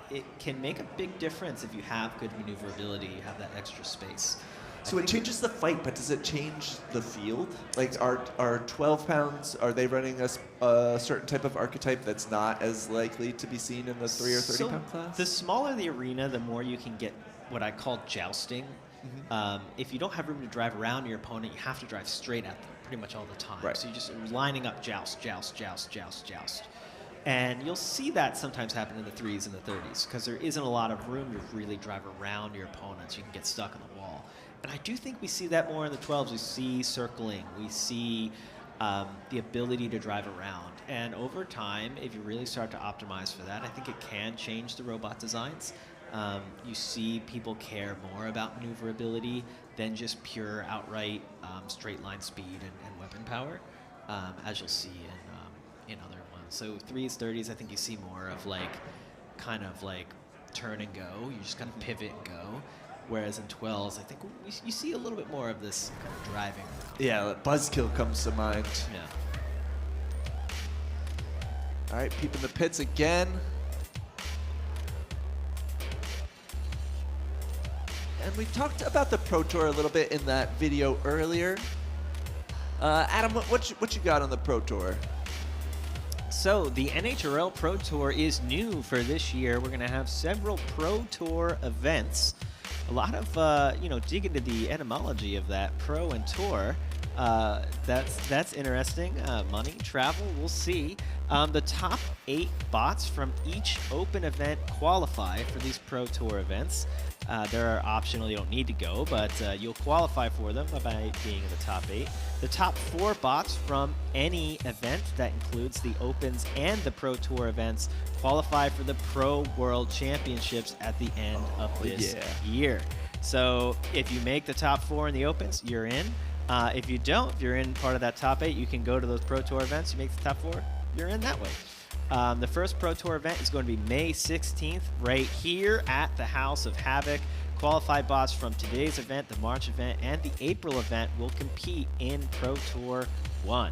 S6: it can make a big difference if you have good maneuverability, you have that extra space.
S5: So it changes the fight, but does it change the field? Like, are 12 pounds, are they running a certain type of archetype that's not as likely to be seen in the 3 or 30-pound class?
S6: The smaller the arena, the more you can get what I call jousting. If you don't have room to drive around your opponent, you have to drive straight at them pretty much all the time.
S5: Right.
S6: So you're just lining up joust, joust, joust, joust, joust. And you'll see that sometimes happen in the 3s and the 30s because there isn't a lot of room to really drive around your opponents. You can get stuck on the wall. And I do think we see that more in the 12s. We see circling. We see the ability to drive around. And over time, if you really start to optimize for that, I think it can change the robot designs. You see people care more about maneuverability than just pure outright straight line speed and weapon power, as you'll see in other ones. So 3s, 30s, I think you see more of kind of turn and go. You just kind of pivot and go. Whereas in 12s, I think you see a little bit more of this kind of driving.
S5: Yeah, Buzz-Kill comes to mind.
S6: Yeah.
S5: All right, peep in the pits again. And we talked about the Pro Tour a little bit in that video earlier. Adam, what you got on the Pro Tour?
S6: So the NHRL Pro Tour is new for this year. We're going to have several Pro Tour events. A lot of, dig into the etymology of that pro and tour. That's interesting. Money, travel, we'll see. The top 8 bots from each open event qualify for these Pro Tour events. They're optional, you don't need to go, but you'll qualify for them by being in the top 8. The top 4 bots from any event, that includes the Opens and the Pro Tour events, qualify for the Pro World Championships at the end of this year. So if you make the top 4 in the Opens, you're in. If you don't, if you're in part of that top 8, you can go to those Pro Tour events. You make the top 4, you're in that way. The first Pro Tour event is going to be May 16th right here at the House of Havoc. Qualified bots from today's event, the March event, and the April event will compete in Pro Tour 1.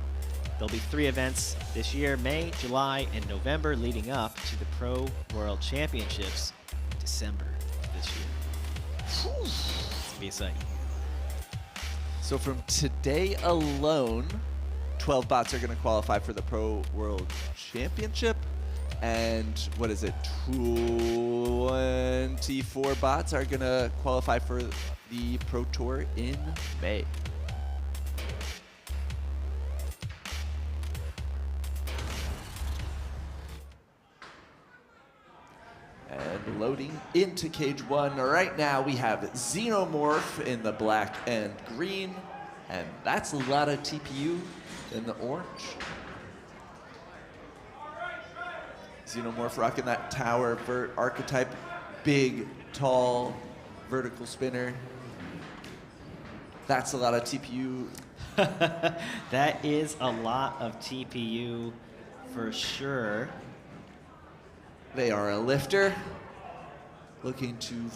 S6: There'll be 3 events this year, May, July, and November, leading up to the Pro World Championships December of this year. It's going to be exciting.
S5: So from today alone, 12 bots are going to qualify for the Pro World Championship. And what is it? 24 bots are going to qualify for the Pro Tour in May. And loading into Cage 1. Right now we have Xenomorph in the black and green. And that's a lot of TPU in the orange. Xenomorph rocking that tower vert archetype. Big, tall, vertical spinner. That's a lot of TPU.
S6: That is a lot of TPU for sure.
S5: They are a lifter. Looking to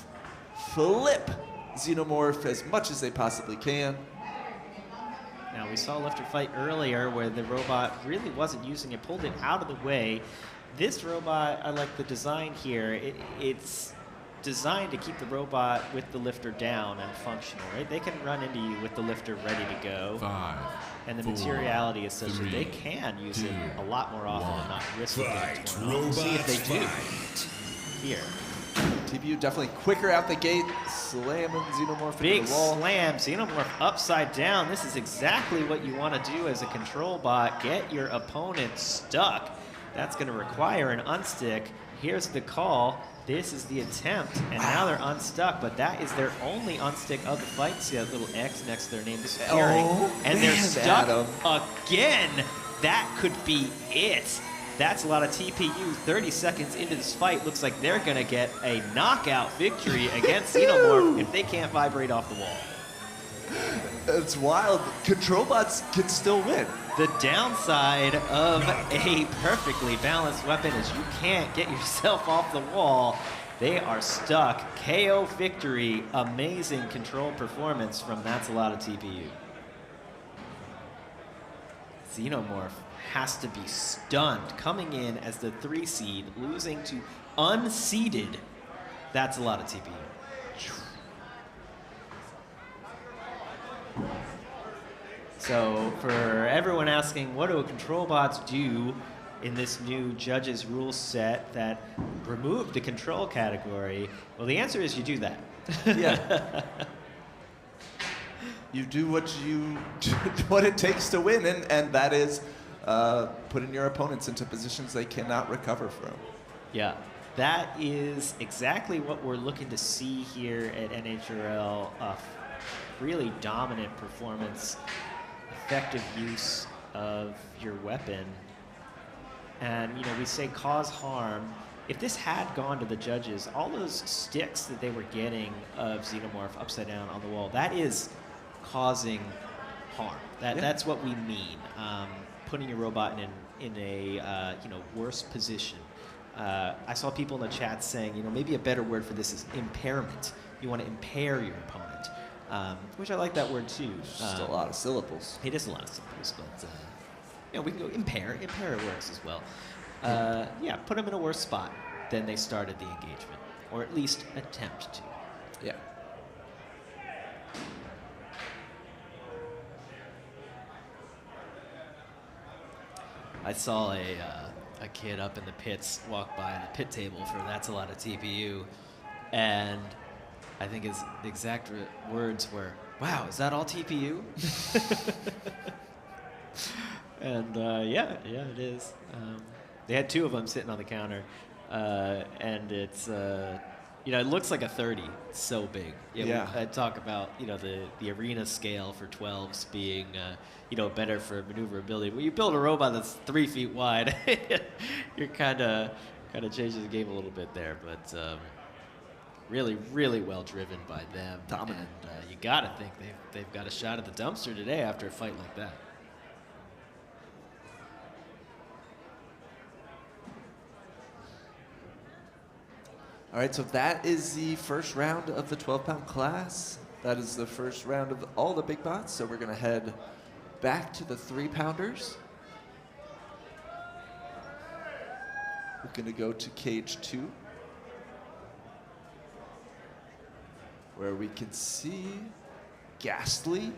S5: flip Xenomorph as much as they possibly can.
S6: Now, we saw a lifter fight earlier where the robot really wasn't using it, pulled it out of the way. This robot, I like the design here. It's designed to keep the robot with the lifter down and functional, right? They can run into you with the lifter ready to go.
S3: 5,
S6: and the
S3: 4,
S6: materiality is such
S3: 3,
S6: that they can use
S3: 2,
S6: it a lot more often and not risk it
S4: Fight,
S6: getting torn off. We'll see if they do
S4: fight.
S6: here.
S5: TPU definitely quicker out the gate, slamming Xenomorph
S6: Big
S5: into the wall.
S6: slam, Xenomorph upside down. This is exactly what you want to do as a control bot. Get your opponent stuck. That's going to require an unstick. Here's the call. This is the attempt, and now they're unstuck, but that is their only unstick of the fight. See that little X next to their name disappearing. And they're
S5: man,
S6: stuck
S5: Adam.
S6: again. That could be it. That's a lot of TPU. 30 seconds into this fight, looks like they're going to get a knockout victory against Xenomorph if they can't vibrate off the wall.
S5: It's wild. Control bots can still win.
S6: The downside of a perfectly balanced weapon is you can't get yourself off the wall. They are stuck. KO victory. Amazing control performance from That's a Lot of TPU. Xenomorph has to be stunned, coming in as the 3 seed, losing to unseeded That's a Lot of TPU. So for everyone asking, what do control bots do in this new judges rule set that removed the control category? Well, the answer is you do that.
S5: Yeah. You do what it takes to win, and that is putting your opponents into positions they cannot recover from.
S6: Yeah, that is exactly what we're looking to see here at NHRL really dominant performance, effective use of your weapon. And, you know, we say cause harm. If this had gone to the judges, all those sticks that they were getting of Xenomorph upside down on the wall, that is causing harm. That's what we mean. Putting your robot in a worse position. I saw people in the chat saying, you know, maybe a better word for this is impairment. You want to impair your opponent, which I like that word too.
S5: Just a lot of syllables.
S6: It is a lot of syllables, but you know, we can go impair. Impair works as well. Yeah, put them in a worse spot than they started the engagement, or at least attempt to.
S5: Yeah.
S6: I saw a kid up in the pits walk by the pit table for That's a Lot of TPU, and I think his exact words were, "Wow, is that all TPU?" And yeah, it is. They had 2 of them sitting on the counter, and it's it looks like a 30. It's so big.
S5: Yeah.
S6: I talk about the arena scale for 12s being better for maneuverability. When you build a robot that's 3 feet wide, you're kind of changing the game a little bit there. But really, really well driven by them.
S5: Dominant.
S6: And you got to think they've got a shot at the dumpster today after a fight like that.
S5: All right, so that is the first round of the 12-pound class. That is the first round of all the big bots. So we're going to head back to the 3-pounders. We're going to go to cage 2, where we can see Gh-Astley.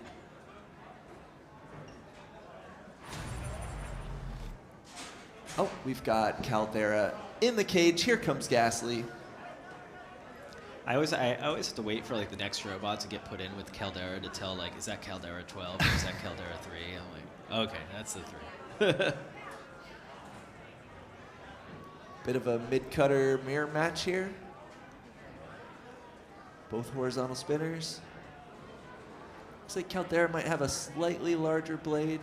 S5: Oh, we've got Caldera in the cage. Here comes Gh-Astley.
S6: I always have to wait for like the next robot to get put in with Caldera to tell like, is that Caldera 12 or is that Caldera 3? I'm like, okay, that's the 3.
S5: Bit of a mid-cutter mirror match here. Both horizontal spinners. Looks like Caldera might have a slightly larger blade.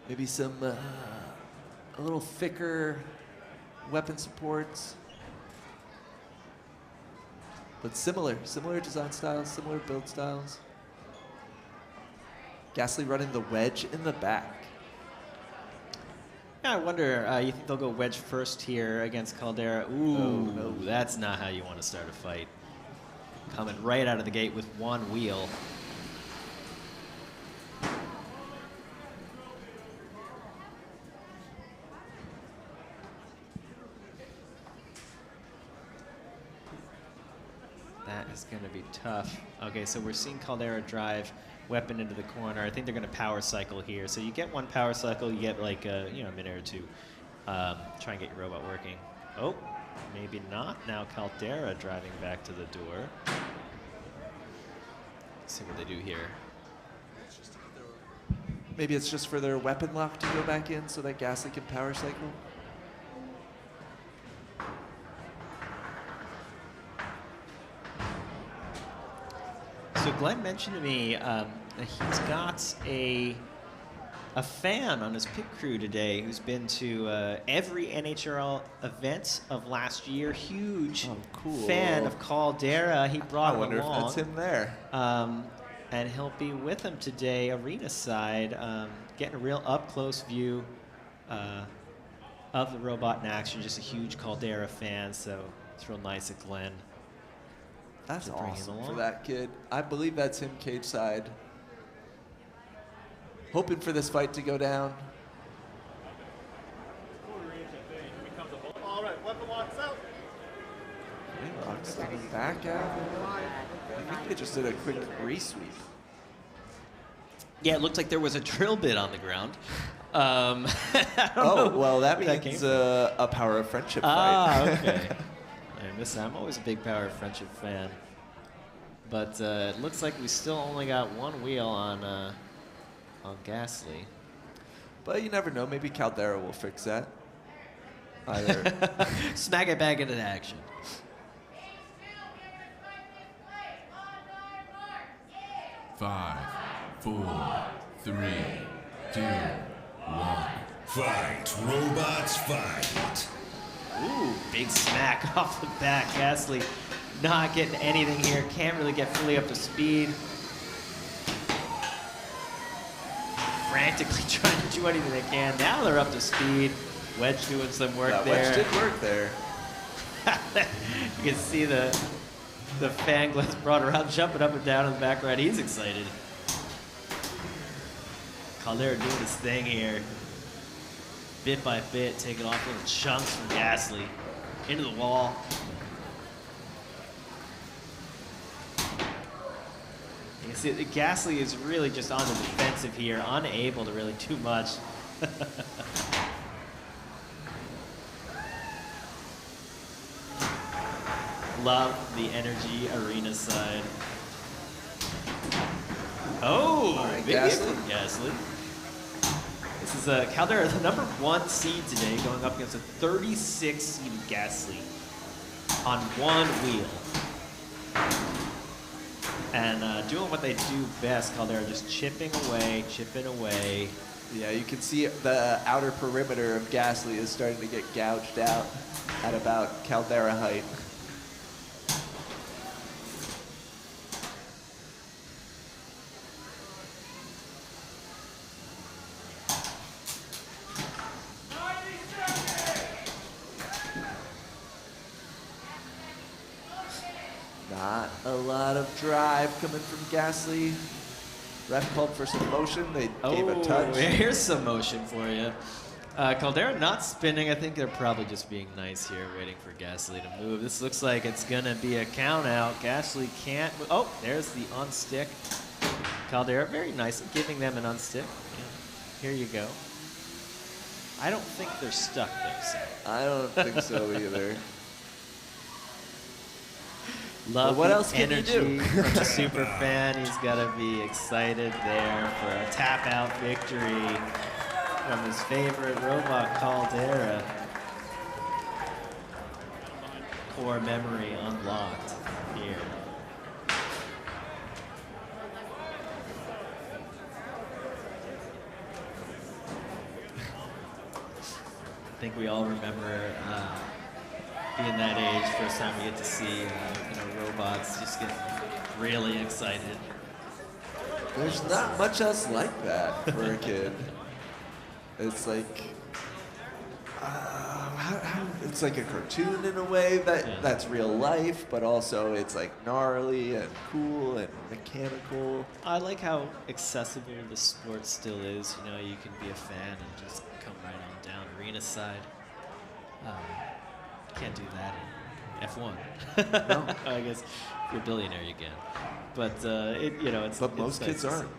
S5: Maybe some a little thicker weapon supports, but similar design styles, similar build styles. Gh-Astley running the wedge in the back.
S6: Yeah, I wonder, you think they'll go wedge first here against Caldera? Ooh, no, that's not how you want to start a fight. Coming right out of the gate with 1 wheel. That is going to be tough. Okay, so we're seeing Caldera drive weapon into the corner. I think they're going to power cycle here. So you get 1 power cycle, you get like a minute or 2. Try and get your robot working. Oh, maybe not. Now Caldera driving back to the door. Let's see what they do here.
S5: Maybe it's just for their weapon lock to go back in so that Gh-Astley can power cycle.
S6: So Glenn mentioned to me that he's got a fan on his pit crew today who's been to every NHRL event of last year. Huge fan of Caldera. He brought him along.
S5: I wonder if that's him there.
S6: And he'll be with him today, arena side, getting a real up-close view of the robot in action. Just a huge Caldera fan, so it's real nice of Glenn.
S5: That's awesome for that kid. I believe that's him cage side. Hoping for this fight to go down.
S8: All right, weapon locks out.
S5: Okay, locks coming back out. I think they just did a quick re-sweep.
S6: Yeah, it looked like there was a drill bit on the ground.
S5: Well, that means a Power of Friendship fight.
S6: Okay. I'm always a big Power of Friendship fan. But it looks like we still only got 1 wheel on Gh-Astley.
S5: But you never know. Maybe Caldera will fix that. Either.
S6: Smack it back into action.
S3: 5, 4, 3, 2, 1.
S4: Fight, robots, fight.
S6: Ooh, big smack off the back. Gh-Astley not getting anything here. Can't really get fully up to speed. Frantically trying to do anything they can. Now they're up to speed. Wedge doing some work
S5: That
S6: there.
S5: wedge did work there.
S6: You can see the fangless brought around, jumping up and down in the background. He's excited. Caldera doing his thing here. Bit by bit, taking off little chunks from Gh-Astley into the wall. You can see that Gh-Astley is really just on the defensive here, unable to really do much. Love the energy arena side. Oh,
S5: All right,
S6: big hit
S5: Gh-Astley.
S6: from Gh-Astley. This is Caldera, the number 1 seed today, going up against a 36 seeded Gh-Astley on one wheel. And doing what they do best, Caldera, just chipping away.
S5: Yeah, you can see the outer perimeter of Gh-Astley is starting to get gouged out at about Caldera height. Not a lot of drive coming from Gh-Astley. Ref called for some motion. They gave a touch.
S6: Here's some motion for you. Caldera not spinning. I think they're probably just being nice here, waiting for Gh-Astley to move. This looks like it's going to be a count out. Gh-Astley can't move. Oh, there's the unstick. Caldera, very nice at giving them an unstick. Yeah. Here you go. I don't think they're stuck, though. So.
S5: I don't think so either.
S6: Love
S5: what
S6: the
S5: else can
S6: energy
S5: you do?
S6: from the super fan. He's got to be excited there for a tap out victory from his favorite robot, Caldera. Core memory unlocked here. I think we all remember being that age, first time we get to see robots just get really excited.
S5: There's not much else like that for a kid. It's like, it's like a cartoon in a way that's real life, but also it's like gnarly and cool and mechanical.
S6: I like how accessible the sport still is. You know, you can be a fan and just come right on down arena side. Can't do that in F1.
S5: No.
S6: I guess if you're a billionaire you can. But it's.
S5: But most
S6: nice
S5: kids
S6: to see.
S5: aren't.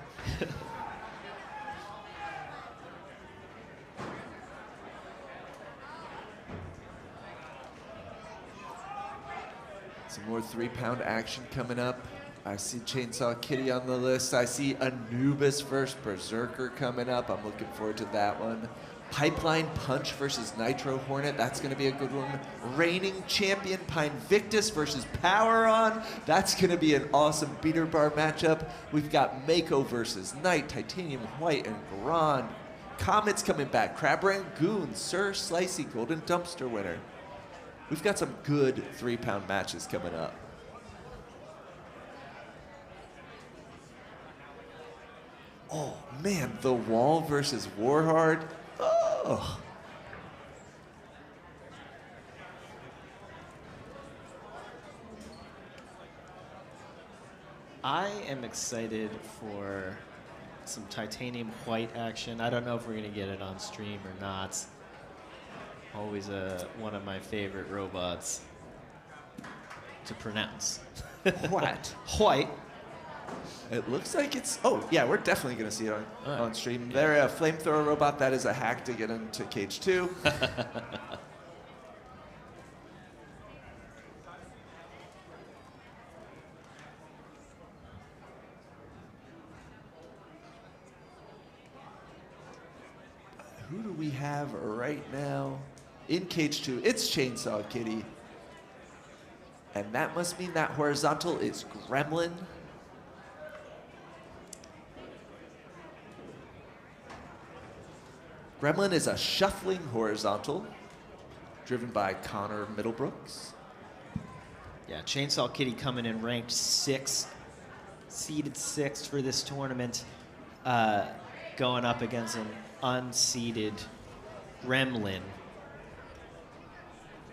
S5: Some more 3-pound action coming up. I see Chainsaw Kitty on the list. I see Anubis versus BRZRKR coming up. I'm looking forward to that one. Pipeline Punch versus Nitro Hornet. That's going to be a good one. Reigning champion Pinevictus versus Power On. That's going to be an awesome beater bar matchup. We've got Mako versus Knight, Titanium Hwhite, and Grond. Comet's coming back. Crab Rangoon, Sir Slicey, Golden Dumpster winner. We've got some good 3-pound matches coming up. Oh man, The Wall versus Warhard. Oh.
S6: I am excited for some Titanium Hwhite action. I don't know if we're going to get it on stream or not. Always one of my favorite robots to pronounce.
S5: What?
S6: Hwhite.
S5: It looks like it's. Oh, yeah, we're definitely going to see it on stream.
S6: Yeah.
S5: They're a flamethrower robot. That is a hack to get into Cage 2. Who do we have right now in Cage 2? It's Chainsaw Kitty. And that must mean that horizontal is Gremlin. Gremlin is a shuffling horizontal, driven by Connor Middlebrooks.
S6: Yeah, Chainsaw Kitty coming in ranked 6th, seeded 6th for this tournament, going up against an unseeded Gremlin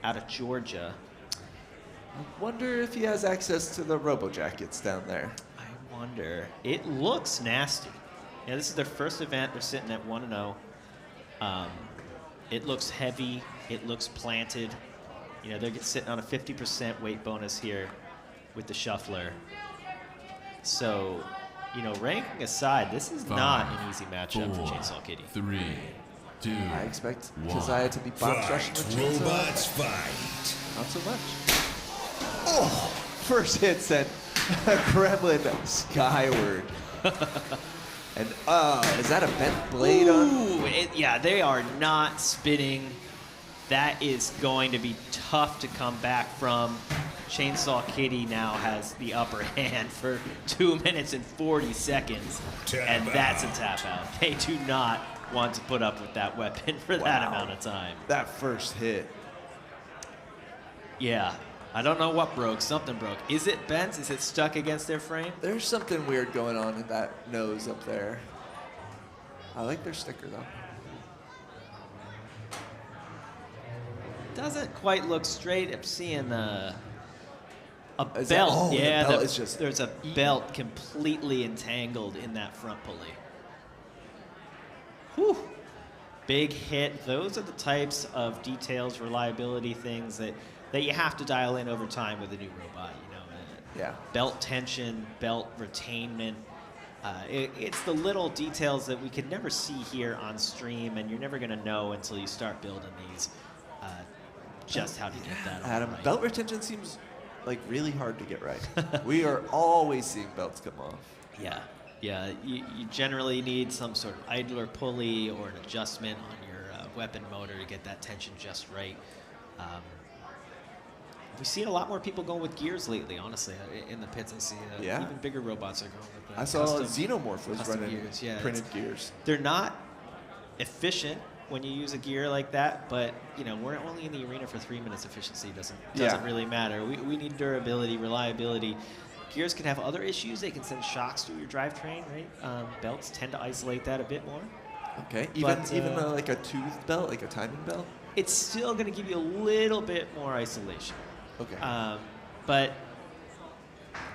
S6: out of Georgia.
S5: I wonder if he has access to the Robo-Jackets down there.
S6: I wonder. It looks nasty. Yeah, this is their first event. They're sitting at 1-0. It looks heavy. It looks planted. You know, they're sitting on a 50% weight bonus here with the shuffler. So, you know, ranking aside, this is not an easy matchup for Chainsaw Kitty.
S3: 3, 2.
S5: I expect
S3: 1.
S5: KaZaA to be box rushing with Chainsaw.
S4: Robots fight.
S5: Not so much. Oh, first hit sent Gremlin skyward. And is that a bent blade on?
S6: Yeah, they are not spinning. That is going to be tough to come back from. Chainsaw Kitty now has the upper hand for 2 minutes and 40 seconds. And that's a tap out. They do not want to put up with that weapon for that amount of time.
S5: That first hit.
S6: Yeah. I don't know what broke. Something broke. Is it bent? Is it stuck against their frame?
S5: There's something weird going on in that nose up there. I like their sticker though.
S6: Doesn't quite look straight. I'm seeing a
S5: Is
S6: belt.
S5: that- oh, the
S6: Yeah,
S5: belt is just
S6: there's a belt completely entangled in that front pulley. Whew. Big hit. Those are the types of details, reliability things that you have to dial in over time with a new robot. You know,
S5: Yeah.
S6: belt tension, belt retainment. It's the little details that we could never see here on stream, and you're never going to know until you start building these. Just how to get that.
S5: Adam,
S6: right.
S5: belt retention seems like really hard to get right. We are always seeing belts come off.
S6: Yeah, yeah. You generally need some sort of idler pulley or an adjustment on your weapon motor to get that tension just right. We've seen a lot more people going with gears lately, honestly, in the pits. I see
S5: Yeah.
S6: even bigger robots are going with
S5: I saw
S6: custom
S5: Xenomorph was
S6: custom
S5: running
S6: gears. Yeah,
S5: printed gears.
S6: They're not efficient when you use a gear like that, but you know we're only in the arena for 3 minutes. Efficiency doesn't really matter. We need durability, reliability. Gears can have other issues. They can send shocks through your drivetrain, right? Belts tend to isolate that a bit more.
S5: Okay,
S6: But,
S5: even like a toothed belt, like a timing belt.
S6: It's still going to give you a little bit more isolation.
S5: Okay.
S6: But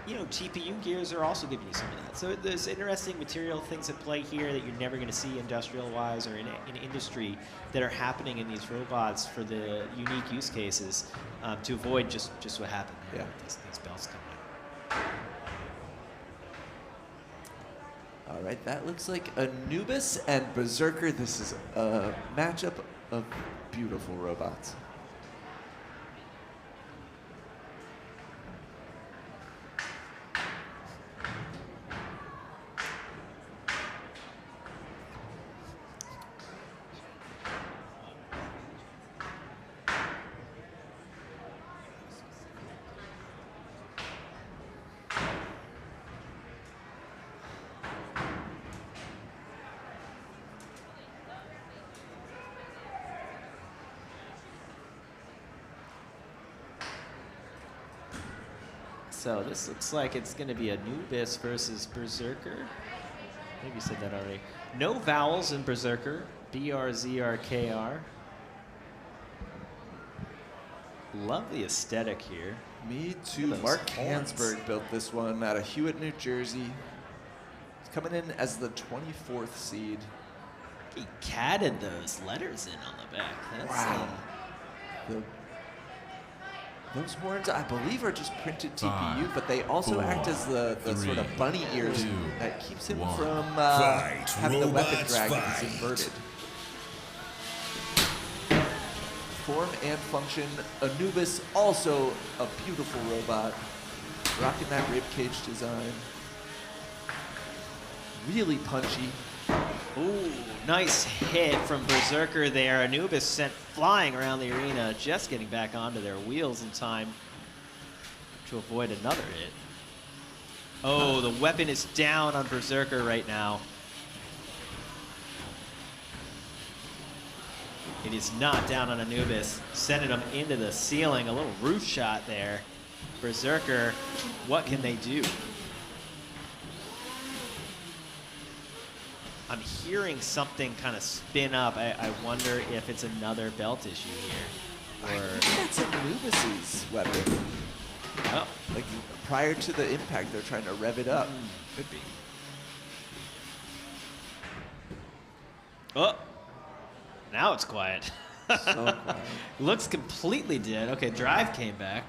S6: you know, GPU gears are also giving you some of that. So there's interesting material things at play here that you're never going to see industrial-wise or in industry that are happening in these robots for the unique use cases to avoid just what happened there with these belts coming in.
S5: All right, that looks like Anubis and Berserker. This is a matchup of beautiful robots.
S6: So this looks like it's going to be Anubis versus Berserker. Maybe you said that already. No vowels in Berserker. BRZRKR. Love the aesthetic here.
S5: Me too.
S6: Those
S5: Mark
S6: horns.
S5: Hansberg built this one out of Hwhite, New Jersey. He's coming in as the 24th seed.
S6: He catted those letters in on the back. That's,
S5: Wow. Those horns, I believe, are just printed TPU, but they also act as the sort of bunny ears that keeps him from having the weapon
S4: Robots
S5: dragons
S4: fight.
S5: inverted. Form and function. Anubis, also a beautiful robot. Rocking that ribcage design. Really punchy.
S6: ooh, nice hit from Berserker there. Anubis sent flying around the arena, just getting back onto their wheels in time to avoid another hit. Oh, the weapon is down on Berserker right now. It is not down on Anubis, sending him into the ceiling. A little roof shot there. Berserker, what can they do? I'm hearing something kind of spin up. I wonder if it's another belt issue here.
S5: I think that's Anubis's weapon.
S6: Oh,
S5: Like prior to the impact, they're trying to rev it up.
S6: could be. Oh, now it's quiet.
S5: So quiet.
S6: Looks completely dead. Okay, drive came back.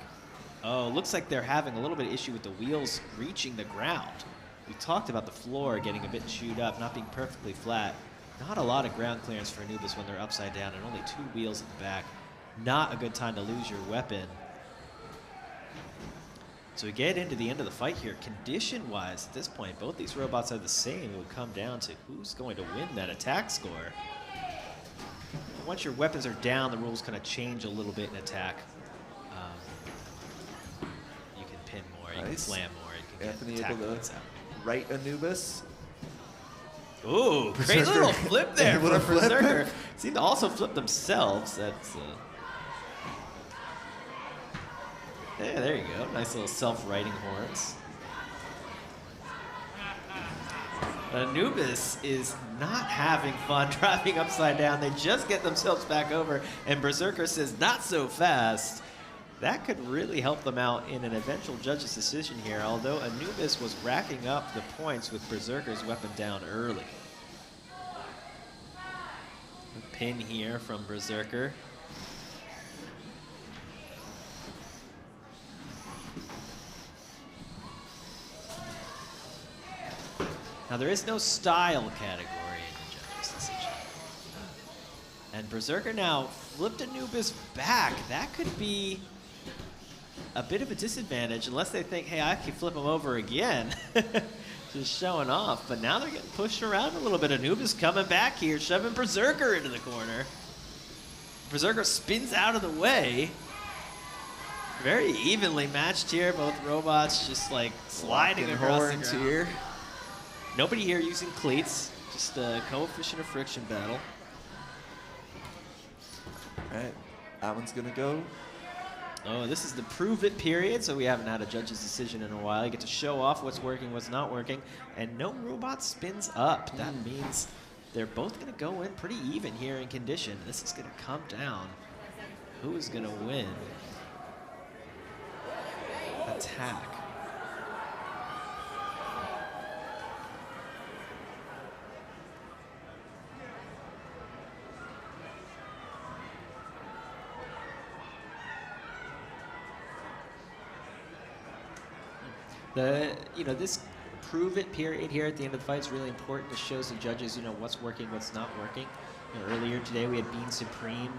S6: Oh, looks like they're having a little bit of issue with the wheels reaching the ground. We talked about the floor getting a bit chewed up, not being perfectly flat. Not a lot of ground clearance for Anubis when they're upside down and only 2 wheels at the back. Not a good time to lose your weapon. So we get into the end of the fight here. Condition-wise, at this point, both these robots are the same. It would come down to who's going to win that attack score. Once your weapons are down, the rules kind of change a little bit in attack. You can pin more, you can
S5: Nice.
S6: slam more, you can
S5: Anthony
S6: get attack
S5: able
S6: points
S5: to
S6: out.
S5: right Anubis.
S6: Ooh, great
S5: Berserker.
S6: little flip there
S5: Little
S6: for
S5: flip.
S6: Berserker. Seem to also flip themselves. That's yeah, there you go. Nice little self-righting horns. Anubis is not having fun driving upside down. They just get themselves back over, and Berserker says, not so fast. That could really help them out in an eventual judge's decision here, although Anubis was racking up the points with Berserker's weapon down early. A pin here from Berserker. Now, there is no style category in the judge's decision. And Berserker now flipped Anubis back. That could be a bit of a disadvantage unless they think, hey, I can flip him over again. Just showing off. But now they're getting pushed around a little bit. Anubis coming back here, shoving Berserker into the corner. Berserker spins out of the way. Very evenly matched here. Both robots just like sliding
S5: Locking
S6: across the
S5: horns
S6: ground.
S5: here.
S6: Nobody here using cleats, just a coefficient of friction battle.
S5: All right, that one's gonna go.
S6: Oh, this is the prove it period, so we haven't had a judge's decision in a while. You get to show off what's working, what's not working, and no robot spins up. That means they're both gonna go in pretty even here in condition. This is gonna come down. Who is gonna win? Attack. This prove it period here at the end of the fight is really important. It shows the judges, what's working, what's not working. Earlier today we had Bean Supreme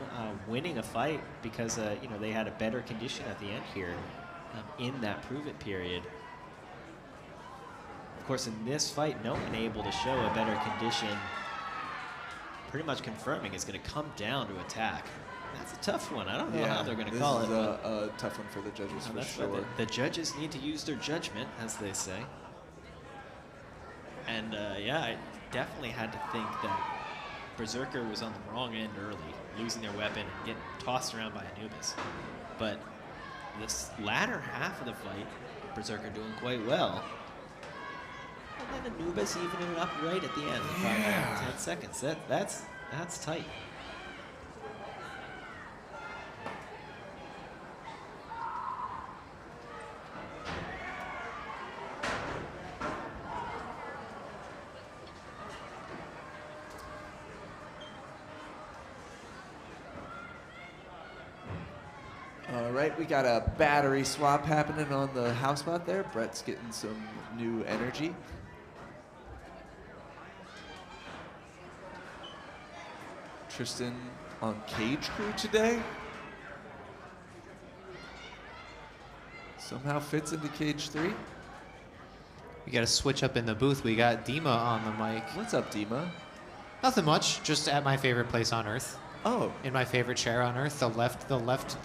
S6: winning a fight because, they had a better condition at the end here in that prove it period. Of course, in this fight, no one able to show a better condition, pretty much confirming it's going to come down to attack. That's a tough one. I don't know how they're going to call it.
S5: This is a tough one for the judges for
S6: That's
S5: sure.
S6: right. The judges need to use their judgment, as they say. And I definitely had to think that Berserker was on the wrong end early, losing their weapon and getting tossed around by Anubis. But this latter half of the fight, Berserker doing quite well. And then Anubis evening it up right at the end. 10 seconds. That's tight.
S5: All right, we got a battery swap happening on the house spot there. Brett's getting some new energy. Tristan on Cage Crew today. Somehow fits into Cage 3.
S2: We got to switch up in the booth. We got Dima on the mic.
S5: What's up, Dima?
S2: Nothing much. Just at my favorite place on Earth.
S5: Oh.
S2: In my favorite chair on Earth, the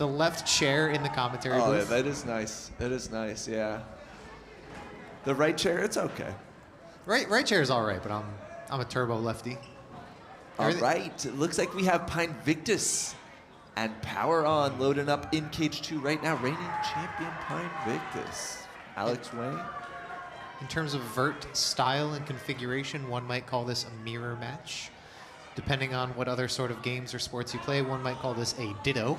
S2: left chair in the commentary
S5: Oh, yeah,
S2: booth.
S5: that is nice. That is nice, yeah. The right chair, it's okay.
S2: Right chair is all right, but I'm a turbo lefty.
S5: All right, it looks like we have Pinevictus and Power On loading up in Cage 2 right now. Reigning champion Pinevictus. Alex Wayne.
S2: In terms of vert style and configuration, one might call this a mirror match. Depending on what other sort of games or sports you play, one might call this a ditto.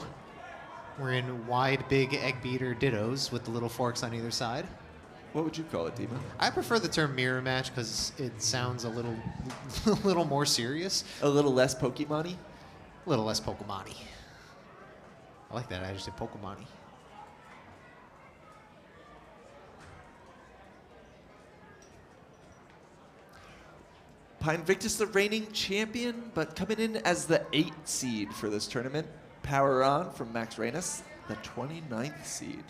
S2: We're in wide, big egg beater dittos with the little forks on either side.
S5: What would you call it, Dima?
S2: I prefer the term mirror match because it sounds a little, a little more serious.
S5: A little less Pokemon-y?
S2: A little less Pokemon-y. I like that. I just said Pokemon-y.
S5: Pinevictus, the reigning champion, but coming in as the 8th seed for this tournament. Power On from Max Reynes, the 29th seed.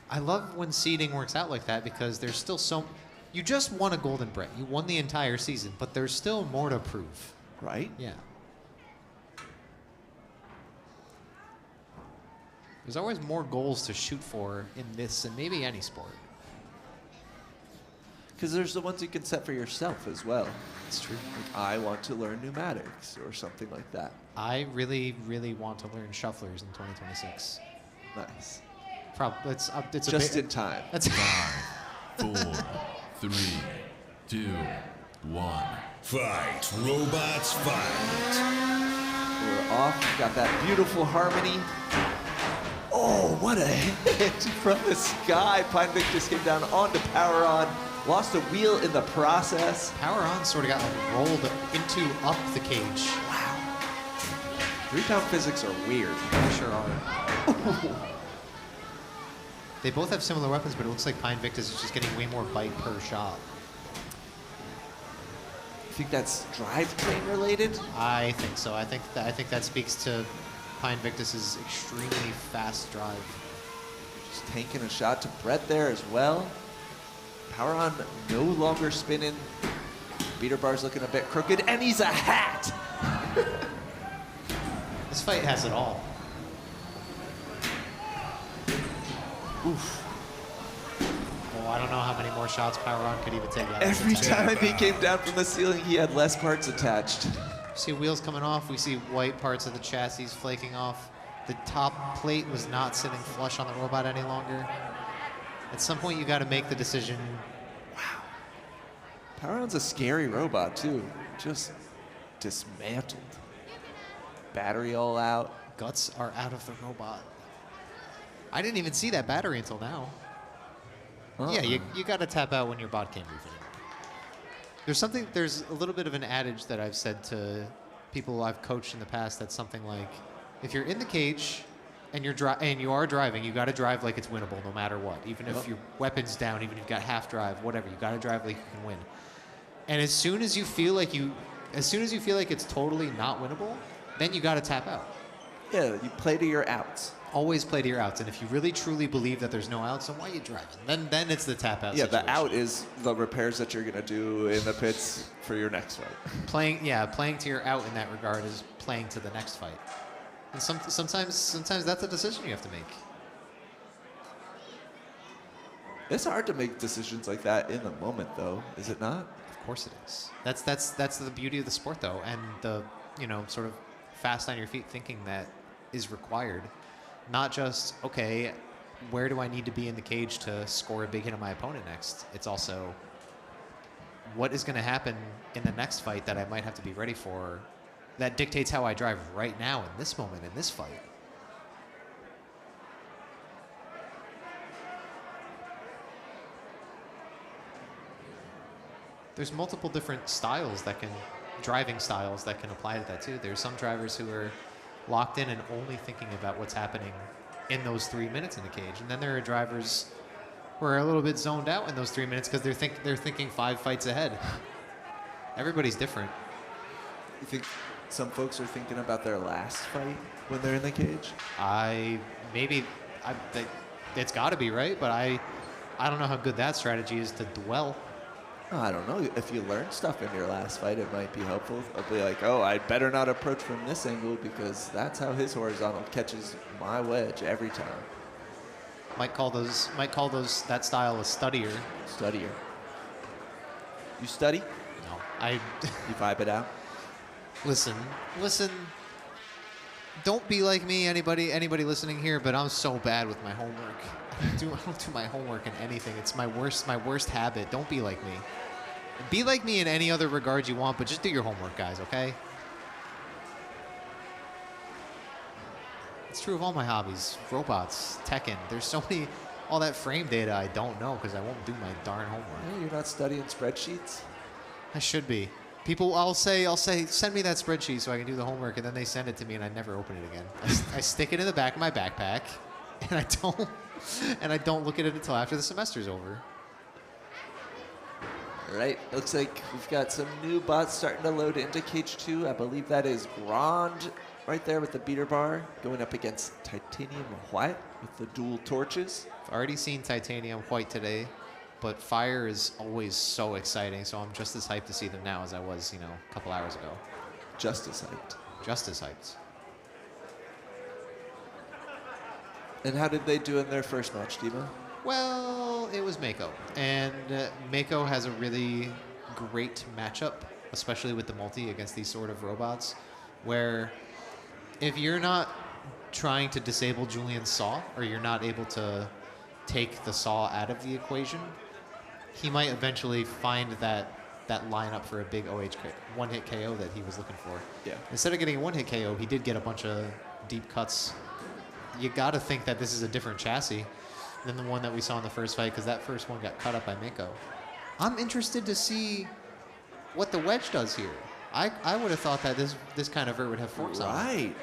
S2: I love when seeding works out like that because there's still so... You just won a Golden Brett. You won the entire season, but there's still more to prove.
S5: Right?
S2: Yeah. There's always more goals to shoot for in this and maybe any sport.
S5: Because there's the ones you can set for yourself as well.
S2: It's true.
S5: Like, I want to learn pneumatics or something like that.
S2: I really, really want to learn shufflers in 2026.
S5: Nice.
S2: It's
S5: Just in time.
S2: That's
S3: 5, 4, 3, 2, 1.
S4: Fight, robots, fight.
S5: We're off. Got that beautiful harmony. Oh, what a hit from the sky. Pinevictus came down onto Power On. Lost a wheel in the process.
S2: Power On sort of got rolled up the cage.
S5: Wow. 3-pound physics are weird.
S2: They sure are. They both have similar weapons, but it looks like Pinevictus is just getting way more bite per shot.
S5: You think that's drivetrain related?
S2: I think so. I think that speaks to Pinevictus's extremely fast drive.
S5: Just taking a shot to Brett there as well. Power On no longer spinning. Beater bar's looking a bit crooked, and he's a hat!
S2: This fight has it all.
S5: Oof.
S2: Oh, I don't know how many more shots Power On could even take out.
S5: Every time he came down from the ceiling, he had less parts attached.
S2: See wheels coming off. We see white parts of the chassis flaking off. The top plate was not sitting flush on the robot any longer. At some point, you got to make the decision.
S5: Wow. Power On's a scary robot, too. Just dismantled. Battery all out.
S2: Guts are out of the robot. I didn't even see that battery until now. Yeah, you got to tap out when your bot can't move anymore. There's a little bit of an adage that I've said to people I've coached in the past that's something like, if you're in the cage and you are driving, you got to drive like it's winnable no matter what. Even if your weapon's down, even if you've got half drive, whatever, you got to drive like you can win. And as soon as you feel like it's totally not winnable, then you got to tap out.
S5: Yeah, you play to your outs.
S2: Always play to your outs, and if you really truly believe that there's no outs, then why are you driving? Then it's the tap out.
S5: Yeah,
S2: situation.
S5: the out is the repairs that you're gonna do in the pits for your next fight.
S2: Playing to your out in that regard is playing to the next fight. And sometimes that's a decision you have to make.
S5: It's hard to make decisions like that in the moment, though, is it not?
S2: Of course it is. That's the beauty of the sport, though, and the sort of fast on your feet thinking that is required. Not just, okay, where do I need to be in the cage to score a big hit on my opponent next? It's also, what is going to happen in the next fight that I might have to be ready for that dictates how I drive right now in this moment, in this fight. There's multiple different driving styles that can apply to that too. There's some drivers who are locked in and only thinking about what's happening in those 3 minutes in the cage. And then there are drivers who are a little bit zoned out in those 3 minutes because they're thinking 5 fights ahead. Everybody's different.
S5: You think some folks are thinking about their last fight when they're in the cage?
S2: It's got to be, right? But I don't know how good that strategy is to dwell.
S5: Oh, I don't know. If you learn stuff in your last fight, it might be helpful. I'll be like, oh, I'd better not approach from this angle because that's how his horizontal catches my wedge every time.
S2: Might call that style a studier.
S5: Studier. You study?
S2: No,
S5: You vibe it out?
S2: Listen. Don't be like me, anybody listening here, but I'm so bad with my homework. I don't do my homework in anything. It's my worst habit. Don't be like me. Be like me in any other regard you want, but just do your homework, guys, okay? It's true of all my hobbies. Robots, Tekken. There's so many, all that frame data I don't know because I won't do my darn homework.
S5: Hey, you're not studying spreadsheets?
S2: I should be. People, I'll say, send me that spreadsheet so I can do the homework, and then they send it to me, and I never open it again. I stick it in the back of my backpack, and I don't look at it until after the semester's over.
S5: All right, looks like we've got some new bots starting to load into Cage 2. I believe that is Grond right there with the beater bar going up against Titanium Hwhite with the dual torches.
S2: I've already seen Titanium Hwhite today, but Fire is always so exciting, so I'm just as hyped to see them now as I was, a couple hours ago.
S5: Just as hyped.
S2: Just as hyped.
S5: And how did they do in their first match, Dima?
S2: Well, it was Mako, and Mako has a really great matchup, especially with the multi against these sort of robots, where if you're not trying to disable Julian's saw, or you're not able to take the saw out of the equation, he might eventually find that lineup for a big one-hit KO that he was looking for.
S5: Yeah.
S2: Instead of getting a one-hit KO, he did get a bunch of deep cuts. You got to think that this is a different chassis than the one that we saw in the first fight, because that first one got cut up by Mako. I'm interested to see what the wedge does here. I would have thought that this kind of vert would have forks on it.
S5: Right.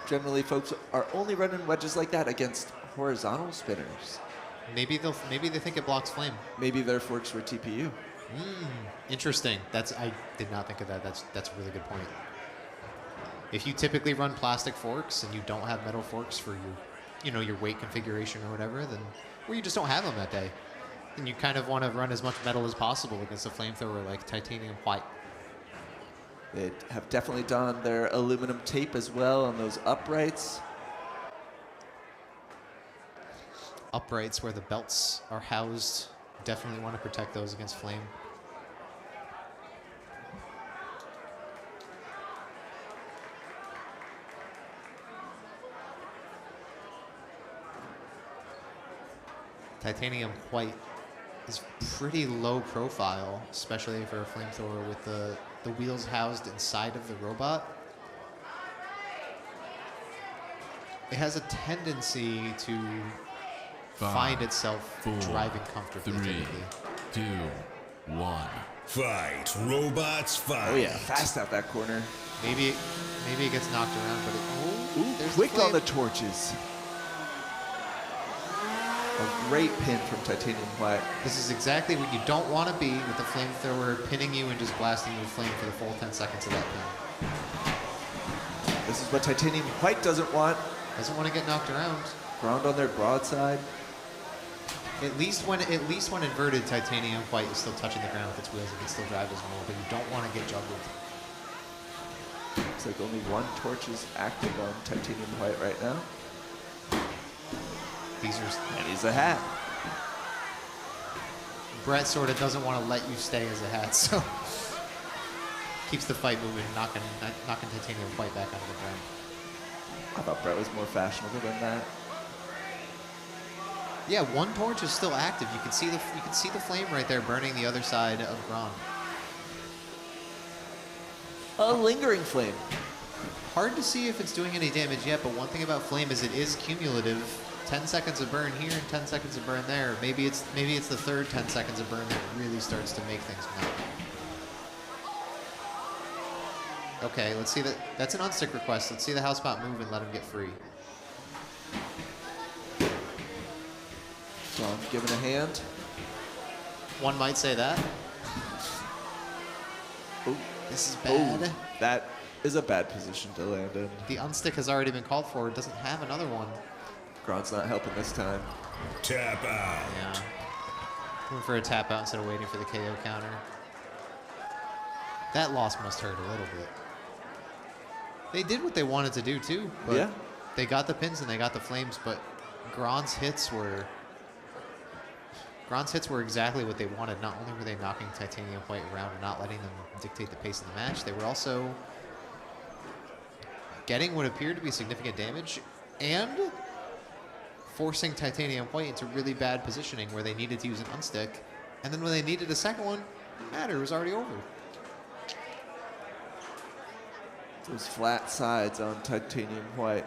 S5: Generally, folks are only running wedges like that against horizontal spinners.
S2: Maybe they think it blocks flame.
S5: Maybe their forks were TPU.
S2: Interesting. I did not think of that. That's a really good point. If you typically run plastic forks and you don't have metal forks for your weight configuration or whatever, or you just don't have them that day, then you kind of want to run as much metal as possible against a flamethrower like Titanium Hwhite.
S5: They have definitely done their aluminum tape as well on those uprights.
S2: Uprights where the belts are housed, definitely want to protect those against flame. Titanium Hwhite is pretty low profile, especially for a flamethrower with the wheels housed inside of the robot. It has a tendency to find itself driving comfortably.
S3: 3,
S2: typically.
S3: 2, 1.
S4: Fight, robots, fight.
S5: Oh yeah, fast out that corner.
S2: Maybe it gets knocked around, but there's
S5: Quick
S2: the
S5: on the
S2: flame.
S5: torches. A great pin from Titanium Hwhite.
S2: This is exactly what you don't want to be, with the flamethrower pinning you and just blasting you with flame for the full 10 seconds of that pin.
S5: This is what Titanium Hwhite doesn't want.
S2: Doesn't want to get knocked around.
S5: Ground on their broadside.
S2: At least when inverted, Titanium Hwhite is still touching the ground with its wheels. It can still drive as normal, but you don't want to get juggled.
S5: Looks like only one torch is active on Titanium Hwhite right now. And he's a hat.
S2: Brett sort of doesn't want to let you stay as a hat, so keeps the fight moving, knocking Titanium Hwhite back onto the ground.
S5: I thought Brett was more fashionable than that.
S2: Yeah, one torch is still active. You can see the flame right there burning the other side of Grond.
S5: A lingering flame.
S2: Hard to see if it's doing any damage yet, but one thing about flame is it is cumulative. 10 seconds of burn here and 10 seconds of burn there. Maybe it's the third 10 seconds of burn that really starts to make things melt. Okay, let's see that. That's an unstick request. Let's see the house bot move and let him get free.
S5: So I'm giving a hand.
S2: One might say that.
S5: Ooh.
S2: This is bad.
S5: Ooh, that is a bad position to land in.
S2: The unstick has already been called for. It doesn't have another one.
S5: Grond's not helping this time.
S4: Tap out.
S2: Yeah. Going for a tap out instead of waiting for the KO counter. That loss must hurt a little bit. They did what they wanted to do too. But
S5: Yeah.
S2: They got the pins and they got the flames, but Grond's hits were exactly what they wanted. Not only were they knocking Titanium Hwhite around and not letting them dictate the pace of the match, they were also getting what appeared to be significant damage and forcing Titanium White into really bad positioning where they needed to use an unstick. And then when they needed a second one, matter was already over.
S5: Those flat sides on Titanium White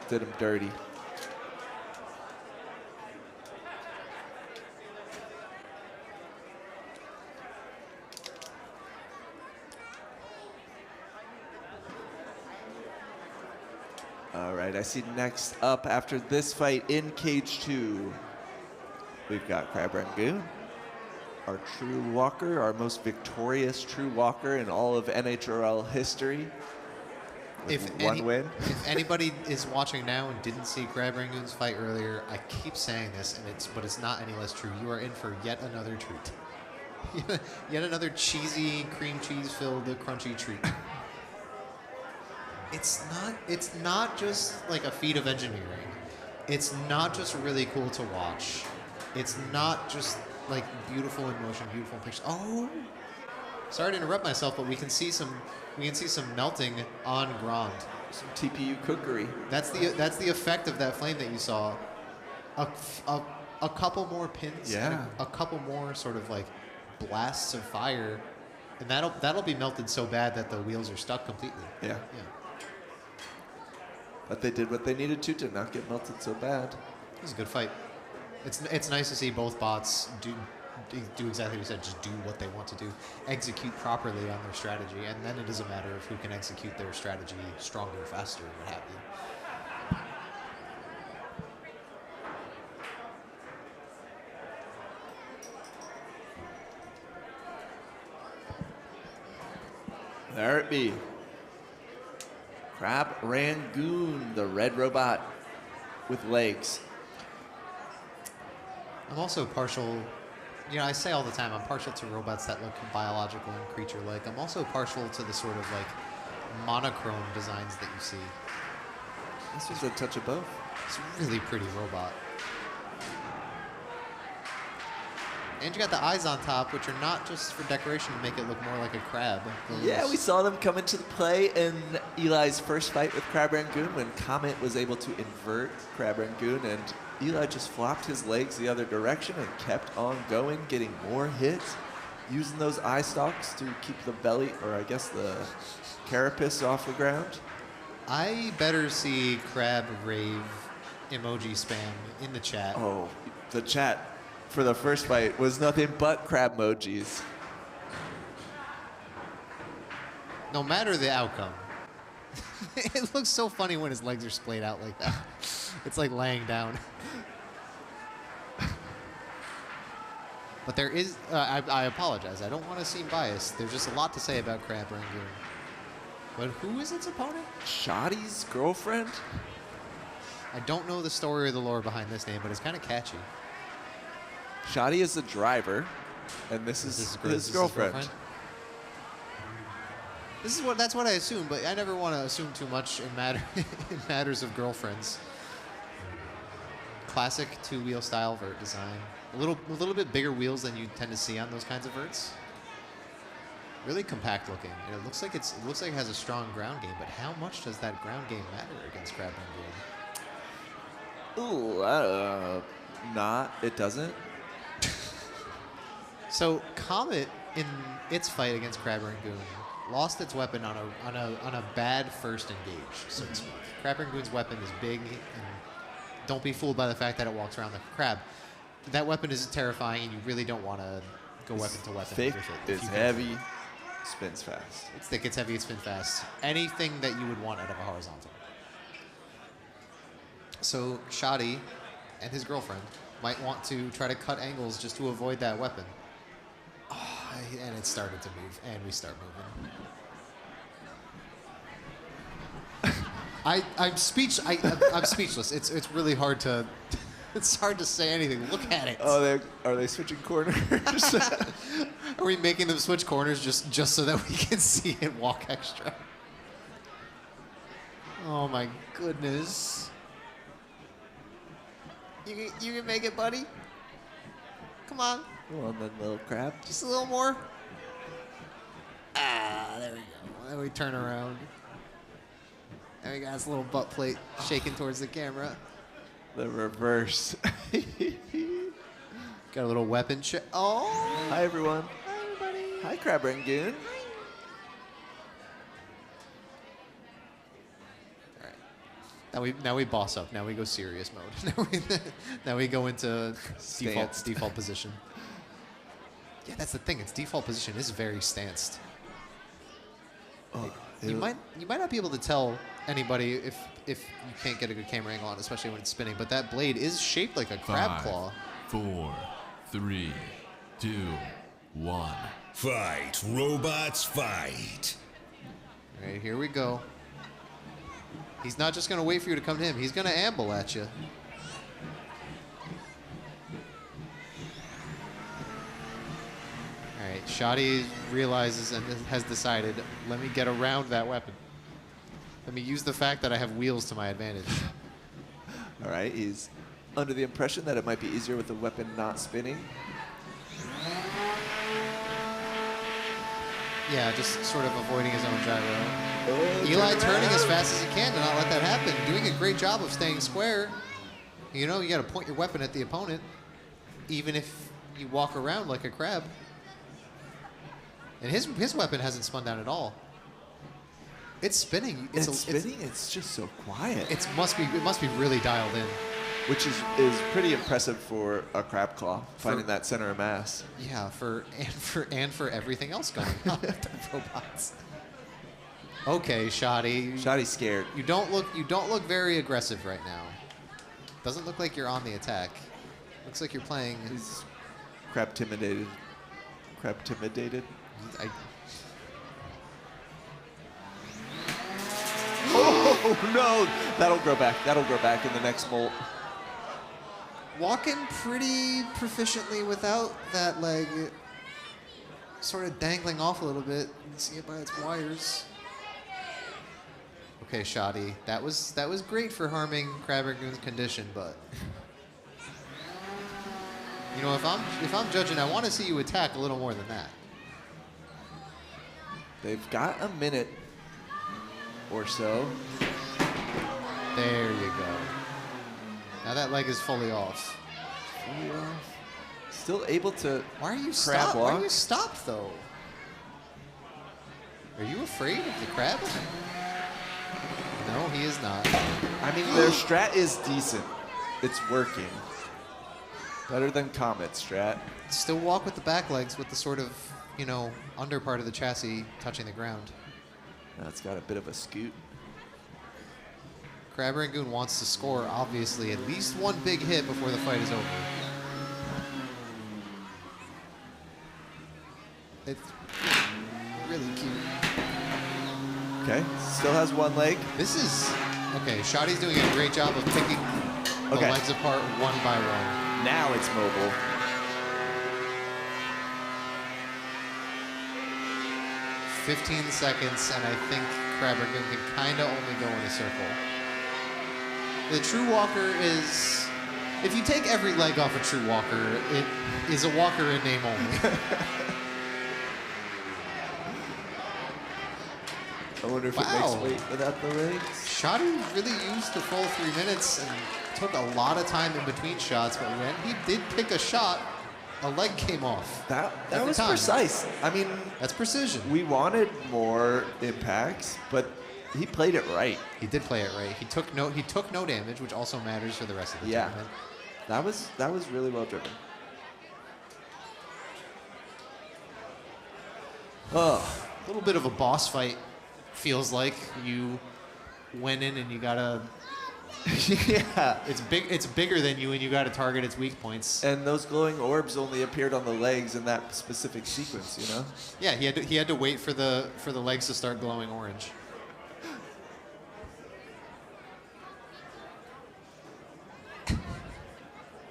S5: did him dirty. All right, I see next up after this fight in Cage 2, we've got Crab Rangoon, our true walker, our most victorious true walker in all of NHRL history. With one win.
S2: If anybody is watching now and didn't see Crab Rangoon's fight earlier, I keep saying this, but it's not any less true. You are in for yet another treat. Yet another cheesy, cream cheese filled, crunchy treat. It's not just like a feat of engineering. It's not just really cool to watch. It's not just like beautiful in motion, beautiful in picture. Oh, sorry to interrupt myself, but we can see some melting on Grond.
S5: Some TPU cookery.
S2: That's the effect of that flame that you saw. A couple more pins.
S5: Yeah.
S2: And a couple more sort of like blasts of fire, and that'll be melted so bad that the wheels are stuck completely.
S5: Yeah.
S2: Yeah.
S5: But they did what they needed to not get melted so bad.
S2: It was a good fight. It's nice to see both bots do exactly what you said, just do what they want to do, execute properly on their strategy, and then it is a matter of who can execute their strategy stronger, faster, what have you.
S5: There it be. Crab Rangoon, the red robot with legs.
S2: I'm also partial, I say all the time, I'm partial to robots that look biological and creature-like. I'm also partial to the sort of like monochrome designs that you see.
S5: This was a touch of both.
S2: It's a really pretty robot. And you got the eyes on top, which are not just for decoration to make it look more like a crab.
S5: Yeah, we saw them come into the play in Eli's first fight with Crab Rangoon when Comet was able to invert Crab Rangoon, and Eli just flopped his legs the other direction and kept on going, getting more hits, using those eye stalks to keep the belly, or I guess the carapace off the ground.
S2: I better see crab rave emoji spam in the chat.
S5: Oh, the chat for the first fight was nothing but crab emojis.
S2: No matter the outcome. It looks so funny when his legs are splayed out like that. It's like laying down. But there is, I apologize. I don't want to seem biased. There's just a lot to say about Crab Rangoon. But who is its opponent?
S5: Shadi's girlfriend?
S2: I don't know the story or the lore behind this name, but it's kind of catchy.
S5: Shadi is the driver, and this is his girlfriend.
S2: That's what I assume, but I never want to assume too much in matters of girlfriends. Classic two-wheel style vert design. A little bit bigger wheels than you tend to see on those kinds of verts. Really compact looking. And it looks like it has a strong ground game, but how much does that ground game matter against Crab Rangoon?
S5: Ooh, it doesn't.
S2: So Comet in its fight against Crab Rangoon lost its weapon on a bad first engage. So Crab Rangoon's weapon is big, and don't be fooled by the fact that it walks around like a crab. That weapon is terrifying, and you really don't want to go weapon to weapon
S5: Thick,
S2: with it.
S5: it's heavy, spins fast.
S2: It's thick, it's heavy, it spins fast. Anything that you would want out of a horizontal. So Shadi and his girlfriend might want to try to cut angles just to avoid that weapon. Oh, and it started to move, and we start moving. I'm speechless. It's really hard to. It's hard to say anything. Look at it.
S5: Oh, are they switching corners?
S2: Are we making them switch corners just so that we can see it walk extra? Oh my goodness. You can make it, buddy. Come on.
S5: Come on, then, little crab.
S2: Just a little more. Ah, there we go. Then we turn around. There he got his little butt plate shaking towards the camera.
S5: The reverse.
S2: Got a little weapon check. Oh!
S5: Hi, everyone.
S2: Hi, everybody.
S5: Hi, Crab Rangoon.
S2: Now we boss up. Now we go serious mode. now we go into default position. Yeah, that's the thing. Its default position is very stanced. You might not be able to tell anybody if you can't get a good camera angle on, especially when it's spinning. But that blade is shaped like a crab
S3: 5,
S2: claw.
S3: 4, 3, 2, 1.
S4: Fight, robots, fight.
S2: All right, here we go. He's not just going to wait for you to come to him. He's going to amble at you. All right, Shadi realizes and has decided, let me get around that weapon. Let me use the fact that I have wheels to my advantage.
S5: All right, he's under the impression that it might be easier with the weapon not spinning.
S2: Yeah, just sort of avoiding his own gyro. Eli turning as fast as he can to not let that happen. Doing a great job of staying square. You know, you got to point your weapon at the opponent, even if you walk around like a crab. And his weapon hasn't spun down at all. It's spinning.
S5: It's spinning. It's just so quiet.
S2: It must be really dialed in.
S5: Which is pretty impressive for a crab claw, finding that center of mass.
S2: Yeah, for everything else going on with the robots. Okay, Shadi.
S5: Shadi's scared.
S2: You don't look very aggressive right now. Doesn't look like you're on the attack. Looks like you're playing.
S5: He's crab timidated. Oh no! That'll grow back. That'll grow back in the next molt.
S2: Walking pretty proficiently without that leg sort of dangling off a little bit. You can see it by its wires. Okay, Shadi, that was great for harming Crab Rangoon's condition, but you know, if I'm judging, I want to see you attack a little more than that.
S5: They've got a minute or so.
S2: There you go. Now that leg is fully off.
S5: Fully off. Still able to.
S2: Why are you
S5: crab
S2: stopped? Why
S5: walk?
S2: are you stopped though? Are you afraid of the crab? No, he is not.
S5: I mean, their strat is decent. It's working. Better than Comet strat.
S2: Still walk with the back legs with the sort of, you know, under part of the chassis touching the ground.
S5: Now it's got a bit of a scoot.
S2: Crab Rangoon wants to score, obviously, at least one big hit before the fight is over. It's really cute.
S5: Okay, still has one leg.
S2: This is, okay, Shadi's doing a great job of picking the legs apart one by one.
S5: Now it's mobile.
S2: "15 seconds, and I think Crab Rangoon can kind of only go in a circle. The True Walker is, if you take every leg off a True Walker, it is a walker in name only.
S5: I wonder if it makes weight without the legs.
S2: Shadi really used the full 3 minutes and took a lot of time in between shots, but when he did pick a shot, a leg came off.
S5: That
S2: Every
S5: was
S2: time.
S5: precise. I mean,
S2: That's precision.
S5: we wanted more impacts, but he played it right.
S2: He did play it right. He took no damage, which also matters for the rest of the
S5: Yeah.
S2: tournament.
S5: That was really well driven.
S2: A little bit of a boss fight, feels like. You went in and you gotta.
S5: Yeah.
S2: It's big. It's bigger than you, and you gotta target its weak points.
S5: And those glowing orbs only appeared on the legs in that specific sequence, you know?
S2: Yeah, he had to wait for the legs to start glowing orange.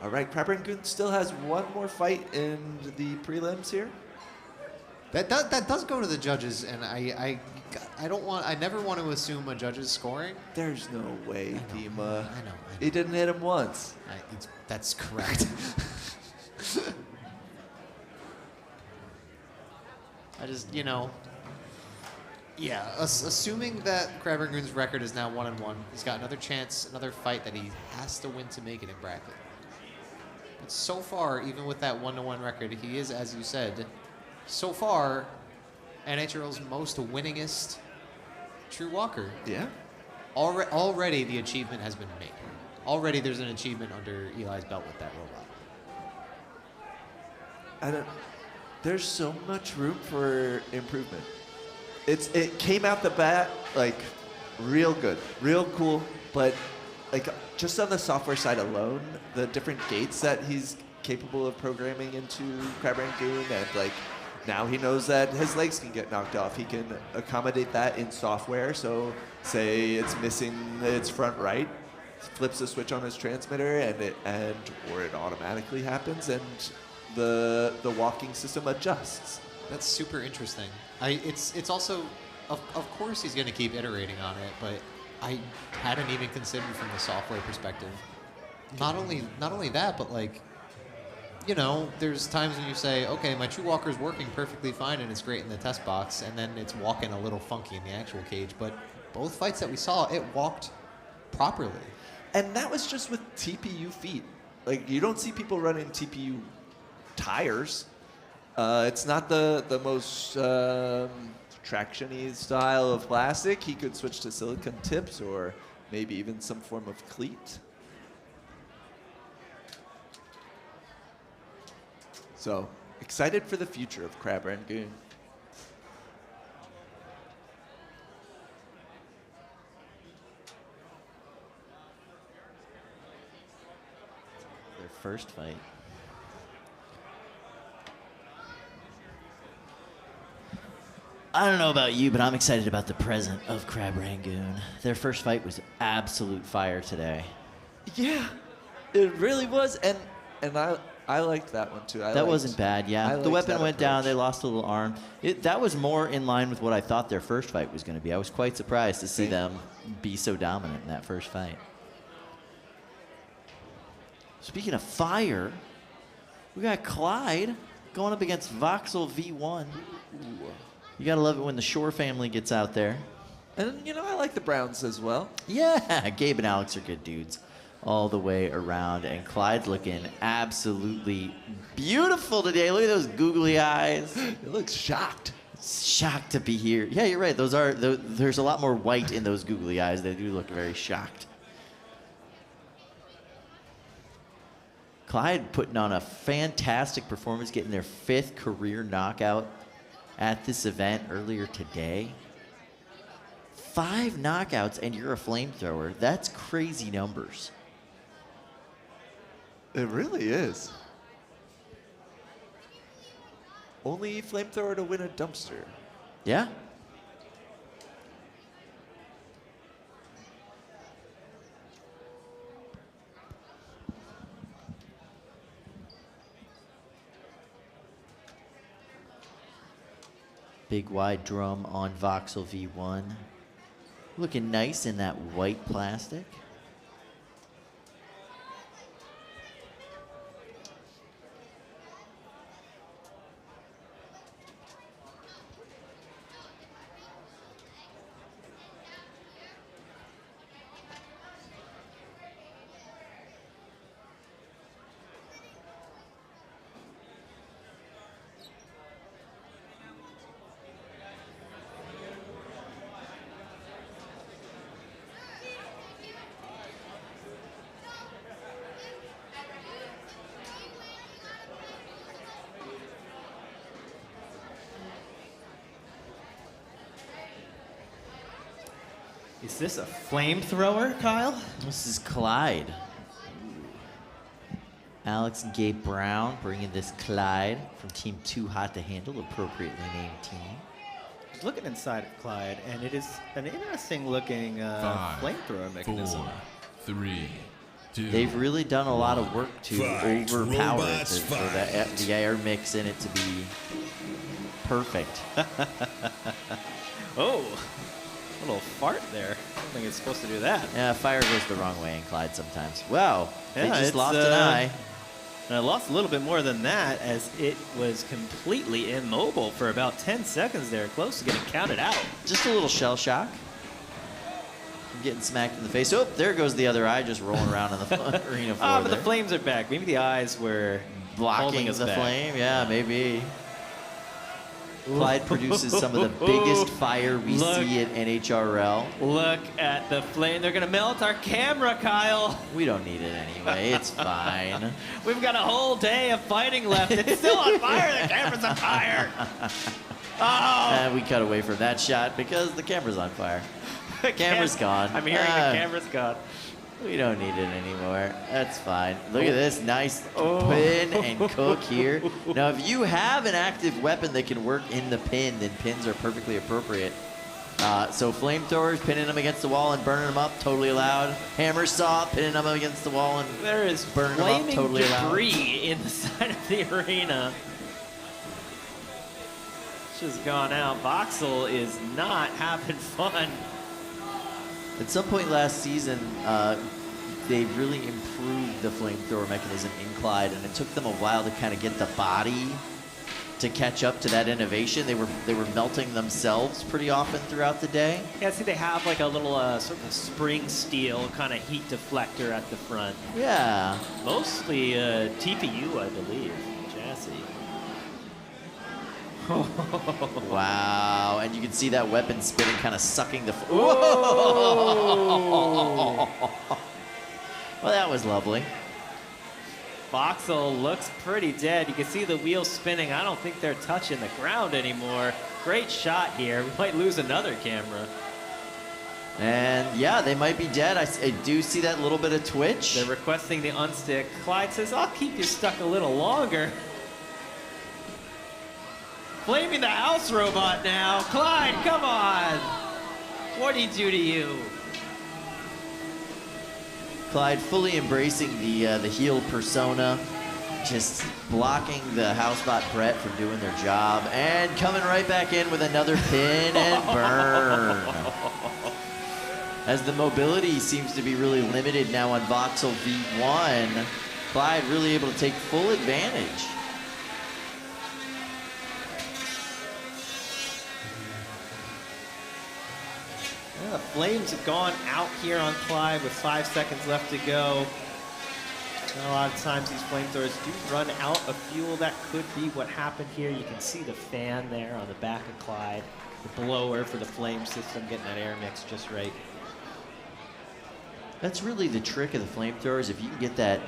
S5: All right, Crab Rangoon still has one more fight in the prelims here.
S2: That does go to the judges, and I never want to assume a judge's scoring.
S5: There's no way, Dima.
S2: I know.
S5: He didn't hit him once.
S2: That's correct. I just, you know, Yeah, assuming that Crab Rangoon's record is now 1-1, he's got another chance, another fight that he has to win to make it in bracket. But so far, even with that 1-1 record, he is, as you said, so far, NHRL's most winningest true walker.
S5: Yeah.
S2: Already the achievement has been made. Already there's an achievement under Eli's belt with that robot.
S5: There's so much room for improvement. It came out the bat like real good, real cool, but like just on the software side alone, the different gates that he's capable of programming into Crab Rangoon, and like now he knows that his legs can get knocked off. He can accommodate that in software. So say it's missing its front right, flips a switch on his transmitter, or it automatically happens, and the walking system adjusts.
S2: That's super interesting. It's also, of course he's going to keep iterating on it, but I hadn't even considered from the software perspective. Not only that, but like, you know, there's times when you say, okay, my True Walker's working perfectly fine and it's great in the test box, and then it's walking a little funky in the actual cage. But both fights that we saw, it walked properly.
S5: And that was just with TPU feet. Like, you don't see people running TPU tires. It's not the most traction-y style of plastic. He could switch to silicone tips or maybe even some form of cleat. So, excited for the future of Crab Rangoon.
S1: Their first fight. I don't know about you, but I'm excited about the present of Crab Rangoon. Their first fight was absolute fire today.
S5: Yeah, it really was, and I liked that one too.
S1: That wasn't bad, yeah. The weapon went down, they lost a little arm. That was more in line with what I thought their first fight was going to be. I was quite surprised to see them be so dominant in that first fight. Speaking of fire, we got Clyde going up against Voxel V1. You gotta love it when the Shore family gets out there.
S5: And, you know, I like the Browns as well.
S1: Yeah, Gabe and Alex are good dudes all the way around. And Clyde's looking absolutely beautiful today. Look at those googly eyes.
S5: He looks shocked.
S1: Shocked to be here. Yeah, you're right. There's a lot more white in those googly eyes. They do look very shocked. Clyde putting on a fantastic performance, getting their 5th career knockout at this event earlier today. 5 knockouts and you're a flamethrower. That's crazy numbers.
S5: It really is. Only flamethrower to win a dumpster.
S1: Yeah. Big wide drum on Voxel V1. Looking nice in that white plastic.
S6: Is this a flamethrower, Kyle?
S1: This is Clyde. Alex and Gabe Brown bringing this Clyde from Team Too Hot to Handle, appropriately named team.
S6: I was looking inside of Clyde, and it is an interesting-looking flamethrower mechanism.
S3: 4, 3, 2.
S1: They've really done a lot of work to
S4: Fight.
S1: overpower it,
S4: Robots
S1: for
S4: fight.
S1: the air mix in it to be perfect.
S6: Oh, a little fart there. I don't think it's supposed to do that.
S1: Yeah, fire goes the wrong way in Clyde sometimes. Wow, they
S6: Yeah,
S1: just
S6: it's,
S1: lost an eye.
S6: And I lost a little bit more than that as it was completely immobile for about 10 seconds there, close to getting counted out.
S1: Just a little shell shock. I'm getting smacked in the face. Oh, there goes the other eye just rolling around on the arena floor.
S6: But the flames are back. Maybe the eyes were
S1: blocking
S6: holding us
S1: the
S6: back.
S1: flame. Yeah, maybe. Clyde produces some of the biggest fire we see at NHRL.
S6: Look at the flame. They're going to melt our camera, Kyle.
S1: We don't need it anyway. It's fine.
S6: We've got a whole day of fighting left. It's still on fire. The camera's on fire. Oh!
S1: And we cut away from that shot because the camera's on fire. The camera's gone.
S6: I'm hearing the camera's gone.
S1: We don't need it anymore. That's fine. Look at this nice pin and cook here. Now, if you have an active weapon that can work in the pin, then pins are perfectly appropriate. So flamethrowers, pinning them against the wall and burning them up, totally allowed. Hammer saw, pinning them against the wall and
S6: there is
S1: burning them up, totally allowed.
S6: debris in the side of the arena. Just gone out. Voxel is not having fun.
S1: At some point last season, they really improved the flamethrower mechanism in Clyde, and it took them a while to kind of get the body to catch up to that innovation. They were melting themselves pretty often throughout the day.
S6: Yeah, see, they have like a little sort of spring steel kind of heat deflector at the front.
S1: Yeah.
S6: Mostly TPU, I believe, chassis.
S1: Wow, and you can see that weapon spinning, kind of sucking the...
S6: Whoa!
S1: Well, that was lovely.
S6: Voxel looks pretty dead. You can see the wheels spinning. I don't think they're touching the ground anymore. Great shot here. We might lose another camera.
S1: And yeah, they might be dead. I do see that little bit of twitch.
S6: They're requesting the unstick. Clyde says, I'll keep you stuck a little longer. Flaming the house robot now. Clyde, come on. What did he do to you?
S1: Clyde fully embracing the heel persona, just blocking the housebot Brett from doing their job, and coming right back in with another pin and burn. As the mobility seems to be really limited now on Voxel V1, Clyde really able to take full advantage.
S6: The flames have gone out here on Clyde with 5 seconds left to go. And a lot of times these flamethrowers do run out of fuel. That could be what happened here. You can see the fan there on the back of Clyde. The blower for the flame system, getting that air mix just right.
S1: That's really the trick of the flamethrowers. If you can get that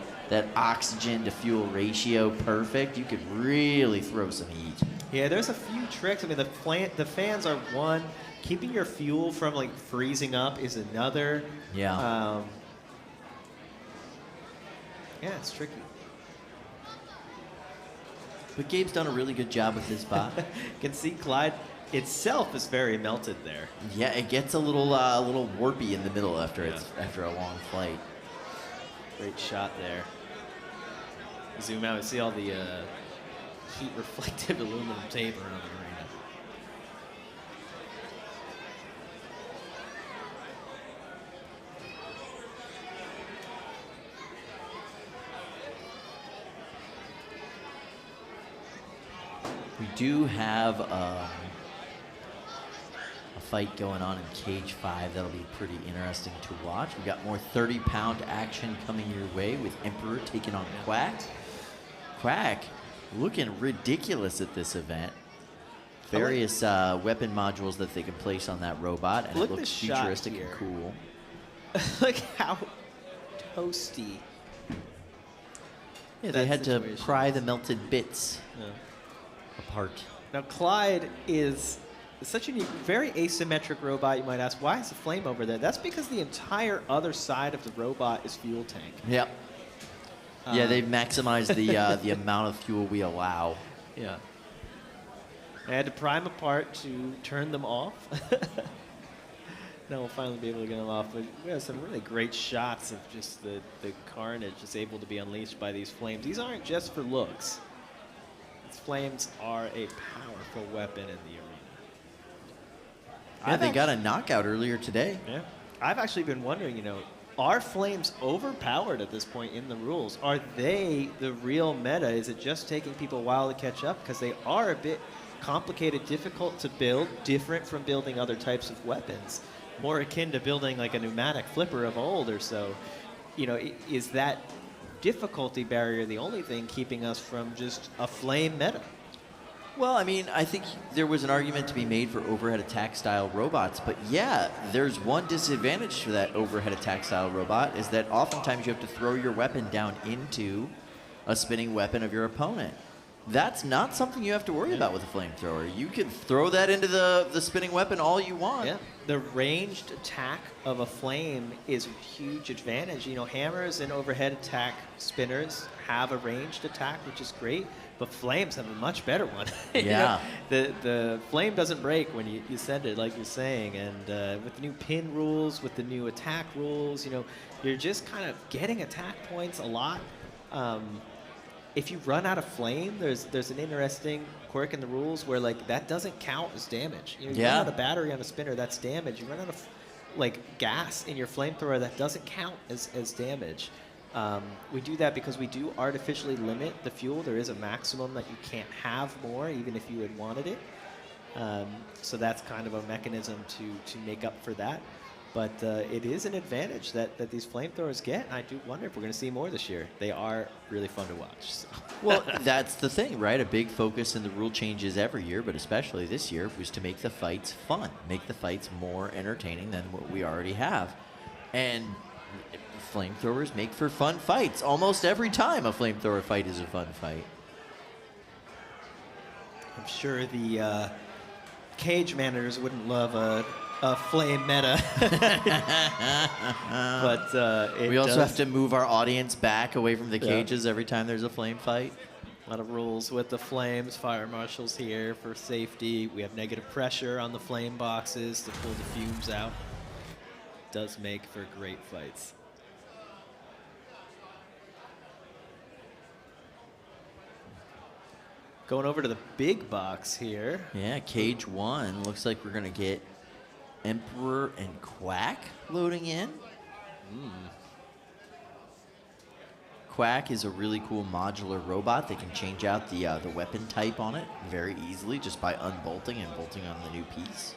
S1: oxygen to fuel ratio perfect, you could really throw some heat.
S6: Yeah, there's a few tricks. I mean, the fans are one. Keeping your fuel from like freezing up is another.
S1: Yeah.
S6: Yeah, it's tricky.
S1: But Gabe's done a really good job with this spot.
S6: You can see Clyde itself is very melted there.
S1: Yeah, it gets a little warpy in the middle after after a long flight.
S6: Great shot there. Zoom out and see all the heat reflective aluminum tape around the arena.
S1: We do have a fight going on in Cage 5 that'll be pretty interesting to watch. We got more 30-pound action coming your way with Emperor taking on Quack. Quack looking ridiculous at this event. Various weapon modules that they can place on that robot, and
S6: Look
S1: it looks
S6: this shot
S1: futuristic
S6: here.
S1: and cool.
S6: Look how toasty.
S1: Yeah, they
S6: that
S1: had
S6: situation
S1: to pry
S6: is.
S1: the melted bits apart.
S6: Now Clyde is such a very asymmetric robot. You might ask, why is the flame over there? That's because the entire other side of the robot is fuel tank.
S1: Yep. Yeah, they've maximized the amount of fuel we allow.
S6: Yeah. I had to pry them apart to turn them off. Now we'll finally be able to get them off. But we have some really great shots of just the carnage just able to be unleashed by these flames. These aren't just for looks. These flames are a powerful weapon in the arena.
S1: Yeah, they got a knockout earlier today.
S6: Yeah. I've actually been wondering, are flames overpowered at this point in the rules? Are they the real meta? Is it just taking people a while to catch up? Because they are a bit complicated, difficult to build, different from building other types of weapons. More akin to building like a pneumatic flipper of old or so. You know, is that difficulty barrier the only thing keeping us from just a flame meta?
S1: Well, I mean, I think there was an argument to be made for overhead attack style robots, but yeah, there's one disadvantage to that overhead attack style robot is that oftentimes you have to throw your weapon down into a spinning weapon of your opponent. That's not something you have to worry about with a flamethrower. You can throw that into the spinning weapon all you want.
S6: Yeah, the ranged attack of a flame is a huge advantage. You know, hammers and overhead attack spinners have a ranged attack, which is great. But flames have a much better one.
S1: Yeah.
S6: You know, the flame doesn't break when you send it, like you're saying. And with the new pin rules, with the new attack rules, you know, you're just kind of getting attack points a lot. If you run out of flame, there's an interesting quirk in the rules where like that doesn't count as damage. You know, you run out of battery on a spinner, that's damage. You run out of like gas in your flamethrower, that doesn't count as damage. We do that because we do artificially limit the fuel. There is a maximum that you can't have more, even if you had wanted it. So that's kind of a mechanism to make up for that. But it is an advantage that these flamethrowers get, and I do wonder if we're going to see more this year. They are really fun to watch. So.
S1: Well, that's the thing, right? A big focus in the rule changes every year, but especially this year, was to make the fights fun, make the fights more entertaining than what we already have. And flamethrowers make for fun fights. Almost every time a flamethrower fight is a fun fight.
S6: I'm sure the cage managers wouldn't love a flame meta. But
S1: we also have to move our audience back away from the cages every time there's a flame fight.
S6: A lot of rules with the flames. Fire marshals here for safety. We have negative pressure on the flame boxes to pull the fumes out. Does make for great fights. Going over to the big box here.
S1: Yeah, cage 1. Looks like we're going to get Emperor and Quack loading in. Quack is a really cool modular robot that can change out the weapon type on it very easily just by unbolting and bolting on the new piece.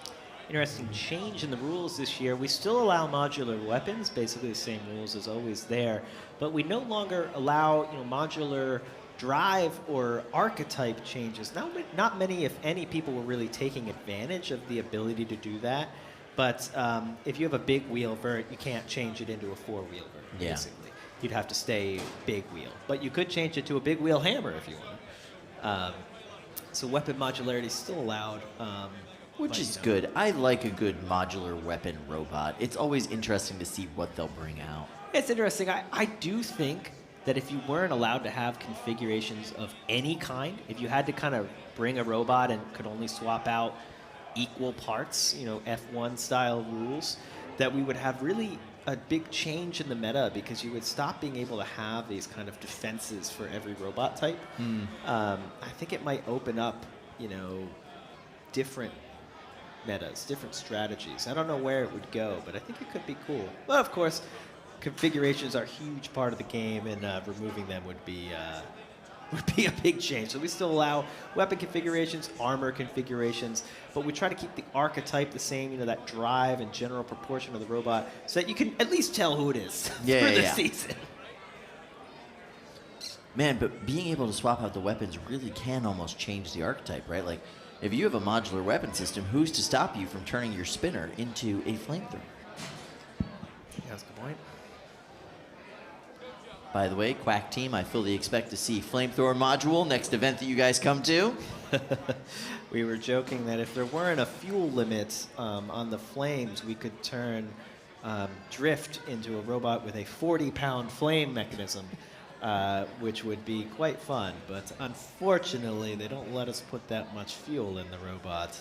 S6: Interesting change in the rules this year. We still allow modular weapons, basically the same rules as always there, but we no longer allow modular drive or archetype changes. Not many, if any, people were really taking advantage of the ability to do that. But if you have a big wheel vert, you can't change it into a 4-wheel vert, basically. You'd have to stay big wheel. But you could change it to a big wheel hammer if you want. So weapon modularity is still allowed.
S1: Which is good. I like a good modular weapon robot. It's always interesting to see what they'll bring out.
S6: It's interesting. I do think that if you weren't allowed to have configurations of any kind, if you had to kind of bring a robot and could only swap out equal parts, F1 style rules, that we would have really a big change in the meta because you would stop being able to have these kind of defenses for every robot type. I think it might open up, different metas, different strategies. I don't know where it would go, but I think it could be cool. Well, of course, configurations are a huge part of the game, and removing them would be a big change. So we still allow weapon configurations, armor configurations, but we try to keep the archetype the same, that drive and general proportion of the robot, so that you can at least tell who it is for the season.
S1: Man, but being able to swap out the weapons really can almost change the archetype, right? Like, if you have a modular weapon system, who's to stop you from turning your spinner into a flamethrower?
S6: Yeah, that's a good point.
S1: By the way, Quack team, I fully expect to see flamethrower module next event that you guys come to.
S6: We were joking that if there weren't a fuel limit on the flames, we could turn Drift into a robot with a 40-pound flame mechanism, which would be quite fun. But unfortunately, they don't let us put that much fuel in the robot,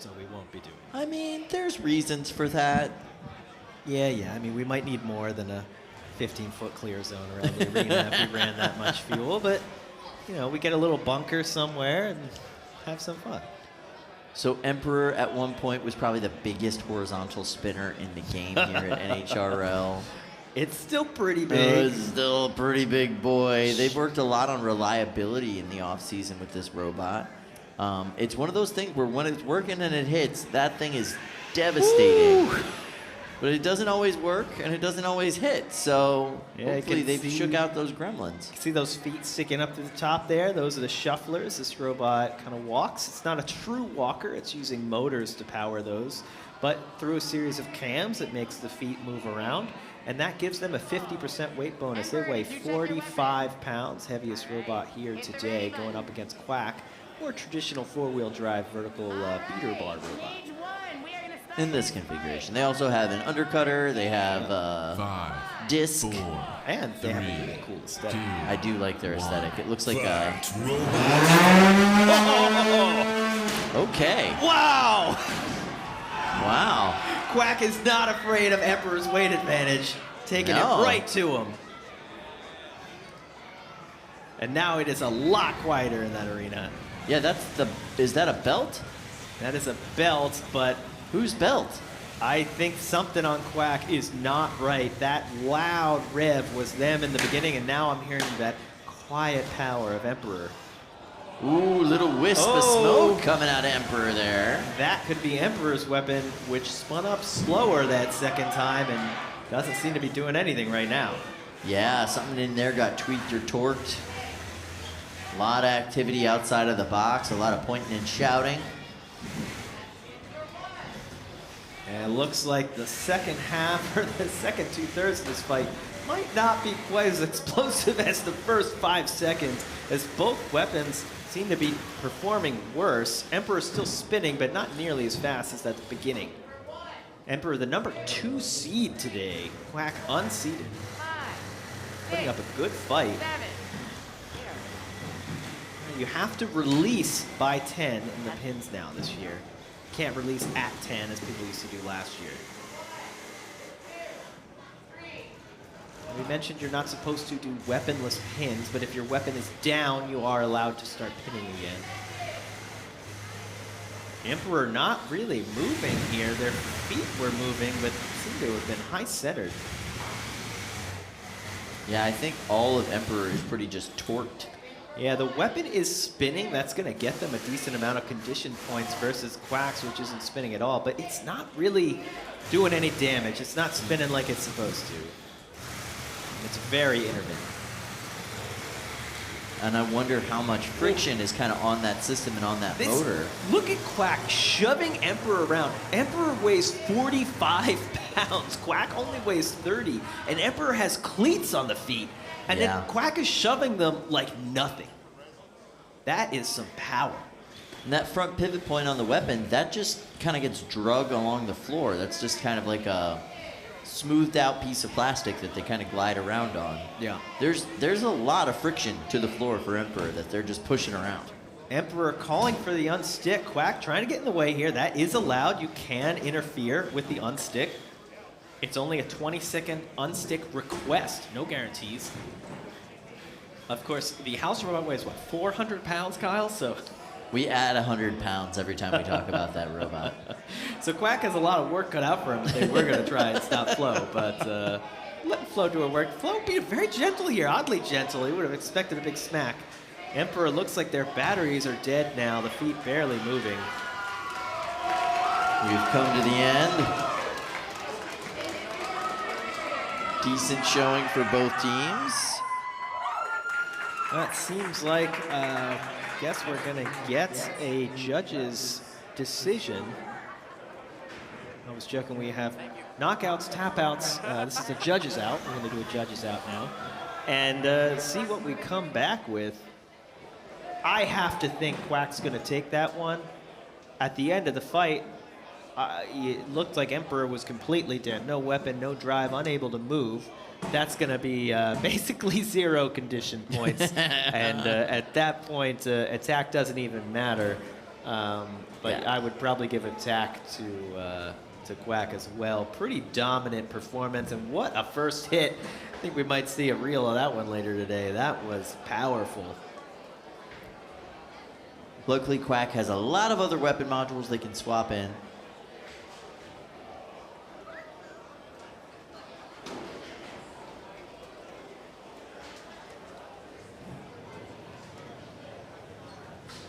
S6: so we won't be doing it.
S1: I mean, there's reasons for that.
S6: Yeah. I mean, we might need more than a 15-foot clear zone around the arena if we ran that much fuel, but we get a little bunker somewhere and have some fun.
S1: So Emperor at one point was probably the biggest horizontal spinner in the game here at NHRL.
S6: It's still pretty big.
S1: It's still a pretty big boy. They've worked a lot on reliability in the offseason with this robot. It's one of those things where when it's working and it hits, that thing is devastating. Woo! But it doesn't always work, and it doesn't always hit. So hopefully they've shook out those gremlins.
S6: See those feet sticking up to the top there? Those are the shufflers. This robot kind of walks. It's not a true walker. It's using motors to power those. But through a series of cams, it makes the feet move around. And that gives them a 50% weight bonus. They weigh 45 pounds, heaviest robot here today, going up against Quack, or traditional four-wheel drive vertical beater bar robot.
S1: In this configuration, they also have an undercutter. They have
S3: 5,
S1: disc,
S3: 4,
S6: and they have a
S3: 3,
S6: really cool aesthetic.
S3: 2,
S1: I do like their aesthetic. It looks like a.
S4: Fight, robots.
S1: Okay.
S6: Wow!
S1: Wow.
S6: Quack is not afraid of Emperor's weight advantage, taking it right to him. And now it is a lot quieter in that arena.
S1: Yeah, that's the. Is that a belt?
S6: That is a belt, but
S1: Whose belt?
S6: I think something on Quack is not right. That loud rev was them in the beginning, and now I'm hearing that quiet power of Emperor.
S1: Ooh, little wisp of smoke coming out of Emperor there.
S6: That could be Emperor's weapon, which spun up slower that second time and doesn't seem to be doing anything right now.
S1: Yeah, something in there got tweaked or torqued. A lot of activity outside of the box, a lot of pointing and shouting.
S6: And it looks like the second half, or the second two-thirds of this fight, might not be quite as explosive as the first 5 seconds, as both weapons seem to be performing worse. Emperor's still spinning, but not nearly as fast as at the beginning. Emperor, the number 2 seed today, Quack unseeded. Putting up a good fight. You have to release by 10 in the pins now this year. Can't release at 10 as people used to do last year. We mentioned you're not supposed to do weaponless pins, but if your weapon is down, you are allowed to start pinning again. Emperor not really moving here. Their feet were moving, but seem to have been high-centered.
S1: Yeah, I think all of Emperor is pretty just torqued.
S6: Yeah, the weapon is spinning. That's going to get them a decent amount of condition points versus Quack's, which isn't spinning at all. But it's not really doing any damage. It's not spinning like it's supposed to. It's very intermittent.
S1: And I wonder how much friction is kind of on that system and on that motor.
S6: Look at Quack shoving Emperor around. Emperor weighs 45 pounds. Quack only weighs 30. And Emperor has cleats on the feet. And then Quack is shoving them like nothing. That is some power.
S1: And that front pivot point on the weapon, that just kind of gets drug along the floor. That's just kind of like a smoothed out piece of plastic that they kind of glide around on.
S6: Yeah.
S1: There's a lot of friction to the floor for Emperor that they're just pushing around.
S6: Emperor calling for the unstick. Quack trying to get in the way here. That is allowed. You can interfere with the unstick. It's only a 20-second unstick request. No guarantees. Of course, the house robot weighs, what, 400 pounds, Kyle? So
S1: we add 100 pounds every time we talk about that robot.
S6: So Quack has a lot of work cut out for him if they were going to try and stop Flo, but let Flo do her work. Flo being very gentle here, oddly gentle. He would have expected a big smack. Emperor looks like their batteries are dead now, the feet barely moving.
S1: We've come to the end. Decent showing for both teams.
S6: That seems like, I guess we're going to get a judge's decision. I was joking, we have knockouts, tap-outs. This is a judge's out. We're going to do a judge's out now. And see what we come back with. I have to think Quack's going to take that one. At the end of the fight, it looked like Emperor was completely dead. No weapon, no drive, unable to move. That's going to be basically 0 condition points. And at that point, attack doesn't even matter. But I would probably give attack to Quack as well. Pretty dominant performance. And what a first hit. I think we might see a reel of that one later today. That was powerful.
S1: Luckily, Quack has a lot of other weapon modules they can swap in.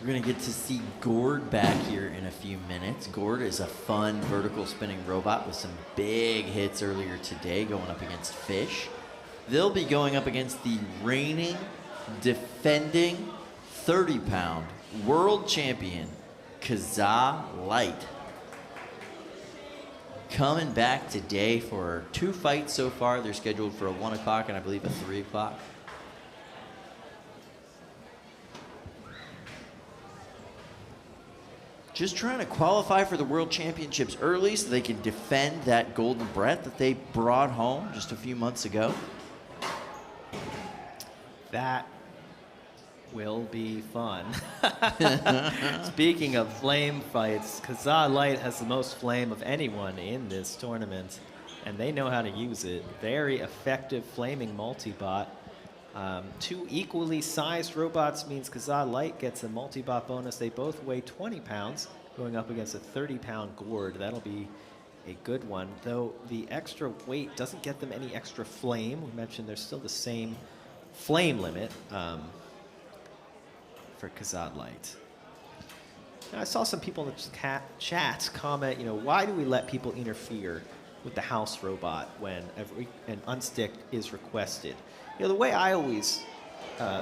S1: We're going to get to see Gored back here in a few minutes. Gored is a fun vertical spinning robot with some big hits earlier today going up against Fish. They'll be going up against the reigning, defending 30-pound world champion, KaZaA Light. Coming back today for 2 fights so far. They're scheduled for a 1 o'clock and I believe a 3 o'clock. Just trying to qualify for the World Championships early so they can defend that golden Brett that they brought home just a few months ago.
S6: That will be fun. Speaking of flame fights, KaZaA Light has the most flame of anyone in this tournament, and they know how to use it. Very effective flaming multi-bot. 2 equally sized robots means KaZaA Light gets a multi-bot bonus. They both weigh 20 pounds, going up against a 30-pound Gored. That'll be a good one, though the extra weight doesn't get them any extra flame. We mentioned there's still the same flame limit for KaZaA Light. Now, I saw some people in the chat comment, why do we let people interfere with the house robot when an unstick is requested? The way I always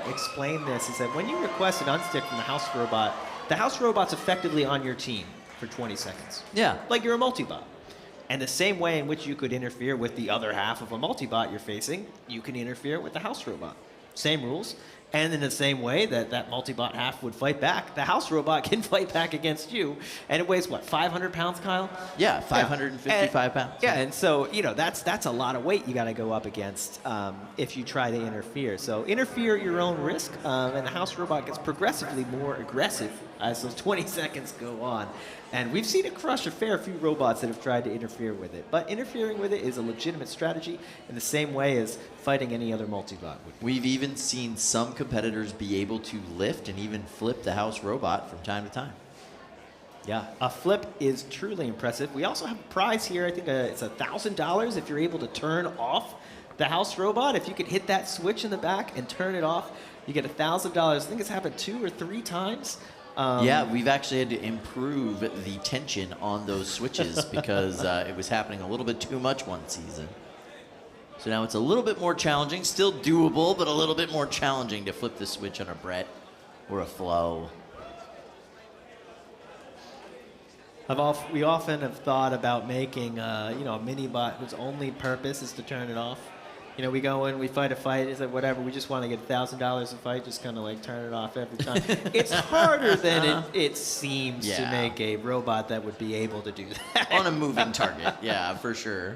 S6: explain this is that when you request an unstick from the house robot's effectively on your team for 20 seconds.
S1: Yeah.
S6: Like you're a multi-bot. And the same way in which you could interfere with the other half of a multi-bot you're facing, you can interfere with the house robot. Same rules. And in the same way that that multi-bot half would fight back, the house robot can fight back against you. And it weighs, what, 500 pounds, Kyle?
S1: Yeah, 555 pounds.
S6: Yeah, and so, that's a lot of weight you got to go up against if you try to interfere. So interfere at your own risk, and the house robot gets progressively more aggressive as those 20 seconds go on. And we've seen it crush a fair few robots that have tried to interfere with it. But interfering with it is a legitimate strategy in the same way as fighting any other multi-bot would.
S1: We've even seen some competitors be able to lift and even flip the house robot from time to time.
S6: Yeah, a flip is truly impressive. We also have a prize here. I think it's $1,000 if you're able to turn off the house robot. If you can hit that switch in the back and turn it off, you get $1,000. I think it's happened 2 or 3 times.
S1: Yeah, we've actually had to improve the tension on those switches because it was happening a little bit too much one season. So now it's a little bit more challenging, still doable, but a little bit more challenging to flip the switch on a Brett or a Flo.
S6: We often have thought about making a mini bot whose only purpose is to turn it off. We go in, we fight a fight, it's like whatever, we just want to get $1,000 a fight, just kind of like turn it off every time. It's harder than it seems to make a robot that would be able to do that.
S1: On a moving target, yeah, for sure.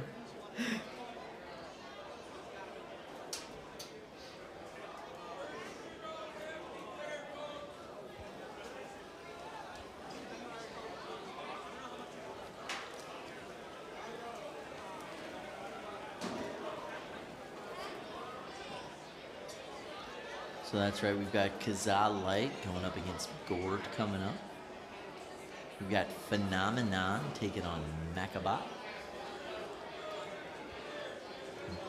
S1: So that's right, we've got KaZaA Light going up against Gored coming up. We've got Phenomenon taking on Mako.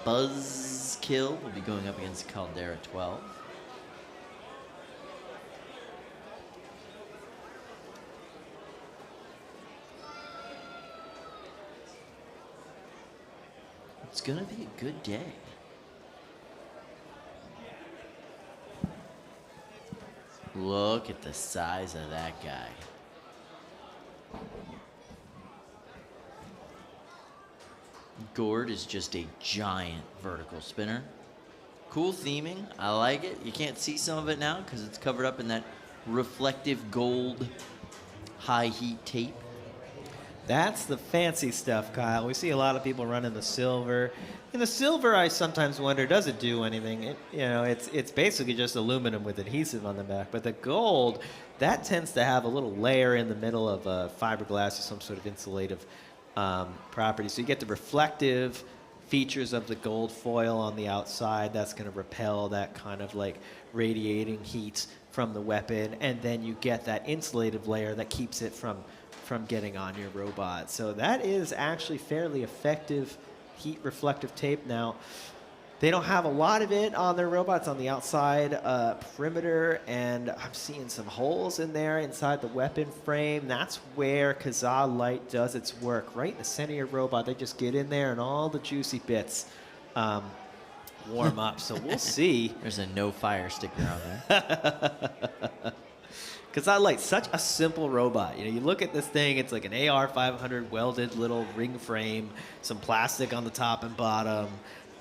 S1: Buzz-Kill will be going up against Caldera 12. It's gonna be a good day. Look at the size of that guy. Gored is just a giant vertical spinner. Cool theming, I like it. You can't see some of it now because it's covered up in that reflective gold high heat tape.
S6: That's the fancy stuff, Kyle. We see a lot of people running the silver. In the silver, I sometimes wonder, does it do anything? It's basically just aluminum with adhesive on the back. But the gold, that tends to have a little layer in the middle of fiberglass or some sort of insulative property. So you get the reflective features of the gold foil on the outside. That's going to repel that kind of like radiating heat from the weapon, and then you get that insulative layer that keeps it from getting on your robot. So that is actually fairly effective heat reflective tape. Now, they don't have a lot of it on their robots on the outside perimeter, and I'm seeing some holes in there inside the weapon frame. That's where KaZaA Light does its work, right in the center of your robot. They just get in there and all the juicy bits warm up. So we'll see.
S1: There's a no fire sticker on there.
S6: KaZaA Light, such a simple robot. You know, you look at this thing, it's like an AR-500 welded little ring frame, some plastic on the top and bottom,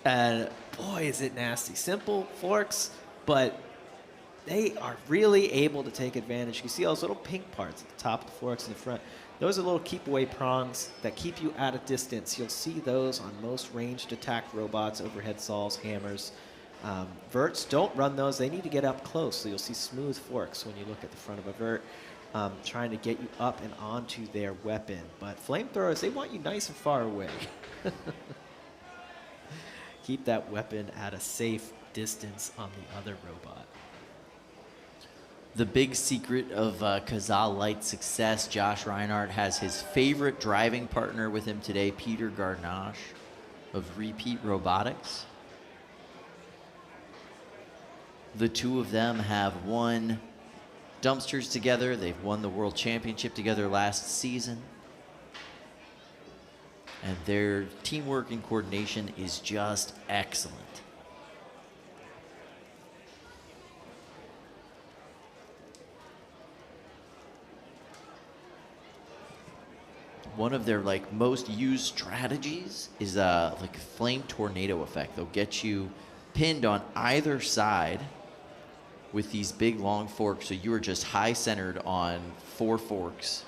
S6: and boy, is it nasty. Simple forks, but they are really able to take advantage. You see all those little pink parts at the top of the forks in the front. Those are little keep-away prongs that keep you at a distance. You'll see those on most ranged attack robots, overhead saws, hammers. Verts don't run those. They need to get up close, so you'll see smooth forks when you look at the front of a Vert, trying to get you up and onto their weapon. But flamethrowers, they want you nice and far away. Keep that weapon at a safe distance on the other robot.
S1: The big secret of KaZaA Light's success, Josh Reinhardt has his favorite driving partner with him today, Peter Garnache of Repeat Robotics. The two of them have won dumpsters together. They've won the World Championship together last season. And their teamwork and coordination is just excellent. One of their most used strategies is like a flame tornado effect. They'll get you pinned on either side with these big long forks, so you are just high centered on 4 forks,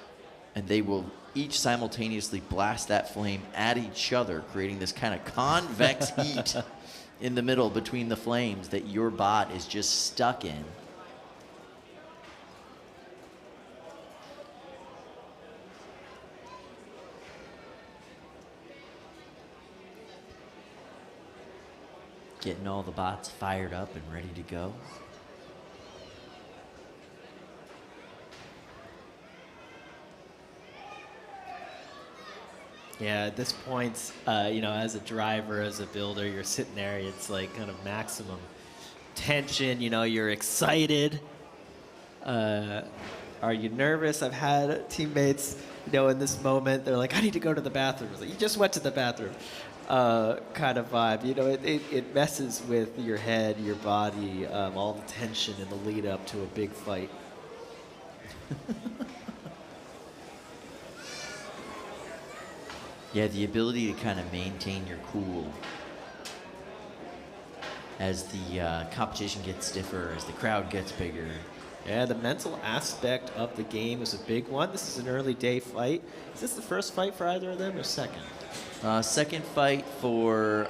S1: and they will each simultaneously blast that flame at each other, creating this kind of convex heat in the middle between the flames that your bot is just stuck in. Getting all the bots fired up and ready to go.
S6: Yeah, at this point, as a driver, as a builder, you're sitting there, it's like kind of maximum tension, you're excited. Are you nervous? I've had teammates, in this moment, they're like, I need to go to the bathroom. It's like, you just went to the bathroom. Kind of vibe. It messes with your head, your body, all the tension in the lead up to a big fight.
S1: Yeah, the ability to kind of maintain your cool as the competition gets stiffer, as the crowd gets bigger.
S6: Yeah, the mental aspect of the game is a big one. This is an early day fight. Is this the first fight for either of them or second?
S1: Second fight for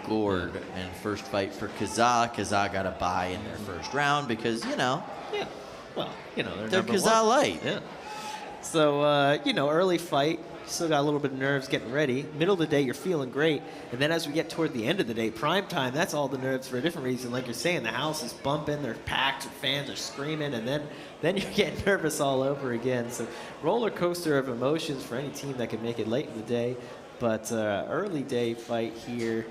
S1: Gored, and first fight for KaZaA. KaZaA got a bye in their first round because,
S6: Yeah, well, they're number
S1: KaZaA
S6: one.
S1: Light.
S6: Yeah. So, early fight, still got a little bit of nerves getting ready. Middle of the day, you're feeling great. And then as we get toward the end of the day, prime time, that's all the nerves for a different reason. Like you're saying, the house is bumping, they're packed, fans are screaming, and then you're getting nervous all over again. So roller coaster of emotions for any team that can make it late in the day. But early day fight here.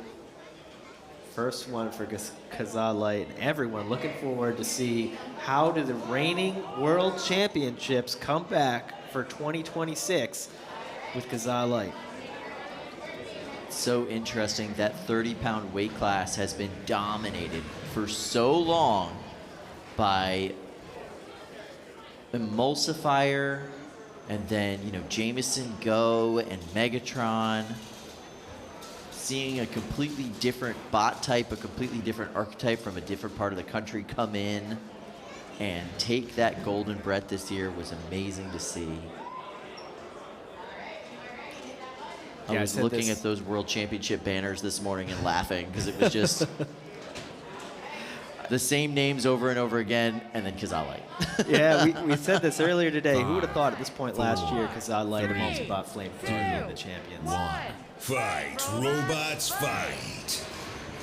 S6: First one for KaZaA Light. And everyone looking forward to see how do the reigning world championships come back for 2026 with KaZaA Light.
S1: So interesting, that 30-pound weight class has been dominated for so long by Emulsifier, and then, Jameson Go and Megatron. Seeing a completely different bot type, a completely different archetype from a different part of the country come in and take that golden Brett this year was amazing to see. I was looking at those World Championship banners this morning and laughing because it was just the same names over and over again, and then KaZaA Light.
S6: Yeah, we said this earlier today. Who would have thought at this point last year KaZaA Light and Multibot Flamethrower being the champions?
S4: Fight, robots, fight.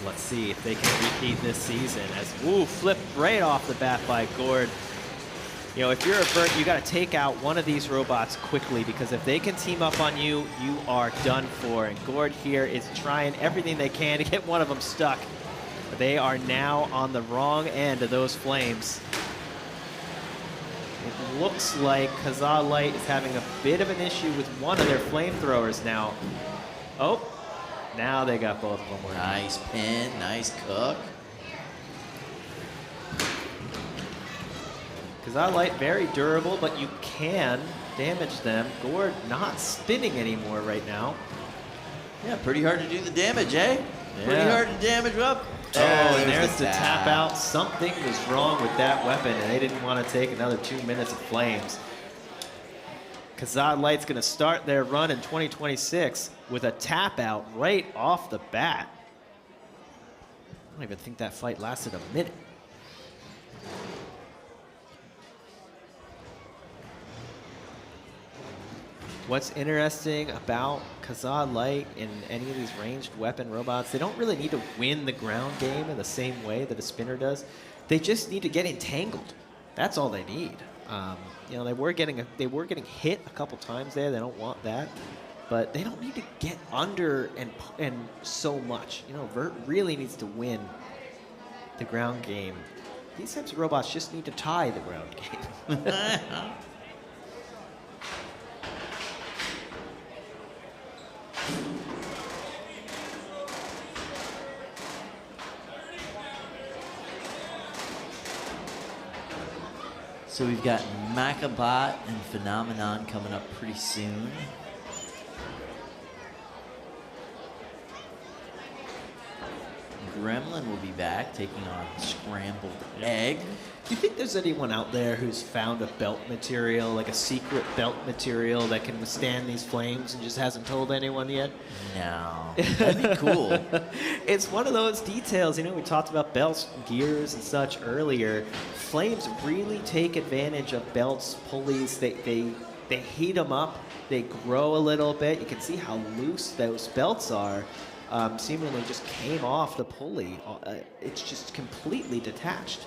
S6: Let's see if they can repeat this season as, ooh, flipped right off the bat by Gored. You know, if you're a Vert, you got to take out one of these robots quickly, because if they can team up on you, you are done for. And Gored here is trying everything they can to get one of them stuck. But they are now on the wrong end of those flames. It looks like KaZaA Light is having a bit of an issue with one of their flamethrowers now. Oh, now they got both of them working.
S1: Nice pin, nice cook.
S6: KaZaA Light very durable, but you can damage them. Gored not spinning anymore right now.
S1: Yeah, pretty hard to do the damage, eh?
S6: Yeah.
S1: Pretty hard to damage up.
S6: Oh, and there's the tap out. Something was wrong with that weapon, and they didn't want to take another 2 minutes of flames. KaZaA Light's going to start their run in 2026 with a tap out right off the bat. I don't even think that fight lasted a minute. What's interesting about KaZaA Light in any of these ranged weapon robots, they don't really need to win the ground game in the same way that a spinner does. They just need to get entangled. That's all they need. You know, they were getting hit a couple times there. They don't want that, but they don't need to get under and so much. You know, Vert really needs to win the ground game. These types of robots just need to tie the ground game.
S1: So we've got Macabot and Phenomenon coming up pretty soon. Gremlin will be back, taking on Scrambled Egg.
S6: Do you think there's anyone out there who's found a belt material, like a secret belt material that can withstand these flames and just hasn't told anyone yet?
S1: No. That'd be cool.
S6: It's one of those details, you know, we talked about belts, gears, and such earlier. Flames really take advantage of belts, pulleys. They heat them up, they grow a little bit. You can see how loose those belts are. Seemingly just came off the pulley. It's just completely detached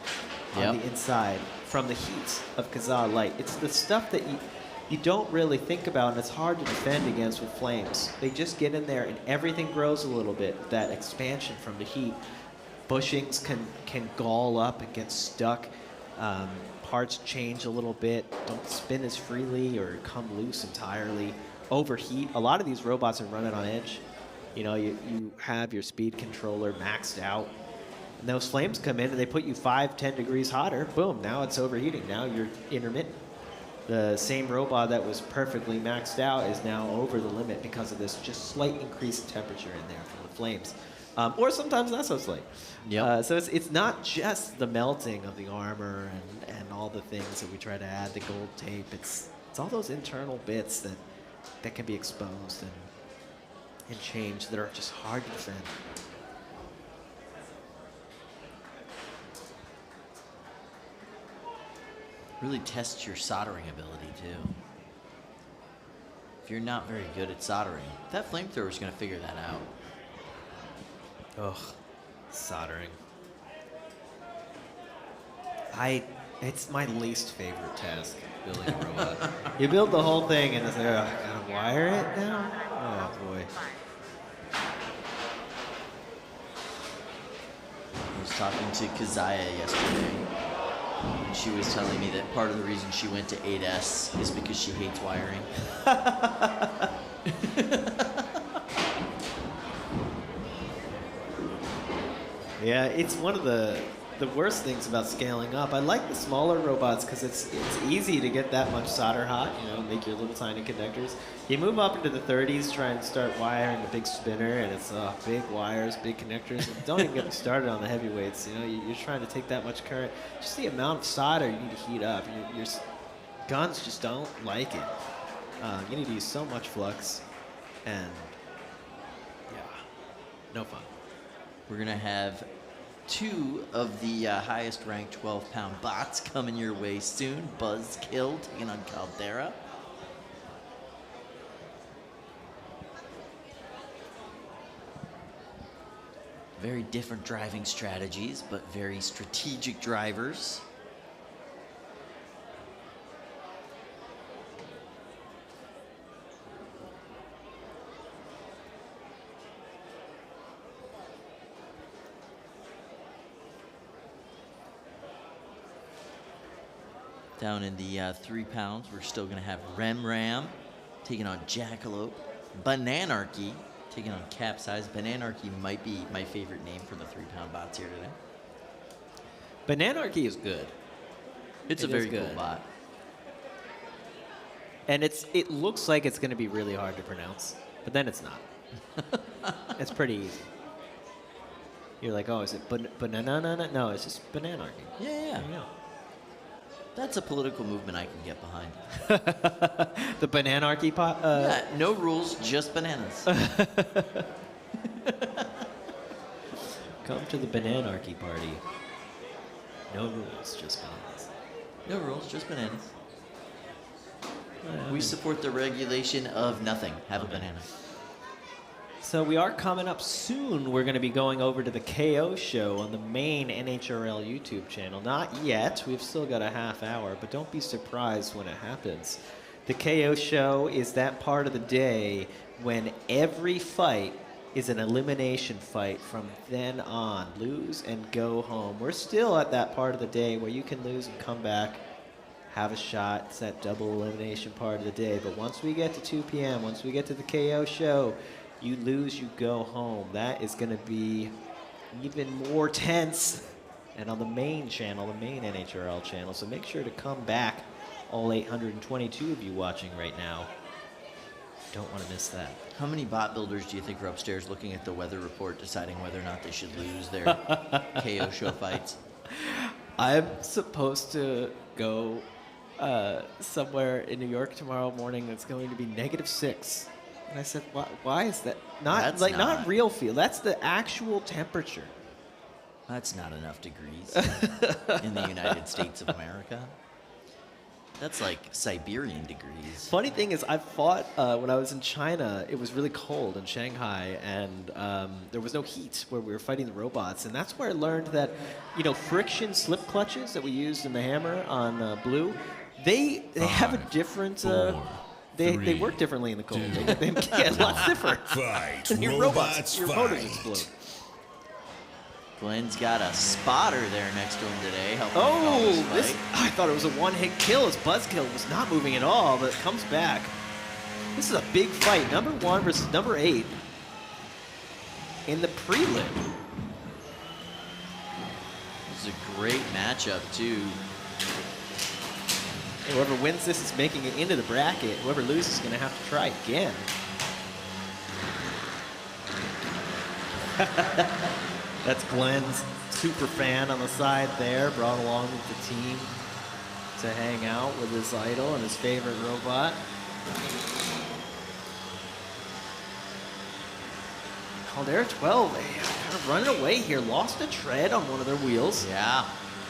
S6: on the inside from the heat of KaZaA Light. It's the stuff that you don't really think about, and it's hard to defend against with flames. They just get in there and everything grows a little bit, that expansion from the heat. Bushings can gall up and get stuck. Parts change a little bit, don't spin as freely or come loose entirely. Overheat. A lot of these robots are running on edge. You know, you have your speed controller maxed out, and those flames come in and they put you 5-10 degrees hotter. Boom, now it's overheating. Now you're intermittent. The same robot that was perfectly maxed out is now over the limit because of this just slight increased temperature in there from the flames. Or sometimes not so slight.
S1: Yep.
S6: So it's not just the melting of the armor and all the things that we try to add, the gold tape. It's all those internal bits that can be exposed and change that are just hard to defend.
S1: Really tests your soldering ability too. If you're not very good at soldering, that flamethrower is going to figure that out.
S6: Ugh, soldering. It's my least favorite task, building a robot. You build the whole thing and it's like, I gotta wire it now? Oh boy.
S1: I was talking to KaZaA yesterday, and she was telling me that part of the reason she went to 8S is because she hates wiring.
S6: Yeah, it's one of the worst things about scaling up. I like the smaller robots because it's easy to get that much solder hot, you know, make your little tiny connectors. You move up into the 30s, try and start wiring a big spinner, and it's big wires, big connectors. Don't even get me started on the heavyweights. You know, you're trying to take that much current. Just the amount of solder you need to heat up. Your guns just don't like it. You need to use so much flux, and yeah, no fun.
S1: We're going to have two of the highest ranked 12-pound bots coming your way soon. Buzz-Kill taking on Caldera. Very different driving strategies, but very strategic drivers. Down in the 3 pounds, we're still going to have Ram taking on Jackalope. Bananarchy taking on Capsize. Bananarchy might be my favorite name for the 3-pound bots here today.
S6: Bananarchy is good.
S1: It's a very cool bot.
S6: And it looks like it's going to be really hard to pronounce, but then it's not. It's pretty easy. You're like, oh, is it banana? No, it's just Bananarchy.
S1: Yeah.
S6: Yeah.
S1: That's a political movement I can get behind.
S6: The Bananarchy pot?
S1: Yeah, no rules, just bananas.
S6: Come to the Bananarchy party. No rules, just bananas.
S1: No rules, just bananas. We support the regulation of nothing. Have a banana.
S6: So we are coming up soon. We're going to be going over to the KO show on the main NHRL YouTube channel. Not yet. We've still got a half hour, but don't be surprised when it happens. The KO show is that part of the day when every fight is an elimination fight from then on. Lose and go home. We're still at that part of the day where you can lose and come back, have a shot. It's that double elimination part of the day. But once we get to 2 p.m., once we get to the KO show, you lose, you go home. That is going to be even more tense. And on the main channel, the main NHRL channel. So make sure to come back, all 822 of you watching right now. Don't want to miss that.
S1: How many bot builders do you think are upstairs looking at the weather report, deciding whether or not they should lose their KO show fights?
S6: I'm supposed to go somewhere in New York tomorrow morning that's going to be -6. And I said, why is that? Not real feel. That's the actual temperature.
S1: That's not enough degrees in the United States of America. That's like Siberian degrees.
S6: Funny thing is, I fought when I was in China. It was really cold in Shanghai, and there was no heat where we were fighting the robots. And that's where I learned that, friction slip clutches that we used in the hammer on Blue, they have a different. They work differently in the cold. They get lots different.
S4: Fight.
S6: And your
S4: Robots
S6: your motors
S4: fight.
S6: explode.
S1: Glenn's got a spotter there next to him today. Helping him call this
S6: This,
S1: fight.
S6: I thought it was a one-hit kill. His Buzz-Kill was not moving at all, but it comes back. This is a big fight. Number 1 versus number 8 in the prelim.
S1: This is a great matchup, too.
S6: Whoever wins this is making it into the bracket. Whoever loses is going to have to try again. That's Glenn's super fan on the side there, brought along with the team to hang out with his idol and his favorite robot. Caldera 12, kind of running away here. Lost a tread on one of their wheels.
S1: Yeah.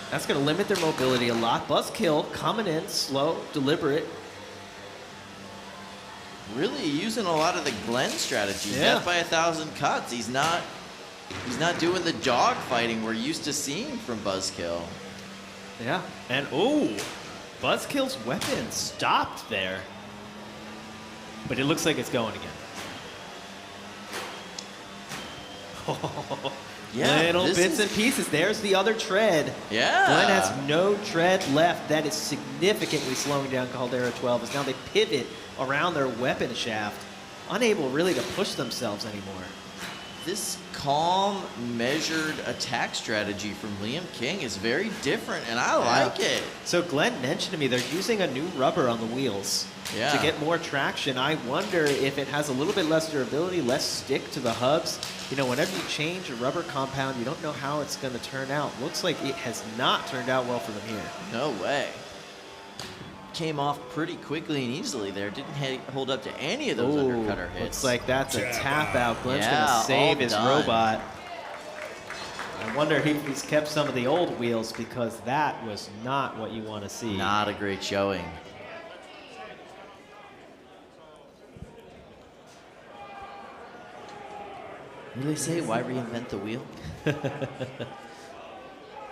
S6: That's going to limit their mobility a lot. Buzz-Kill coming in slow, deliberate.
S1: Really using a lot of the Glenn strategy.
S6: Yeah.
S1: Death by 1,000 cuts. He's not doing the dog fighting we're used to seeing from Buzz-Kill.
S6: Yeah. And, Buzz-Kill's weapon stopped there. But it looks like it's going again.
S1: Yeah,
S6: Little bits and pieces. There's the other tread.
S1: Yeah.
S6: Glenn has no tread left. That is significantly slowing down Caldera 12 as now they pivot around their weapon shaft, unable really to push themselves anymore.
S1: This calm, measured attack strategy from Liam King is very different, and I like it.
S6: So Glenn mentioned to me they're using a new rubber on the wheels to get more traction. I wonder if it has a little bit less durability, less stick to the hubs. Whenever you change a rubber compound, you don't know how it's going to turn out. Looks like it has not turned out well for them here.
S1: No way. Came off pretty quickly and easily there. Didn't hold up to any of those undercutter hits.
S6: Looks like that's a tap out. Glenn's
S1: Yeah,
S6: going to save
S1: all
S6: his
S1: done.
S6: robot. I wonder if he's kept some of the old wheels because that was not what you want to see.
S1: Not a great showing. What do they say? Why reinvent the wheel?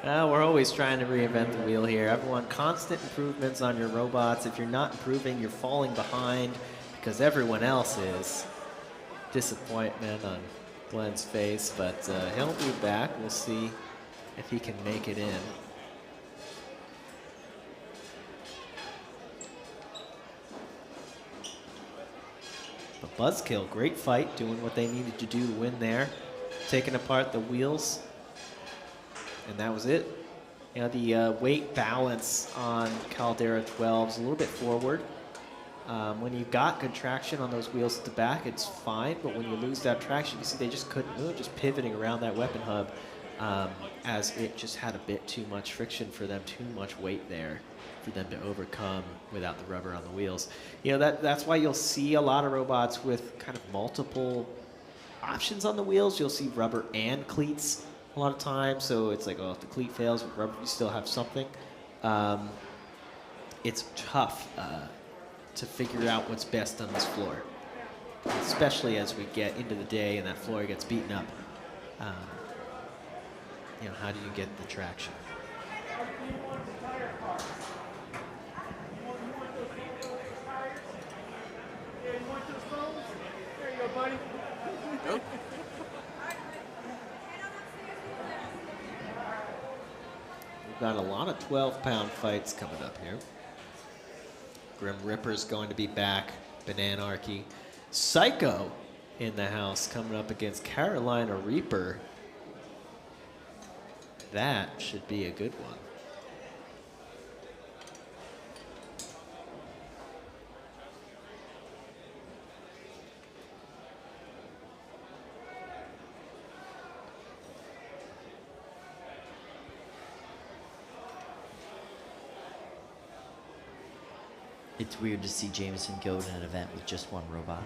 S6: We're always trying to reinvent the wheel here. Everyone, constant improvements on your robots. If you're not improving, you're falling behind because everyone else is. Disappointment on Glenn's face, but he'll be back. We'll see if he can make it in. But Buzz-Kill, great fight, doing what they needed to do to win there. Taking apart the wheels. And that was it. You know, the weight balance on Caldera 12 is a little bit forward. When you got good traction on those wheels at the back, it's fine. But when you lose that traction, you see they just couldn't move, just pivoting around that weapon hub as it just had a bit too much friction for them, too much weight there for them to overcome without the rubber on the wheels. You know, that's why you'll see a lot of robots with kind of multiple options on the wheels. You'll see rubber and cleats a lot of times. So it's like, oh, if the cleat fails with rubber, you still have something. It's tough to figure out what's best on this floor, especially as we get into the day and that floor gets beaten up. You know, how do you get the traction? We've got a lot of 12-pound fights coming up here. Grim Ripper's going to be back. Bananarchy. Psycho in the house coming up against Carolina Reaper. That should be a good one.
S1: It's weird to see Jameson go to an event with just one robot.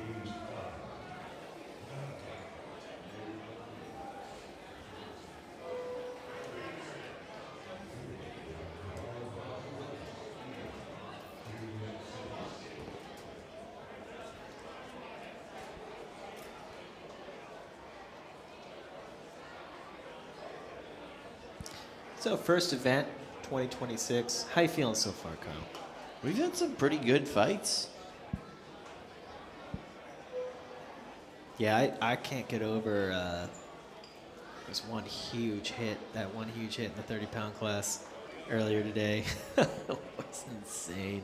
S6: So first event, 2026. How you feeling so far, Kyle?
S1: We've had some pretty good fights.
S6: Yeah, I can't get over this one huge hit, that one huge hit in the 30-pound class earlier today. It was insane.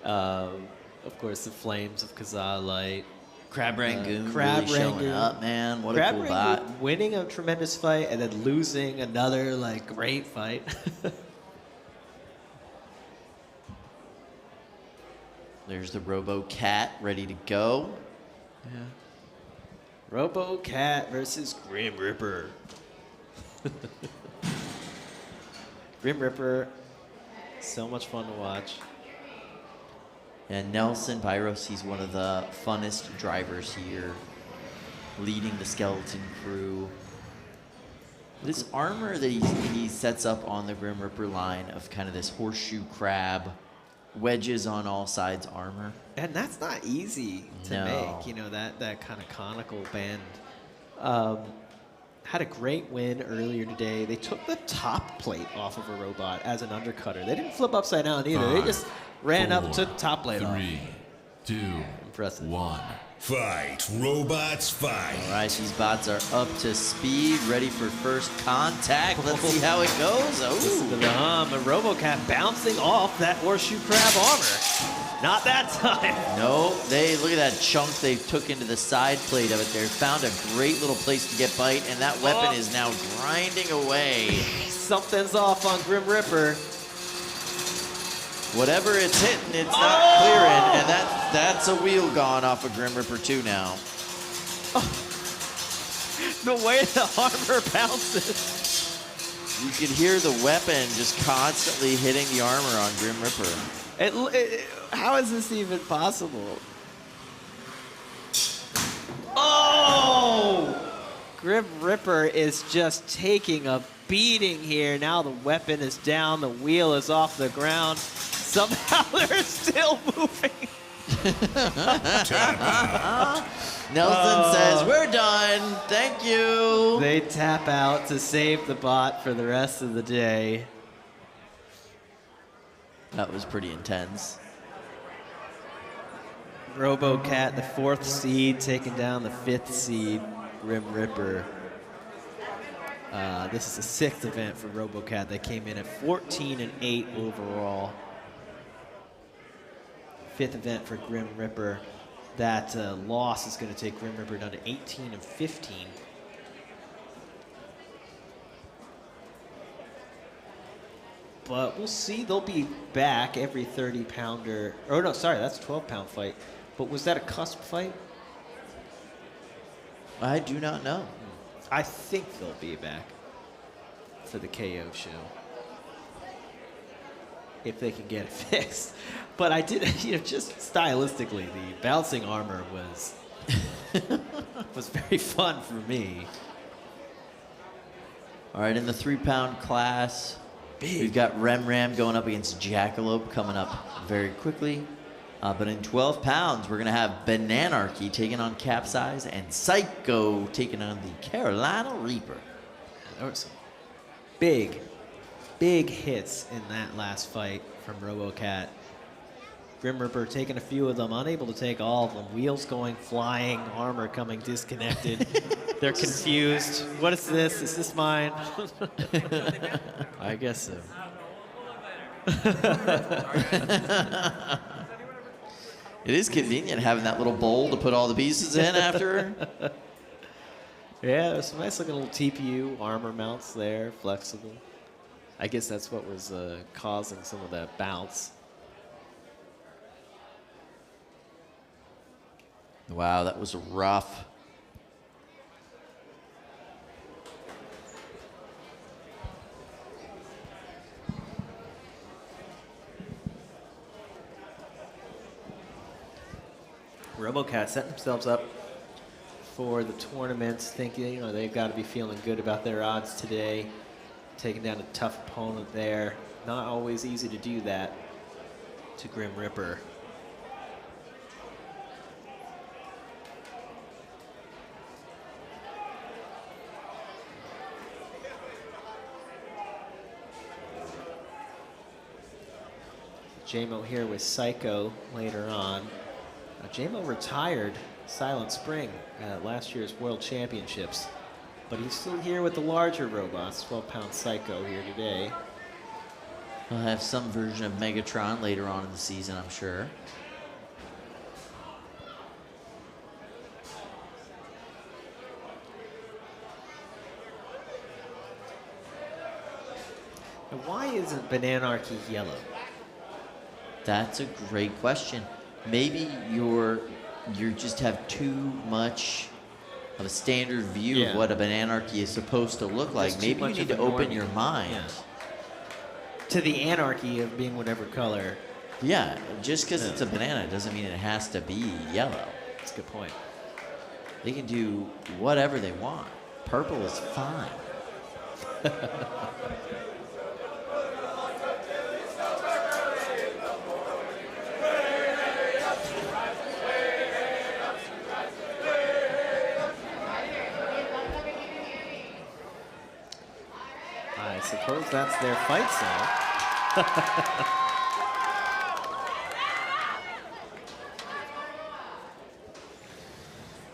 S6: Of course, the flames of KaZaA Light.
S1: Crab Rangoon
S6: Crab
S1: really showing
S6: Rangoon.
S1: up, man. What
S6: Crab
S1: a cool
S6: Rangoon
S1: bot.
S6: winning a tremendous fight and then losing another like great fight.
S1: There's the Robo-Cat ready to go.
S6: Yeah. Robo-Cat versus Grim Ripper. Grim Ripper, so much fun to watch.
S1: And Nelson Pyros, he's one of the funnest drivers here, leading the skeleton crew. This armor that he sets up on the Grim Ripper line of kind of this horseshoe crab, wedges on all sides armor.
S6: And that's not easy to make, you know, that kind of conical bend. Had a great win earlier today. They took the top plate off of a robot as an undercutter. They didn't flip upside down either. They just ran up, took the top plate off.
S3: 3, 2,
S6: Impressive.
S3: 1.
S4: Fight, robots, fight.
S1: All right, these bots are up to speed, ready for first contact. Let's see how it goes.
S6: Listen to
S1: Oh,
S6: the hum. A Robo-Cat bouncing off that horseshoe crab armor. Not that time.
S1: no, look at that chunk they took into the side plate of it there. Found a great little place to get bite, and that weapon is now grinding away.
S6: Something's off on Grim Ripper.
S1: Whatever it's hitting, it's not clearing, and that's a wheel gone off of Grim Ripper 2 now.
S6: The way the armor bounces.
S1: You can hear the weapon just constantly hitting the armor on Grim Ripper.
S6: How is this even possible? Oh! Grim Ripper is just taking a beating here. Now the weapon is down, the wheel is off the ground. Somehow they're still moving.
S1: Nelson says, we're done. Thank you.
S6: They tap out to save the bot for the rest of the day.
S1: That was pretty intense.
S6: Robo-Cat, the 4th seed, taking down the 5th seed, Grim Ripper. This is the 6th event for Robo-Cat. They came in at 14-8 overall. 5th event for Grim Ripper. That loss is going to take Grim Ripper down to 18-15. But we'll see. They'll be back every 30-pounder. Oh, no, sorry, that's a 12-pound fight. But was that a cusp fight?
S1: I do not know.
S6: I think they'll be back for the KO show. If they can get it fixed. But I did, just stylistically, the bouncing armor was was very fun for me.
S1: All right, in the 3-pound class, we've got Ram going up against Jackalope coming up very quickly. But in 12 pounds, we're going to have Bananarchy taking on Capsize and Psycho taking on the Carolina Reaper.
S6: There were some big hits in that last fight from Robo-Cat. Grim Ripper taking a few of them, unable to take all of them. Wheels going flying, armor coming disconnected. They're confused. What is this? Is this mine? I guess so.
S1: It is convenient having that little bowl to put all the pieces in after.
S6: Yeah, there's some nice looking little TPU armor mounts there, flexible. I guess that's what was causing some of that bounce.
S1: Wow, that was rough.
S6: Robo-Cat setting themselves up for the tournaments, thinking they've got to be feeling good about their odds today. Taking down a tough opponent there. Not always easy to do that to Grim Ripper. JMO here with Psycho later on. JMO retired Silent Spring at last year's World Championships, but he's still here with the larger robots. 12-pound Psycho here today.
S1: We'll have some version of Megatron later on in the season, I'm sure.
S6: Now, why isn't Bananarchy yellow?
S1: That's a great question. Maybe you just have too much of a standard view of what a Bananarchy is supposed to look like. Maybe you need to open your mind
S6: to the anarchy of being whatever color.
S1: Yeah, just because it's a banana doesn't mean it has to be yellow.
S6: That's a good point.
S1: They can do whatever they want. Purple is fine.
S6: I suppose that's their fight song.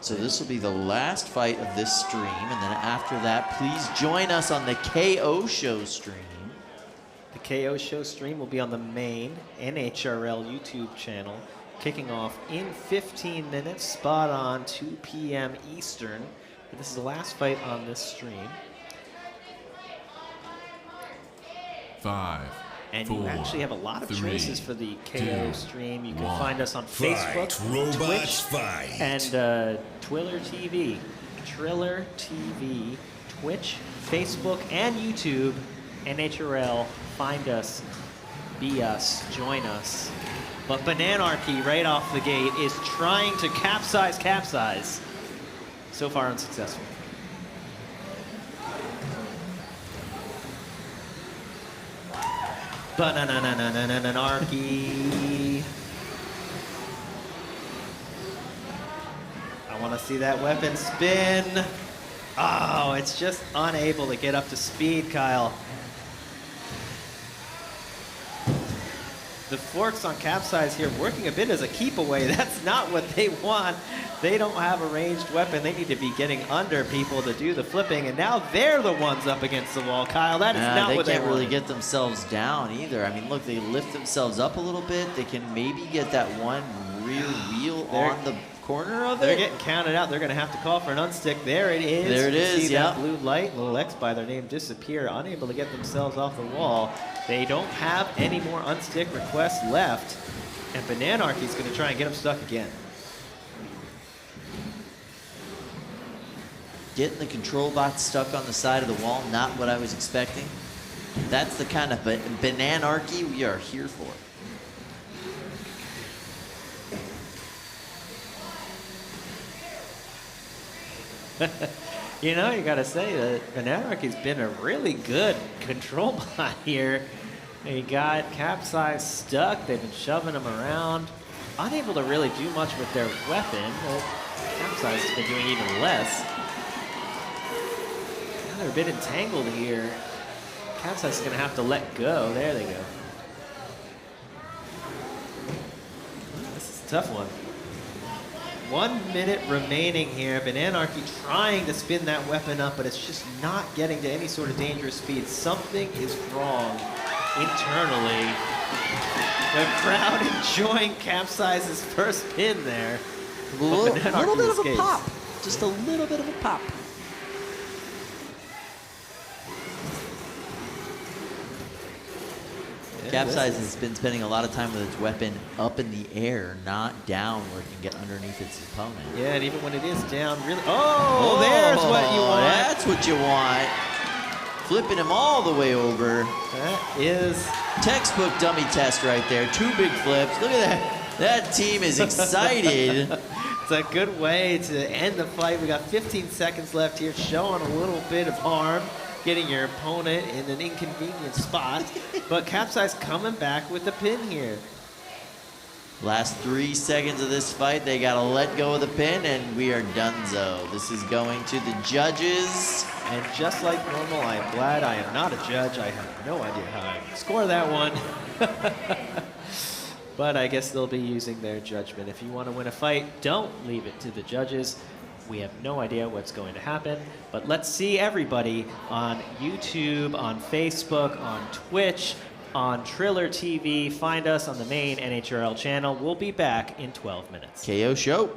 S1: So this will be the last fight of this stream, and then after that, please join us on the KO Show stream.
S6: The KO Show stream will be on the main NHRL YouTube channel, kicking off in 15 minutes, spot on 2 p.m. Eastern. This is the last fight on this stream.
S3: 5,
S6: And
S3: 4,
S6: you actually have a lot of
S3: 3,
S6: choices for the KO
S3: 2,
S6: stream. You can
S3: 1.
S6: find us on
S4: Fight,
S6: Facebook,
S4: robots,
S6: Twitch,
S4: fight.
S6: and Twiller TV. Triller TV, Twitch, Facebook, and YouTube. NHRL, find us, be us, join us. But Bananarchy, right off the gate, is trying to capsize. So far unsuccessful. Bananarchy. see that weapon spin. Oh, it's just unable to get up to speed, Kyle. The forks on Capsize here working a bit as a keep away. That's not what they want. They don't have a ranged weapon. They need to be getting under people to do the flipping, and now they're the ones up against the wall, Kyle. That is not what they
S1: can't really
S6: wanted.
S1: get themselves down either. I mean, look, they lift themselves up a little bit. They can maybe get that one rear wheel on the corner of
S6: They're
S1: it.
S6: getting counted out. They're going to have to call for an unstick. There it is.
S1: There it
S6: You
S1: is,
S6: see
S1: yeah.
S6: that blue light, little X by their name, disappear, unable to get themselves off the wall. They don't have any more unstick requests left, and Bananarchy's going to try and get them stuck again.
S1: Getting the control box stuck on the side of the wall, not what I was expecting. That's the kind of Bananarchy we are here for.
S6: You know, you got to say that Bananarchy's been a really good control bot here. They got Capsize stuck. They've been shoving them around, unable to really do much with their weapon. But Capsize has been doing even less. Now they're a bit entangled here. Capsize is going to have to let go. There they go. This is a tough one. 1 minute remaining here. Bananarchy trying to spin that weapon up, but it's just not getting to any sort of dangerous speed. Something is wrong internally. The crowd enjoying Capsize's first pin there.
S1: A little bit of a
S6: escapes.
S1: pop. Just a little bit of a pop. Capsize has been spending a lot of time with its weapon up in the air, not down where it can get underneath its opponent.
S6: Yeah, and even when it is down, really. Oh, there's what you want.
S1: That's what you want. Flipping him all the way over.
S6: That is
S1: textbook dummy test right there. 2 big flips. Look at that. That team is excited.
S6: It's a good way to end the fight. We got 15 seconds left here, showing a little bit of harm, getting your opponent in an inconvenient spot. But Capsize coming back with the pin here.
S1: Last 3 seconds of this fight, they got to let go of the pin, and we are donezo. This is going to the judges.
S6: And just like normal, I am glad I am not a judge. I have no idea how I score that one. But I guess they'll be using their judgment. If you want to win a fight, don't leave it to the judges. We have no idea what's going to happen, but let's see everybody on YouTube, on Facebook, on Twitch, on Triller TV. Find us on the main NHRL channel. We'll be back in 12 minutes.
S1: KO show.